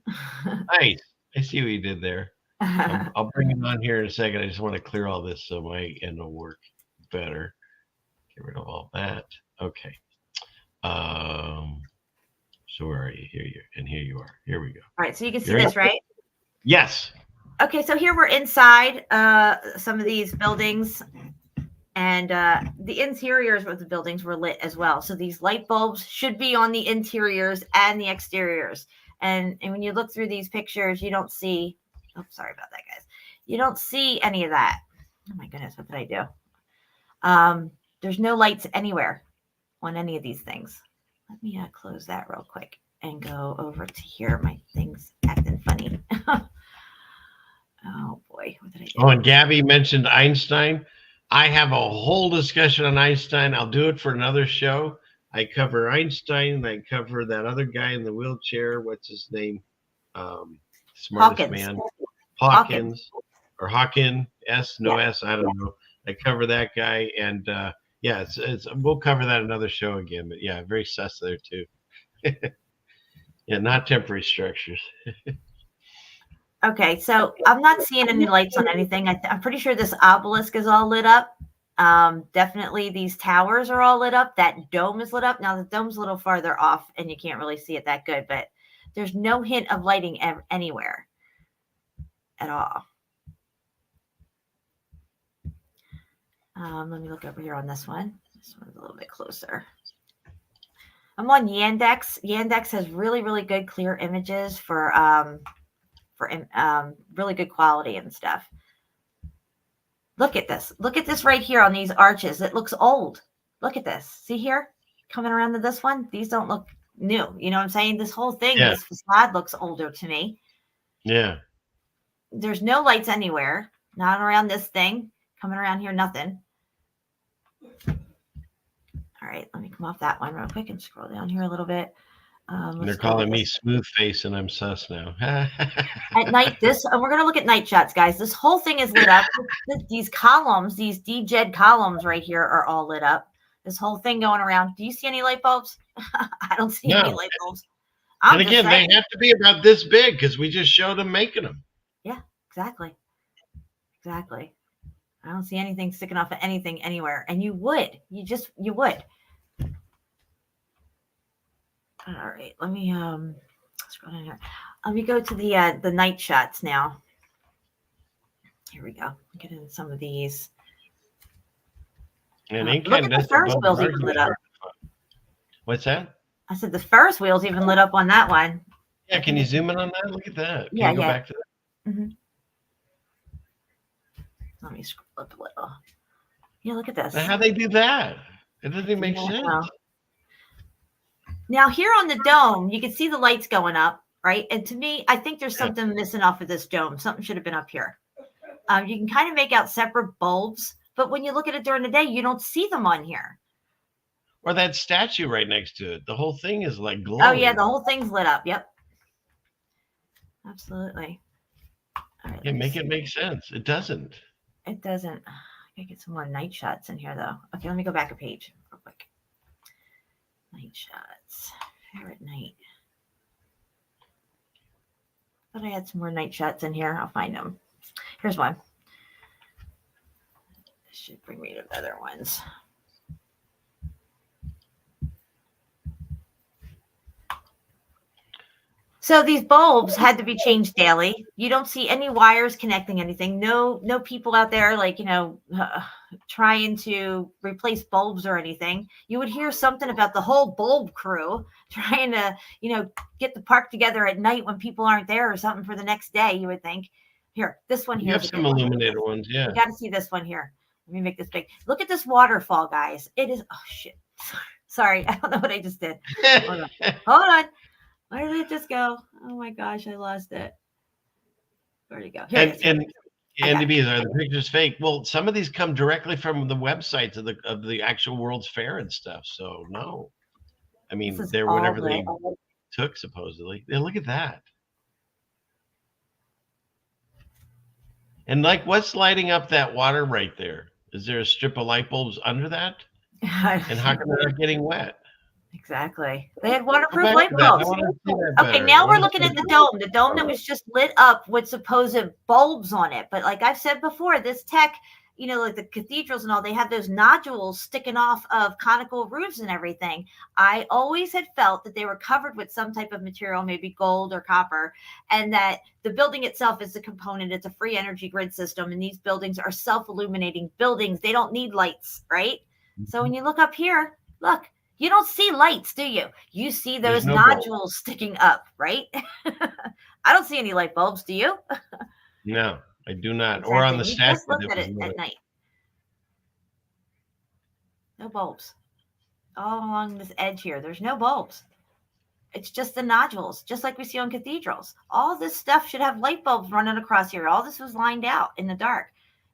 tabs. Nice. I see what you did there. I'll bring it on here in a second. I just want to clear all this so my end will work better. Get rid of all that. Okay. So where are you? Here you and here you are. Here we go. All right, so you can see this, right? Yes. Okay, so here we're inside some of these buildings, and the interiors of the buildings were lit as well. So these light bulbs should be on the interiors and the exteriors. And when you look through these pictures, you don't see. Oh, sorry about that, guys. You don't see any of that. Oh my goodness, what did I do? There's no lights anywhere on any of these things. Let me close that real quick and go over to here. My thing's acting funny. Oh boy, what did I do? Oh, and Gabby mentioned Einstein. I have a whole discussion on Einstein. I'll do it for another show. I cover Einstein. I cover that other guy in the wheelchair. What's his name? Smartest Hawkins. man. Hawkins. Or Hawkin. S, no S, I don't know. I cover that guy. And yeah, we'll cover that another show again. But yeah, very sus there too. Yeah, not temporary structures. Okay, so I'm not seeing any lights on anything. I'm pretty sure this obelisk is all lit up. Definitely these towers are all lit up. That dome is lit up. Now the dome's a little farther off and you can't really see it that good, but there's no hint of lighting anywhere at all. Let me look over here on this one. This one's a little bit closer. I'm on Yandex. Yandex has really, really good clear images for really good quality and stuff. Look at this. Look at this right here on these arches. It looks old. Look at this. See here? Coming around to this one. These don't look new. You know what I'm saying? This whole thing, this facade looks older to me. Yeah. There's no lights anywhere. Not around this thing. Coming around here, nothing. All right, let me come off that one real quick and scroll down here a little bit. They're calling me smooth face and I'm sus now. At night, we're going to look at night shots, guys. This whole thing is lit up. These columns, these DJed columns right here are all lit up. This whole thing going around. Do you see any light bulbs? I don't see any light bulbs. And again, they have to be about this big because we just showed them making them. Yeah, exactly. Exactly. I don't see anything sticking off of anything anywhere. And you would. You would. All right, let me scroll down here. Let me go to the night shots now. Here we go. Get into some of these. And look at the Ferris wheels even lit up. What's that? I said the Ferris wheels even lit up on that one. Yeah, can you zoom in on that? Look at that. Can you go back to that? Mm-hmm. Let me scroll up a little. Yeah, look at this. Now, how they do that? It doesn't even make sense. Now here on the dome, you can see the lights going up, right? And to me, I think there's something missing off of this dome. Something should have been up here. You can kind of make out separate bulbs, but when you look at it during the day, you don't see them on here. Or that statue right next to it. The whole thing is like glowing. Oh yeah, the whole thing's lit up. Yep. Absolutely. All right, yeah, make it make sense. It doesn't. It doesn't. I gotta get some more night shots in here though. Okay, let me go back a page real quick. Night shots. Fair at night. Thought I had some more night shots in here. I'll find them. Here's one. This should bring me to other ones. So these bulbs had to be changed daily. You don't see any wires connecting anything. No people out there like, trying to replace bulbs or anything. You would hear something about the whole bulb crew trying to, get the park together at night when people aren't there or something for the next day, you would think. Here, this one You here have is a some good one. illuminated ones, yeah. You got to see this one here. Let me make this big. Look at this waterfall, guys. It is, oh shit. Sorry, I don't know what I just did. Hold on. Hold on. Where did it just go? Oh my gosh, I lost it. Where'd it go? Here it is. And Andy B, are the pictures fake? Well, some of these come directly from the websites of the actual World's Fair and stuff. So no, I mean they're whatever they took supposedly. Yeah, look at that. And like, what's lighting up that water right there? Is there a strip of light bulbs under that? And how come they're not getting wet? Exactly. They had waterproof light bulbs. Okay, now we're looking at the dome. The dome that was just lit up with supposed bulbs on it. But like I've said before, this tech, like the cathedrals and all, they have those nodules sticking off of conical roofs and everything. I always had felt that they were covered with some type of material, maybe gold or copper, and that the building itself is a component. It's a free energy grid system, and these buildings are self-illuminating buildings. They don't need lights, right? So when you look up here, look, you don't see lights, do you? You see those nodules sticking up, right? I don't see any light bulbs. Do you? No, I do not. Exactly. Or on the You statue. just looked at it at night. No bulbs. All along this edge here, there's no bulbs. It's just the nodules, just like we see on cathedrals. All this stuff should have light bulbs running across here. All this was lined out in the dark.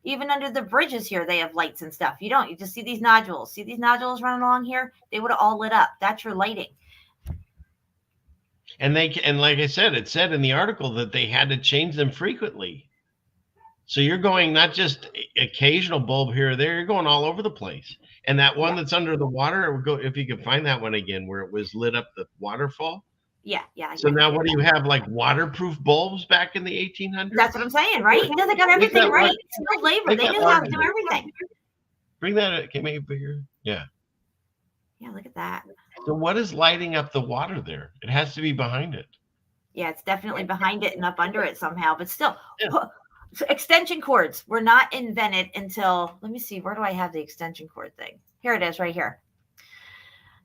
Even under the bridges here, they have lights and stuff. You don't. You just see these nodules. See these nodules running along here? They would have all lit up. That's your lighting. And like I said, it said in the article that they had to change them frequently. So you're going not just occasional bulb here or there, you're going all over the place. And that one that's under the water, it would go, if you could find that one again, where it was lit up the waterfall. Yeah. So now what do you have, like waterproof bulbs back in the 1800s? That's what I'm saying, right? Because they got everything right. Skilled labor. They knew how to do everything. Bring that, can you make it bigger? Yeah. Yeah, look at that. So what is lighting up the water there? It has to be behind it. Yeah, it's definitely behind it and up under it somehow. But still, so extension cords were not invented until, let me see, where do I have the extension cord thing? Here it is right here.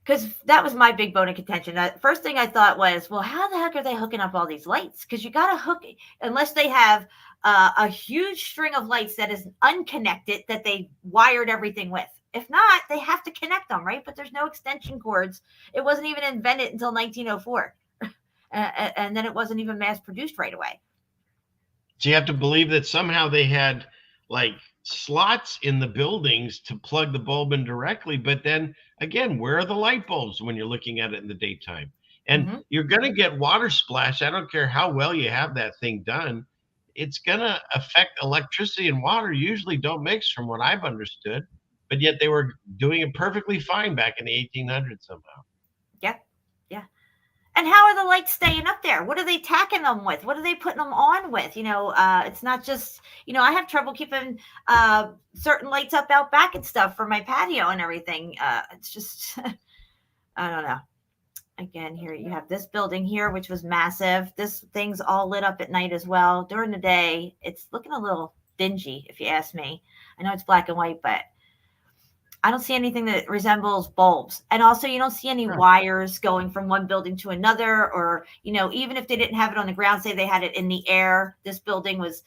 Because that was my big bone of contention. The first thing I thought was, well, how the heck are they hooking up all these lights? Because you got to hook it, unless they have a huge string of lights that is unconnected that they wired everything with. If not, they have to connect them, right? But there's no extension cords. It wasn't even invented until 1904. And then it wasn't even mass produced right away. So you have to believe that somehow they had like slots in the buildings to plug the bulb in directly. But then again, where are the light bulbs when you're looking at it in the daytime? And you're going to get water splash. I don't care how well you have that thing done. It's going to affect electricity, and water usually don't mix from what I've understood. But yet they were doing it perfectly fine back in the 1800s somehow. Yeah. And how are the lights staying up there? What are they tacking them with? What are they putting them on with? It's not just, I have trouble keeping certain lights up out back and stuff for my patio and everything. It's just, I don't know. Again, here you have this building here, which was massive. This thing's all lit up at night as well. During the day, it's looking a little dingy, if you ask me. I know it's black and white, but I don't see anything that resembles bulbs. And also you don't see any wires going from one building to another, or, even if they didn't have it on the ground, say they had it in the air, this building was,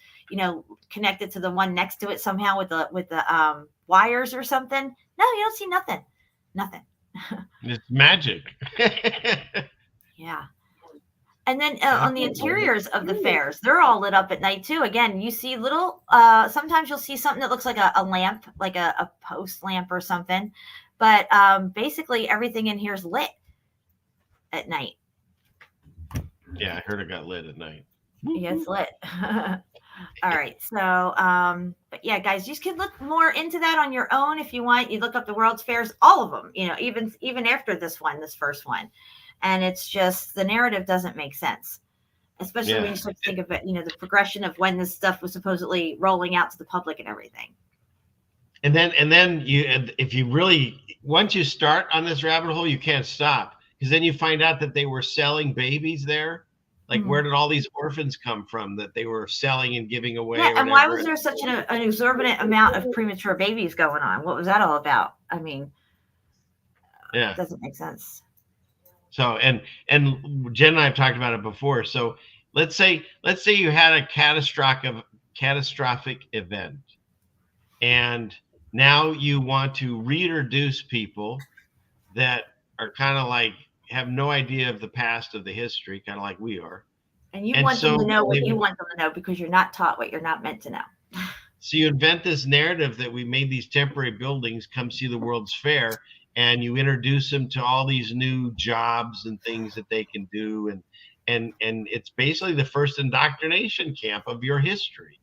connected to the one next to it somehow with the wires or something. No, you don't see nothing. It's magic. Yeah. And then on the interiors of the fairs, they're all lit up at night too. Again, you see little, sometimes you'll see something that looks like a lamp, like a post lamp or something. But basically everything in here is lit at night. Yeah, I heard it got lit at night. Yeah, it's lit. All right. So, but yeah, guys, you can look more into that on your own if you want. You look up the World's Fairs, all of them, even after this first one. And it's just, the narrative doesn't make sense, especially when you start to think of it, the progression of when this stuff was supposedly rolling out to the public and everything. And then if you really, once you start on this rabbit hole, you can't stop, because then you find out that they were selling babies there Like, where did all these orphans come from that they were selling and giving away? Yeah, or and why whatever? was there such an exorbitant amount of premature babies going on? What was that all about? I mean, Yeah, it doesn't make sense. So and Jen and I have talked about it before. So let's say you had a catastrophic event, and now you want to reintroduce people that are kind of like have no idea of the past of the history, kind of like we are. And you want them to know what you want them to know because you're not taught what you're not meant to know. So you invent this narrative that we made these temporary buildings come see the World's Fair, and you introduce them to all these new jobs and things that they can do, and it's basically the first indoctrination camp of your history.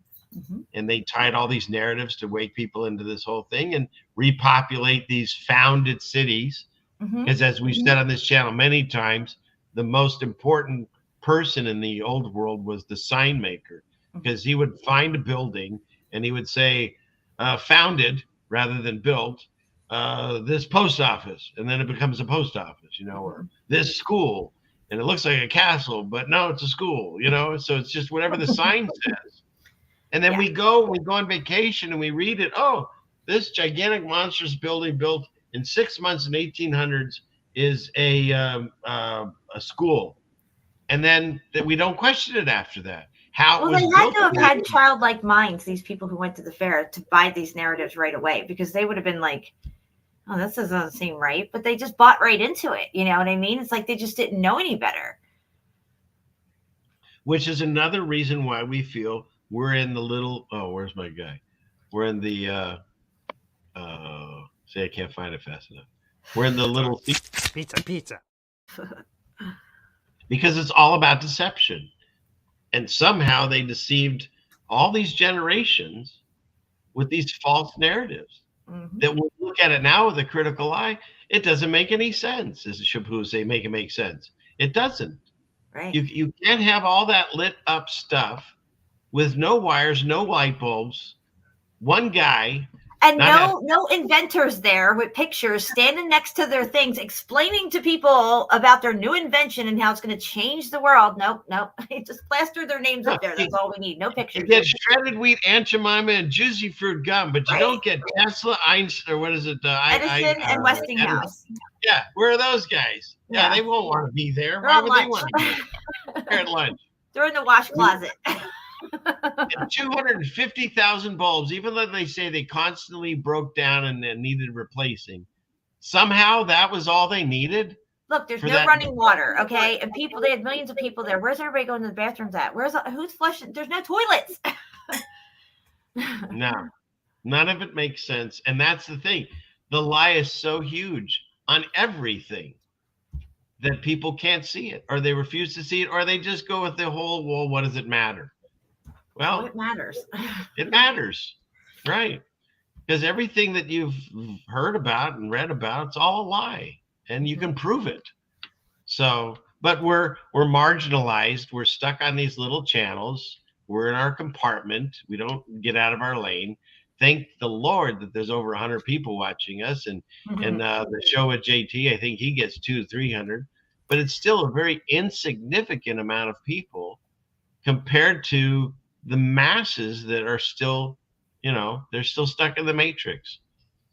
And they tied all these narratives to wake people into this whole thing and repopulate these founded cities. Because as we've said on this channel many times, the most important person in the old world was the sign maker, because he would find a building and he would say, founded rather than built, this post office, and then it becomes a post office, or this school, and it looks like a castle, but no, it's a school, so it's just whatever the sign says. And then we go on vacation and we read it. Oh, this gigantic monstrous building built in 6 months in 1800s is a school. And then we don't question it after that. How they had to have had childlike minds, these people who went to the fair, to buy these narratives right away, because they would have been like, oh, this doesn't seem right. But they just bought right into it. You know what I mean? It's like they just didn't know any better. Which is another reason why we feel we're in the little, where's my guy? We're in the, I can't find it fast enough. We're in the little pizza. Because it's all about deception. And somehow they deceived all these generations with these false narratives that when we look at it now with a critical eye, it doesn't make any sense. As the Shampoo say, make it make sense. It doesn't. Right. You can't have all that lit up stuff with no wires, no light bulbs, one guy. And no inventors there with pictures standing next to their things, explaining to people about their new invention and how it's going to change the world. Nope. Just plaster their names up there. That's all we need. No pictures. You get shredded wheat, Aunt Jemima, and juicy fruit gum, but you don't get Tesla, Einstein, or what is it? Edison and Westinghouse. Yeah, where are those guys? Yeah, they won't want to be there. Why would they want to be there? They're at lunch. They're in the wash closet. 250,000 bulbs, even though they say they constantly broke down and needed replacing, somehow that was all they needed. Look, there's no running water, okay? And they had millions of people there. Where's everybody going to the bathrooms at? Who's flushing? There's no toilets. No, none of it makes sense. And that's the thing. The lie is so huge on everything that people can't see it, or they refuse to see it, or they just go with the whole, well, what does it matter? Well, it matters. It matters, right? Because everything that you've heard about and read about, it's all a lie, and you can prove it. So, but we're marginalized. We're stuck on these little channels. We're in our compartment. We don't get out of our lane. Thank the Lord that there's over 100 people watching us, and the show with JT, I think he gets 200 to 300, but it's still a very insignificant amount of people compared to the masses that are still, they're still stuck in the matrix.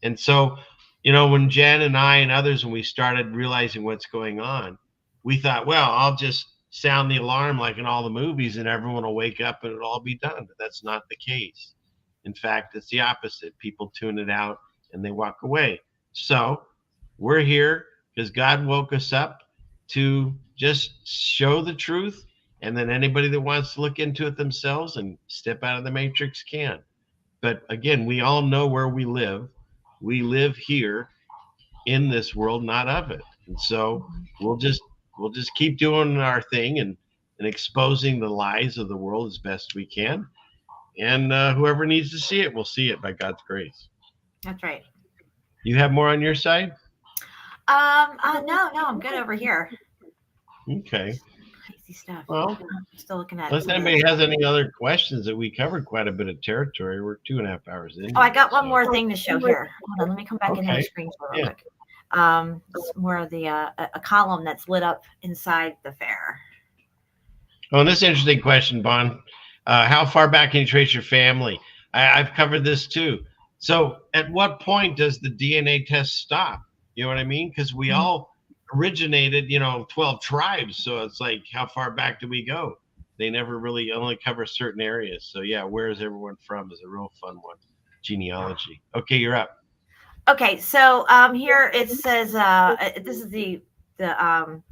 And so, when Jen and I and others, when we started realizing what's going on, we thought, well, I'll just sound the alarm like in all the movies and everyone will wake up and it'll all be done. But that's not the case. In fact, it's the opposite. People tune it out and they walk away. So we're here because God woke us up to just show the truth. And then anybody that wants to look into it themselves and step out of the matrix can. But again, we all know where we live. We live here in this world, not of it. And so we'll just keep doing our thing and exposing the lies of the world as best we can. And whoever needs to see it will see it by God's grace. That's right. You have more on your side? No, I'm good over here. Okay. Crazy stuff. Well, I'm still looking at unless anybody has any other questions, that we covered quite a bit of territory. We're 2.5 hours in. Oh, I got one more thing to show here. Hold on, let me come back into the screen for real quick. It's more of the a column that's lit up inside the fair. Oh, and this is an interesting question, Bon. How far back can you trace your family? I've covered this too. So at what point does the DNA test stop? You know what I mean? Because we all originated, 12 tribes. So it's like, how far back do we go? They never really only cover certain areas. So yeah, where is everyone from is a real fun one. Genealogy. Okay, you're up. Okay, so here it says this is the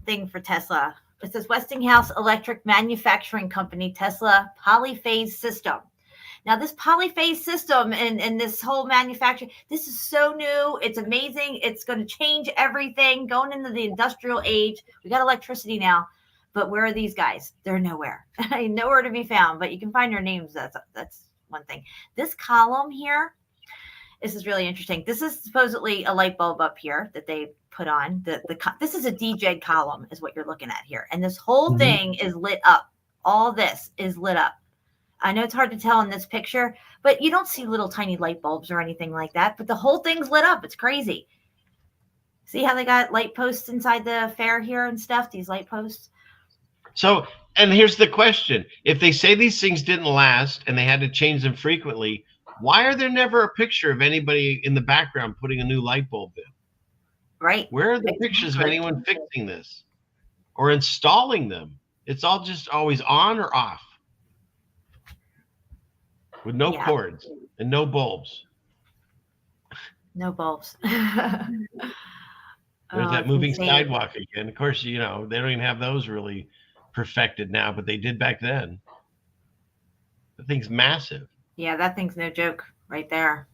thing for Tesla. It says Westinghouse Electric Manufacturing Company Tesla polyphase system. Now this polyphase system and this whole manufacturing, this is so new. It's amazing. It's going to change everything. Going into the industrial age, we got electricity now, but where are these guys? They're nowhere. Nowhere to be found. But you can find their names. That's one thing. This column here. This is really interesting. This is supposedly a light bulb up here that they put on. This is a DJ column is what you're looking at here. And this whole thing is lit up. All this is lit up. I know it's hard to tell in this picture, but you don't see little tiny light bulbs or anything like that. But the whole thing's lit up. It's crazy. See how they got light posts inside the fair here and stuff? These light posts. So, and here's the question. If they say these things didn't last and they had to change them frequently, why are there never a picture of anybody in the background putting a new light bulb in? Right. Where are the pictures of anyone fixing this or installing them? It's all just always on or off with no cords and no bulbs. No bulbs. There's that moving sidewalk again. Of course, they don't even have those really perfected now, but they did back then. The thing's massive. Yeah, that thing's no joke right there.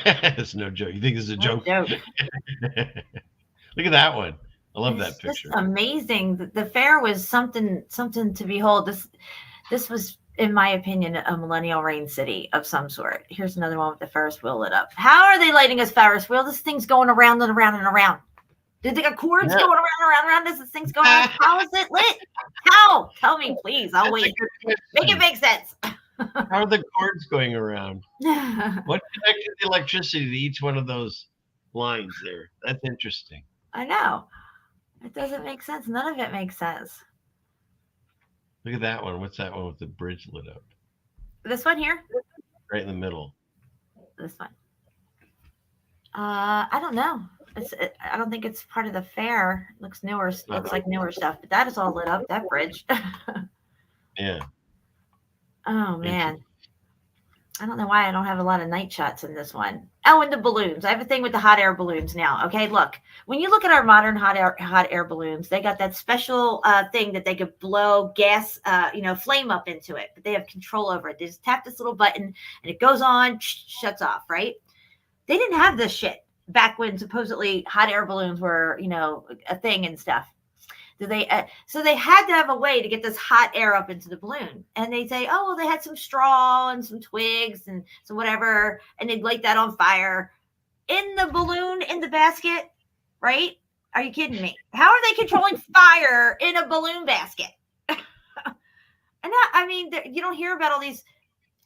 It's no joke. You think this is a joke? Joke. Look at that one. I love that picture. Just amazing. The fair was something to behold. This was, in my opinion, a millennial rain city of some sort. Here's another one with the Ferris wheel lit up. How are they lighting us Ferris wheel? This thing's going around and around and around. Did they got cords going around this thing's going around? How is it lit? How? Tell me, please. I'll wait. Make it make sense. How are the cords going around? What connected the electricity to each one of those lines there? That's interesting. I know. It doesn't make sense. None of it makes sense. Look at that one. What's that one with the bridge lit up? This one here? Right in the middle. This one. I don't know. I don't think it's part of the fair. It looks newer. Looks like newer stuff. But that is all lit up. That bridge. Yeah. Oh man. I don't know why I don't have a lot of night shots in this one. Oh, and the balloons. I have a thing with the hot air balloons now. Okay, look. When you look at our modern hot air balloons, they got that special thing that they could blow gas, flame up into it. But they have control over it. They just tap this little button and it goes on, shuts off, right? They didn't have this shit back when supposedly hot air balloons were, a thing and stuff. So they had to have a way to get this hot air up into the balloon. And they say, oh, well, they had some straw and some twigs and some whatever, and they'd light that on fire in the balloon, in the basket, right? Are you kidding me? How are they controlling fire in a balloon basket? You don't hear about all these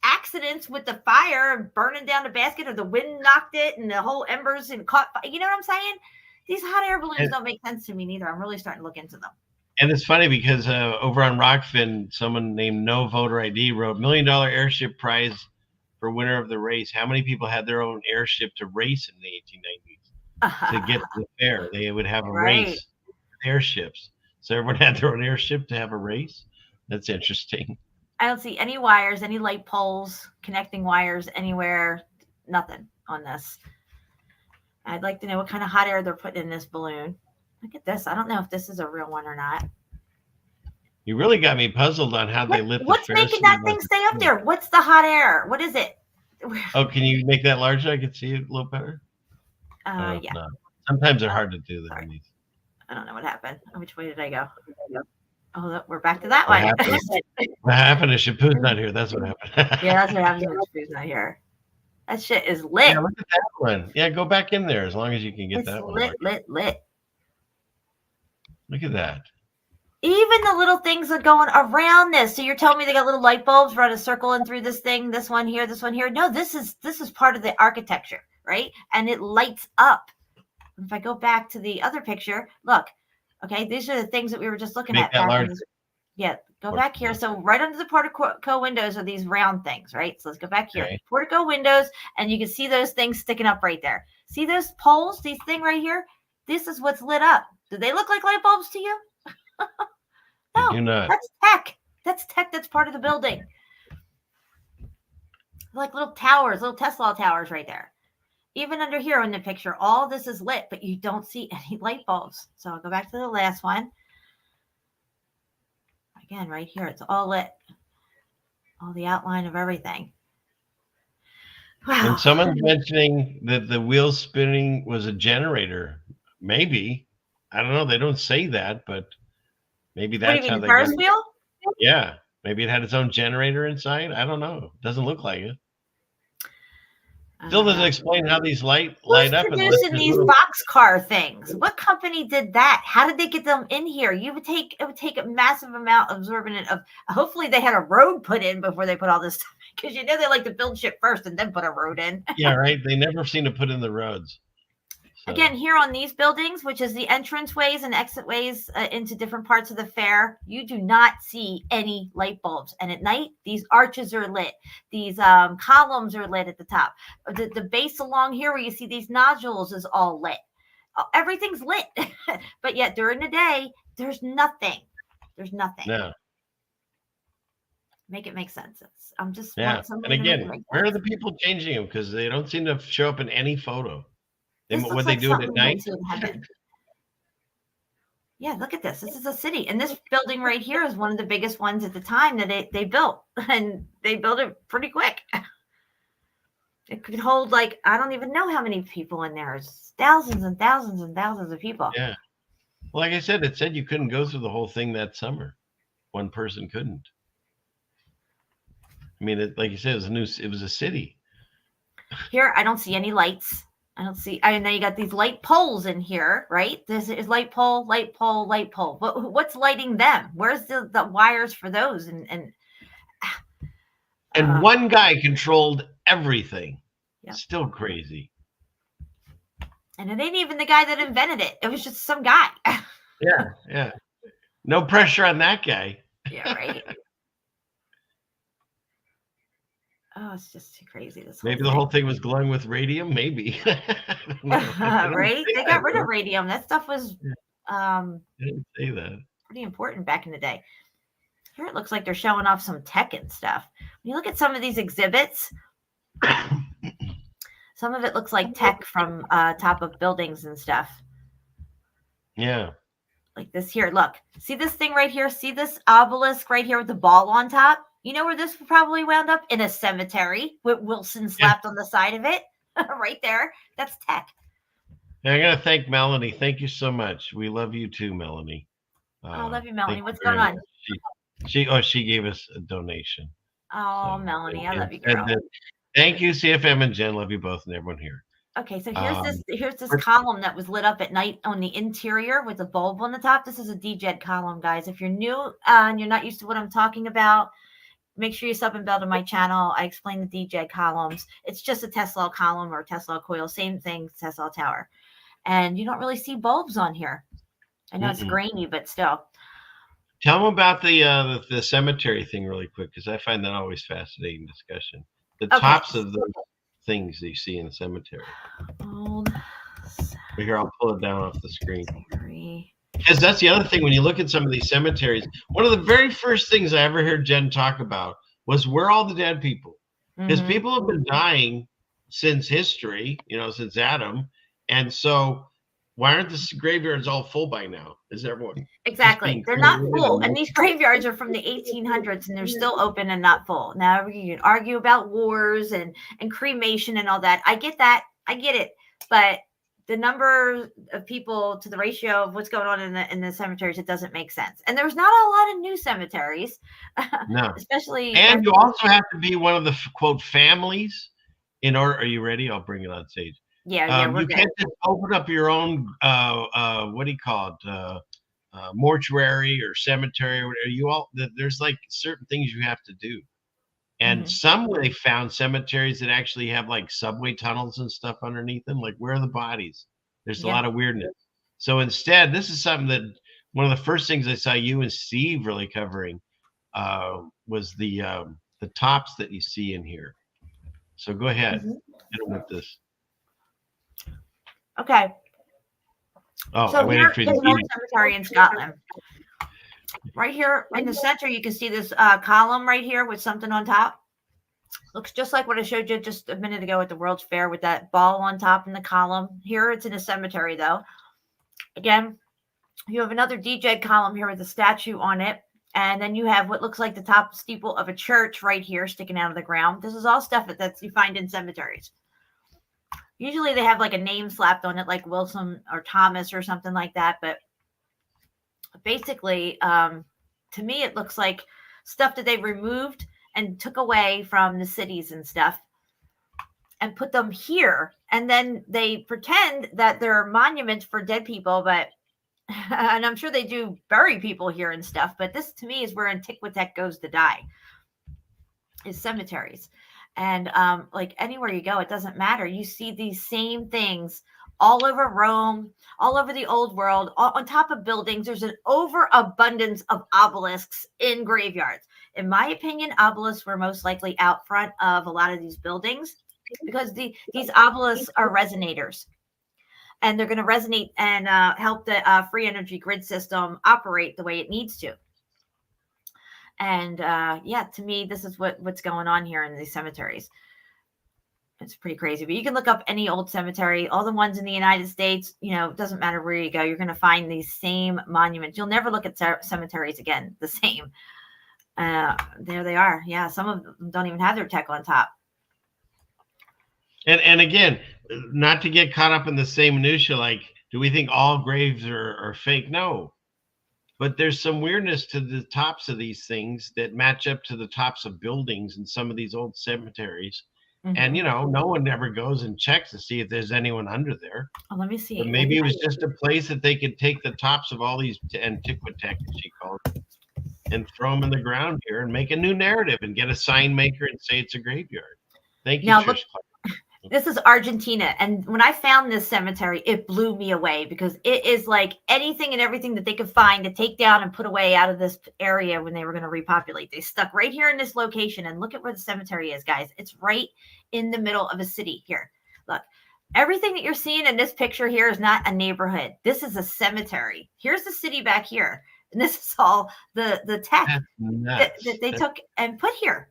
accidents with the fire and burning down the basket, or the wind knocked it and the whole embers and caught fire. You know what I'm saying? These hot air balloons don't make sense to me neither. I'm really starting to look into them. And it's funny because over on Rockfin, someone named No Voter ID wrote $1 million airship prize for winner of the race. How many people had their own airship to race in the 1890s to get to the fair? They would have a race with airships. So everyone had their own airship to have a race. That's interesting. I don't see any wires, any light poles, connecting wires anywhere. Nothing on this. I'd like to know what kind of hot air they're putting in this balloon. Look at this. I don't know if this is a real one or not. You really got me puzzled on how they lit the What's making that thing stay up there? What's the hot air? What is it? Oh, can you make that larger? I can see it a little better. Yeah. No. Sometimes they're hard to do. I don't know what happened. Which way did I go? Oh, look, we're back to that one. What happened is Shapu's not here. That's what happened. Yeah, that's what happens when Shapu's not here. That shit is lit. Yeah, look at that one. Yeah, go back in there as long as you can get that one. Lit. Look at that. Even the little things are going around this. So you're telling me they got little light bulbs run a circle in through this thing, this one here, this one here. No, this is part of the architecture, right? And it lights up. If I go back to the other picture, look. Okay, these are the things that we were just looking at. That larger. Go back here. So right under the portico windows are these round things, right? So let's go back here. Okay. Portico windows, and you can see those things sticking up right there. See those poles, these thing right here? This is what's lit up. Do they look like light bulbs to you? No, do not. that's tech. That's tech that's part of the building. Like little towers, little Tesla towers right there. Even under here in the picture, all this is lit, but you don't see any light bulbs. So I'll go back to the last one. Again, right here, it's all lit. All the outline of everything. Wow. And someone's mentioning that the wheel spinning was a generator. Maybe. I don't know. They don't say that, but maybe that's what do you how mean, they Ferris got it. wheel? Yeah. Maybe it had its own generator inside. I don't know. Doesn't look like it. Still doesn't explain how these light up. Who's producing these boxcar things? What company did that? How did they get them in here? It would take a massive amount of absorbent of. Hopefully, they had a road put in before they put all this stuff. Because they like to build shit first and then put a road in. Yeah, right. They never seem to put in the roads. So. Again, here on these buildings, which is the entrance ways and exit ways into different parts of the fair, you do not see any light bulbs. And at night, these arches are lit. These columns are lit at the top. The base along here where you see these nodules is all lit. Everything's lit. But yet during the day, there's nothing. There's nothing. No. Make it make sense. I'm just and again, where are the people changing them? Because they don't seem to show up in any photo. Would they do it at night? Yeah, look at this. This is a city. And this building right here is one of the biggest ones at the time that they built. And they built it pretty quick. It could hold I don't even know how many people in there. It's thousands and thousands and thousands of people. Yeah. Well, like I said, it said you couldn't go through the whole thing that summer. One person couldn't. I mean, like you said, it was a city. Here, I don't see any lights. I know you got these light poles in here, right? This is light pole, light pole, light pole. What's lighting them? Where's the wires for those? And one guy controlled everything. Yeah. Still crazy. And it ain't even the guy that invented it. It was just some guy. Yeah. No pressure on that guy. Yeah, right. Oh, it's just too crazy. Maybe the whole thing was glowing with radium. Maybe. Right? They got rid of radium. That stuff was I didn't say that. Pretty important back in the day. Here it looks like they're showing off some tech and stuff. When you look at some of these exhibits, some of it looks like tech from top of buildings and stuff. Yeah. Like this here. Look. See this thing right here? See this obelisk right here with the ball on top? You know where this probably wound up? In a cemetery with Wilson slapped on the side of it. Right there. That's tech. I got to thank Melanie. Thank you so much. We love you too, Melanie. I love you, Melanie. What's going on? She gave us a donation. Oh, so, Melanie, I love you, girl. Thank you, CFM and Jen. Love you both and everyone here. Okay, so here's this column that was lit up at night on the interior with a bulb on the top. This is a DJed column, guys. If you're new and you're not used to what I'm talking about, make sure you sub and bell to my channel. I explain the DJ columns. It's just a Tesla column or Tesla coil. Same thing, Tesla tower. And you don't really see bulbs on here. I know it's grainy, but still. Tell them about the cemetery thing really quick, because I find that always fascinating discussion. The tops of the things that you see in the cemetery. Here, I'll pull it down off the screen. Because that's the other thing, when you look at some of these cemeteries, one of the very first things I ever heard Jen talk about was where all the dead people. Because people have been dying since history, since Adam. And so why aren't the graveyards all full by now? Is everyone? Exactly. They're not full. And these graveyards are from the 1800s and they're still open and not full. Now you can argue about wars and cremation and all that. I get that. I get it. But the number of people to the ratio of what's going on in the cemeteries, it doesn't make sense. And there's not a lot of new cemeteries. No. Especially. And you also have to be one of the quote families in order. Are you ready? I'll bring it on stage. Yeah, we're you good. can't just open up your own what do you call it? Mortuary or cemetery or whatever. There's like certain things you have to do. And some they found cemeteries that actually have like subway tunnels and stuff underneath them. Like, where are the bodies? There's a lot of weirdness. So instead, this is something that one of the first things I saw you and Steve really covering was the tops that you see in here. So go ahead, hit 'em with this. Okay. Oh, So I waited here for is you. an old cemetery in Scotland. Right here in the center, you can see this column right here with something on top. Looks just like what I showed you just a minute ago at the World's Fair with that ball on top in the column. Here it's in a cemetery, though. Again, you have another DJ column here with a statue on it. And then you have what looks like the top steeple of a church right here sticking out of the ground. This is all stuff that you find in cemeteries. Usually they have like a name slapped on it, like Wilson or Thomas or something like that. But basically, to me, it looks like stuff that they removed and took away from the cities and stuff and put them here. And then they pretend that they're monuments for dead people, but and I'm sure they do bury people here and stuff, but this to me is where Antiquitech goes to die, is cemeteries. And like anywhere you go, it doesn't matter. You see these same things all over Rome, all over the old world, on top of buildings. There's an overabundance of obelisks in graveyards. In my opinion, obelisks were most likely out front of a lot of these buildings because these obelisks are resonators. And they're going to resonate and help the free energy grid system operate the way it needs to. And yeah, to me, this is what's going on here in these cemeteries. It's pretty crazy. But you can look up any old cemetery, all the ones in the United States. You know, it doesn't matter where you go. You're going to find these same monuments. You'll never look at cemeteries again the same. There they are. Yeah, some of them don't even have their tech on top. And again, not to get caught up in the same minutia, like, do we think all graves are fake? No. But there's some weirdness to the tops of these things that match up to the tops of buildings in some of these old cemeteries. Mm-hmm. And, you know, no one ever goes and checks to see if there's anyone under there. Oh, let me see. But maybe it was just a place that they could take the tops of all these Antiquitech, as she called it, and throw them in the ground here and make a new narrative and get a sign maker and say it's a graveyard. Thank you, Trish. This is Argentina. And when I found this cemetery, it blew me away because it is like anything and everything that they could find to take down and put away out of this area when they were going to repopulate. They stuck right here in this location. And look at where the cemetery is, guys. It's right in the middle of a city here. Look, everything that you're seeing in this picture here is not a neighborhood. This is a cemetery. Here's the city back here. And this is all the tech that they took and put here.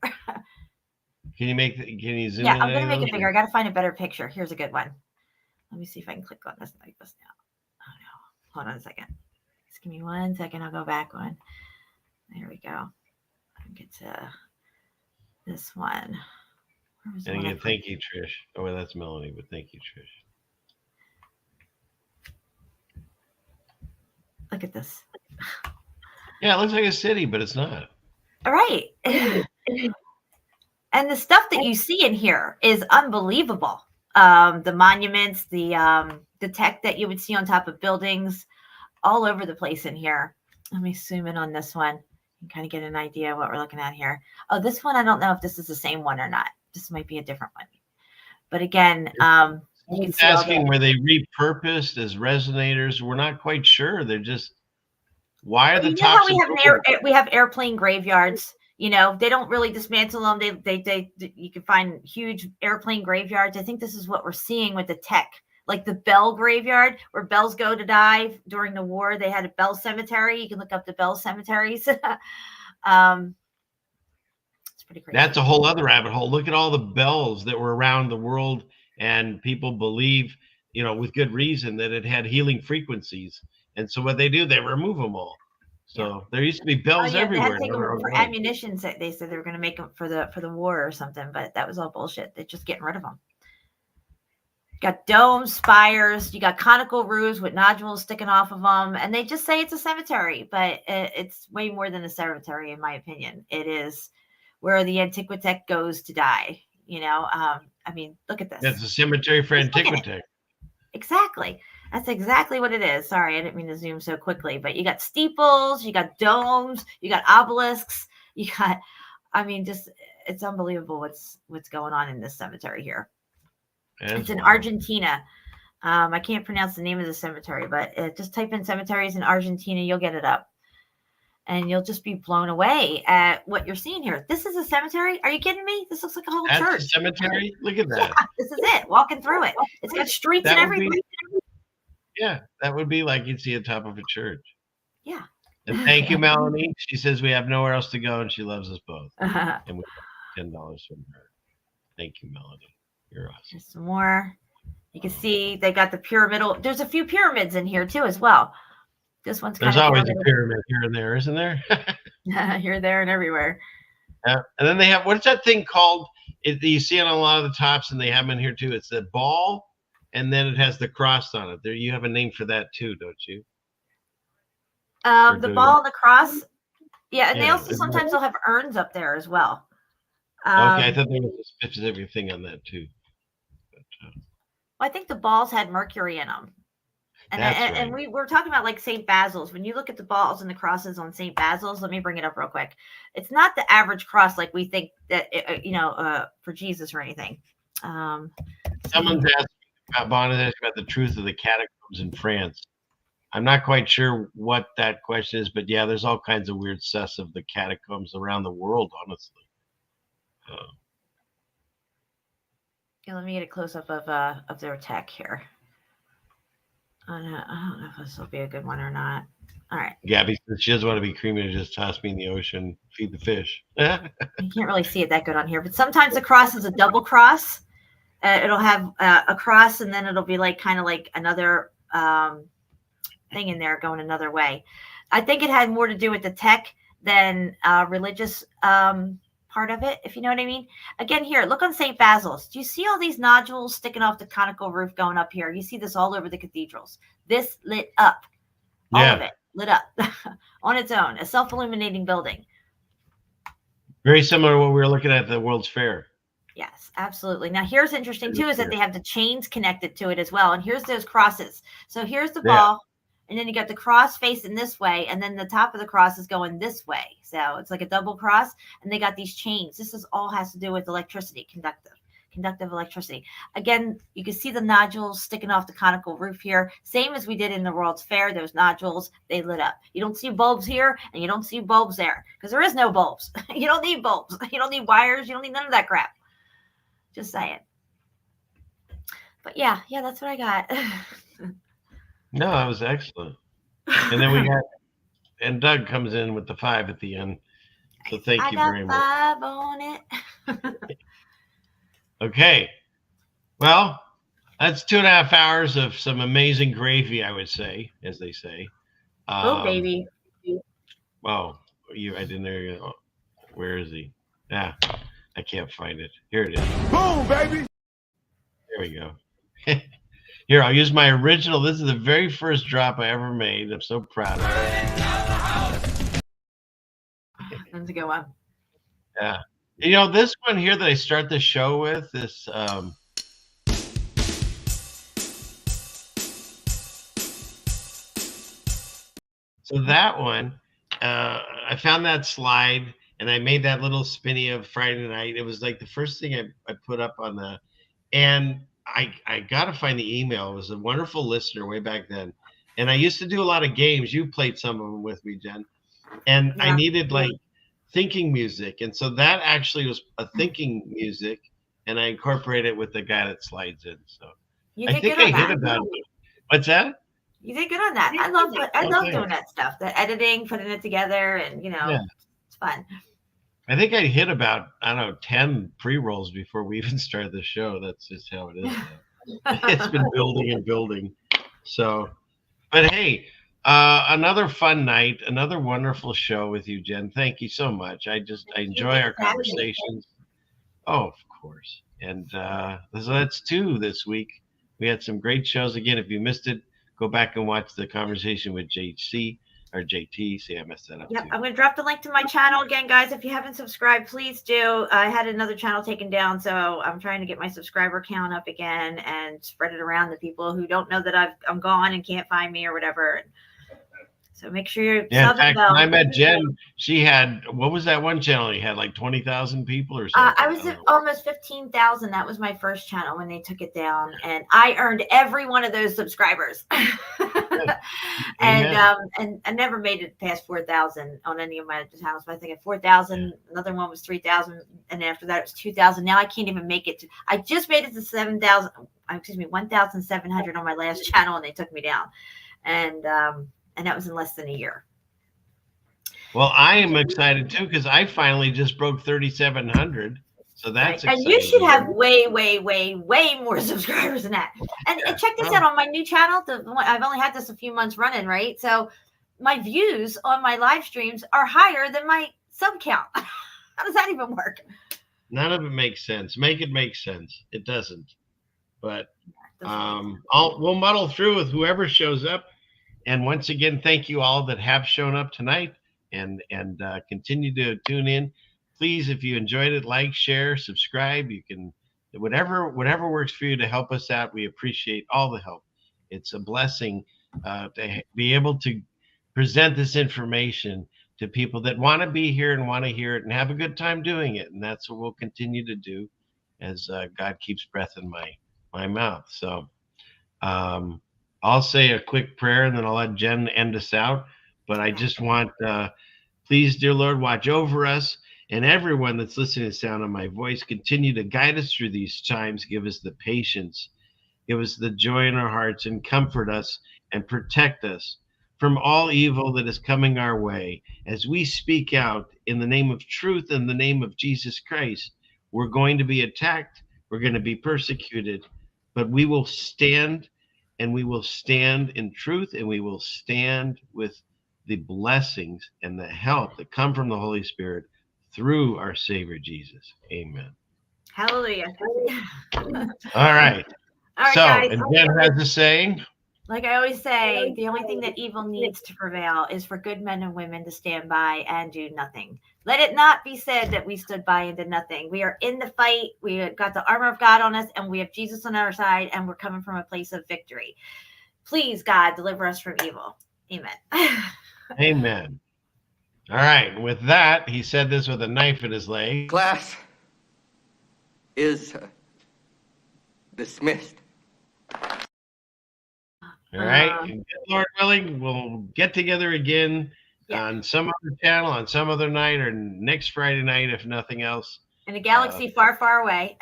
Can you zoom in? Yeah, I'm going to make it bigger. I got to find a better picture. Here's a good one. Let me see if I can click on this like this now. Oh, no. Hold on a second. Just give me 1 second. I'll go back one. There we go. I'll get to this one. And again, thank you, Trish. Oh, well, that's Melanie, but thank you, Trish. Look at this. Yeah, it looks like a city, but it's not. All right. And the stuff that you see in here is unbelievable. The monuments, the tech that you would see on top of buildings, all over the place in here. Let me zoom in on this one and kind of get an idea of what we're looking at here. Oh, this one, I don't know if this is the same one or not. This might be a different one. But again, you can see asking were they repurposed as resonators? We're not quite sure. They're just, why are the tops? We have airplane graveyards. You know, they don't really dismantle them. You can find huge airplane graveyards. I think this is what we're seeing with the tech, like the Bell graveyard where bells go to die during the war. They had a Bell cemetery. You can look up the Bell cemeteries. It's pretty crazy. That's a whole other rabbit hole. Look at all the bells that were around the world, and people believe, you know, with good reason that it had healing frequencies. And so what they do, they remove them all. So there used to be bells everywhere. They had to take them for ammunition. They said they were going to make them for the war or something, but that was all bullshit. They're just getting rid of them. You got domes, spires, you got conical roofs with nodules sticking off of them, and they just say it's a cemetery, but it's way more than a cemetery, in my opinion. It is where the Antiquitech goes to die. You know, I mean, look at this. It's a cemetery for Antiquitech. Exactly. That's exactly what it is. Sorry, I didn't mean to zoom so quickly, but you got steeples, you got domes, you got obelisks, you got, I mean, just, it's unbelievable what's going on in this cemetery here. It's in Argentina. I can't pronounce the name of the cemetery, but just type in cemeteries in Argentina, you'll get it up. and you'll just be blown away at what you're seeing here. This is a cemetery. Are you kidding me? This looks like a whole That's church. a cemetery. Look at that. Yeah, this is it. Walking through it. It's got streets That and would be- everything. Yeah, that would be like you'd see on top of a church. Yeah. And thank you, Melanie. She says we have nowhere else to go, and she loves us both. And we got $10 from her. Thank you, Melanie. You're awesome. There's some more. You can see they got the pyramidal. There's a few pyramids in here too, as well. This one's There's kind of always a pyramid here and there, isn't there? here, there, and everywhere. Yeah. And then they have, what's that thing called? You see it on a lot of the tops, and they have them in here too. It's the ball, and then it has the cross on it. There, you have a name for that too, don't you? The ball and the cross. Yeah, and they Yeah, also sometimes they'll have urns up there as well. Okay, I thought there was a specific thing on that too. I think the balls had mercury in them. And we were talking about like St. Basil's. When you look at the balls and the crosses on St. Basil's, let me bring it up real quick. It's not the average cross like we think that, for Jesus or anything. Someone's asking about the truth of the catacombs in France. I'm not quite sure what that question is, but yeah, there's all kinds of weird stuff of the catacombs around the world, honestly. Yeah, let me get a close up of their tech here. I don't know if this will be a good one or not. All right. Gabby says she doesn't want to be creamy, just toss me in the ocean, feed the fish. You can't really see it that good on here, but sometimes the cross is a double cross. It'll have a cross, and then it'll be like kind of like another thing in there going another way. I think it had more to do with the tech than religious part of it, if you know what I mean. Again, here, look on St. Basil's. Do you see all these nodules sticking off the conical roof going up here? You see this all over the cathedrals. This lit up. All of it lit up on its own. A self-illuminating building. Very similar to what we were looking at the World's Fair. Yes, absolutely. Now, here's interesting, too, is that they have the chains connected to it as well. And here's those crosses. So here's the ball. And then you got the cross facing this way, and then the top of the cross is going this way. So it's like a double cross, and they got these chains. This is all has to do with electricity, conductive electricity. Again, you can see the nodules sticking off the conical roof here. Same as we did in the World's Fair, those nodules, they lit up. You don't see bulbs here, and you don't see bulbs there, because there is no bulbs. You don't need bulbs. You don't need wires. You don't need none of that crap. Just saying. But yeah, that's what I got. No, that was excellent. And then we got, and Doug comes in with the 5 at the end. So thank you very much. I got 5 on it. Okay. Well, that's 2.5 hours of some amazing gravy, I would say, as they say. Baby. Oh, I didn't know. Oh, where is he? I can't find it. Here it is. Boom, baby. There we go. Here, I'll use my original. This is the very first drop I ever made. I'm so proud of it. That's a good one. Yeah. This one here that I start the show with, this so that one, I found that slide, and I made that little spinny of Friday night. It was like the first thing I put up on the, and I got to find the email. It was a wonderful listener way back then. And I used to do a lot of games. You played some of them with me, Jen. And I needed like thinking music. And so that actually was a thinking music. And I incorporated it with the guy that slides in. So I think I hit about it. What's that? You did good on that. I love doing that stuff. The editing, putting it together, and it's fun. I think I hit about, 10 pre-rolls before we even started the show. That's just how it is. It's been building and building. So, but hey, another fun night, another wonderful show with you, Jen. Thank you so much. I enjoy our conversations. Oh, of course. And so that's 2 this week. We had some great shows. Again, if you missed it, go back and watch the conversation with JC. Or JT, see, I messed that up. Yep, I'm going to drop the link to my channel again, guys. If you haven't subscribed, please do. I had another channel taken down, so I'm trying to get my subscriber count up again and spread it around to people who don't know that I'm gone and can't find me or whatever. So make sure you're in fact, when I met Jen, she had, what was that one channel? You had like 20,000 people or something? I was at almost 15,000. That was my first channel when they took it down, and I earned every one of those subscribers. And Amen. and I never made it past 4,000 on any of my channels. But I think at 4,000, another one was 3,000, and after that it was 2,000. Now I can't even make it to. I just made it to 7,000. Excuse me, 1,700 on my last channel, and they took me down, and that was in less than a year. Well, I am excited too because I finally just broke 3,700. So that's right. And you should have way more subscribers than that. And check this out on my new channel. I've only had this a few months running, right? So my views on my live streams are higher than my sub count. How does that even work? None of it makes sense. Make it make sense. It doesn't. But we'll muddle through with whoever shows up. And once again, thank you all that have shown up tonight and continue to tune in. Please, if you enjoyed it, like, share, subscribe. You can, whatever works for you to help us out. We appreciate all the help. It's a blessing to be able to present this information to people that want to be here and want to hear it and have a good time doing it. And that's what we'll continue to do as God keeps breath in my mouth. So I'll say a quick prayer and then I'll let Jen end us out. But I just want, please, dear Lord, watch over us. And everyone that's listening to the sound of my voice, continue to guide us through these times. Give us the patience, give us the joy in our hearts, and comfort us and protect us from all evil that is coming our way. As we speak out in the name of truth, in the name of Jesus Christ, we're going to be attacked, we're going to be persecuted, but we will stand, and we will stand in truth, and we will stand with the blessings and the help that come from the Holy Spirit through our Savior Jesus. Amen. Hallelujah. All right. So, guys. And Jen has a saying. Like I always say, the only thing that evil needs to prevail is for good men and women to stand by and do nothing. Let it not be said that we stood by and did nothing. We are in the fight. We got the armor of God on us, and we have Jesus on our side, and we're coming from a place of victory. Please, God, deliver us from evil. Amen. Amen. All right. With that, he said this with a knife in his leg. Class is dismissed. All right. And Lord willing, we'll get together again on some other channel, on some other night, or next Friday night, if nothing else. In a galaxy far, far away.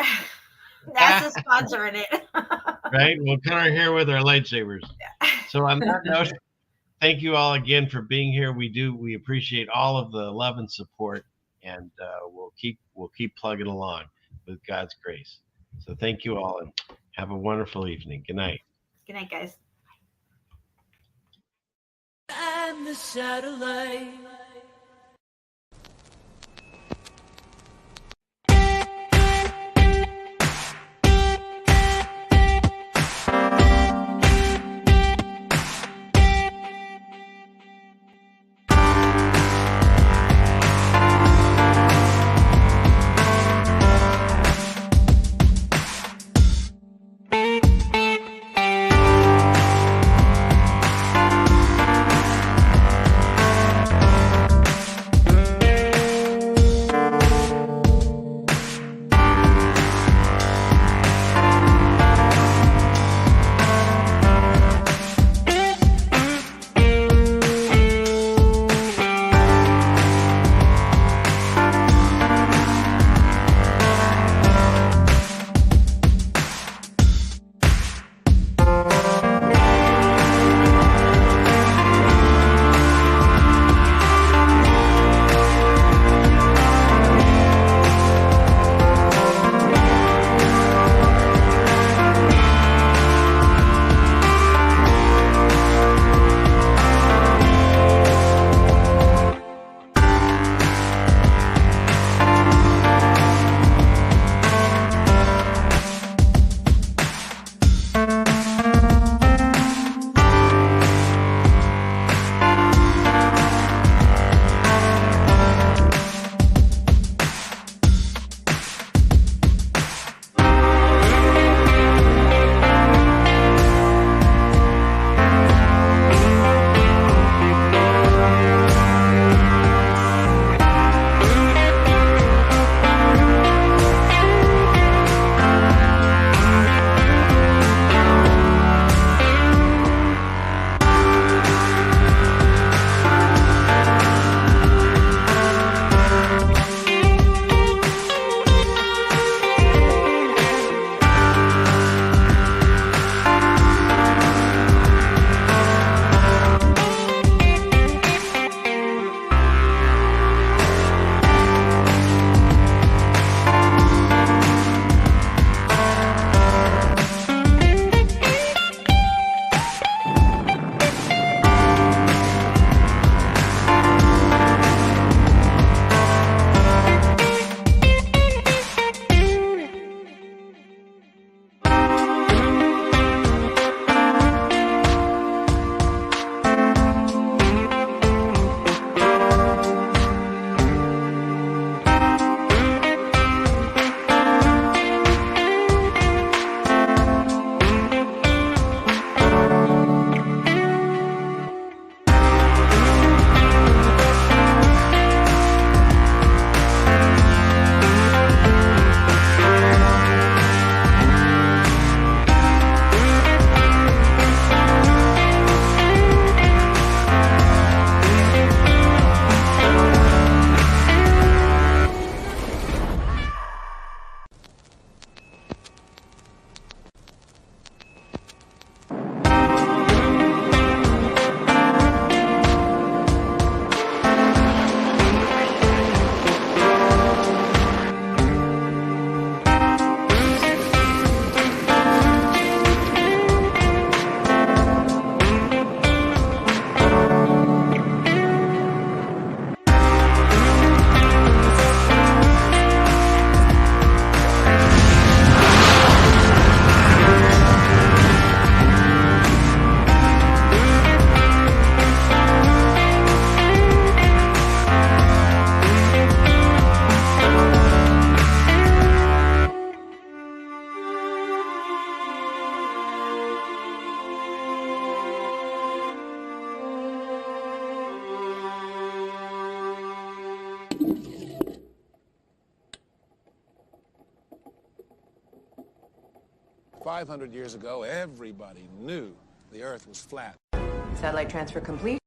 NASA's sponsoring it. Right. We'll cut our hair with our lightsabers. So on that note, thank you all again for being here. We appreciate all of the love and support, and we'll keep plugging along with God's grace. So thank you all, and have a wonderful evening. Good night. Good night, guys. I'm the satellite. 500 years ago, everybody knew the Earth was flat. Satellite transfer complete.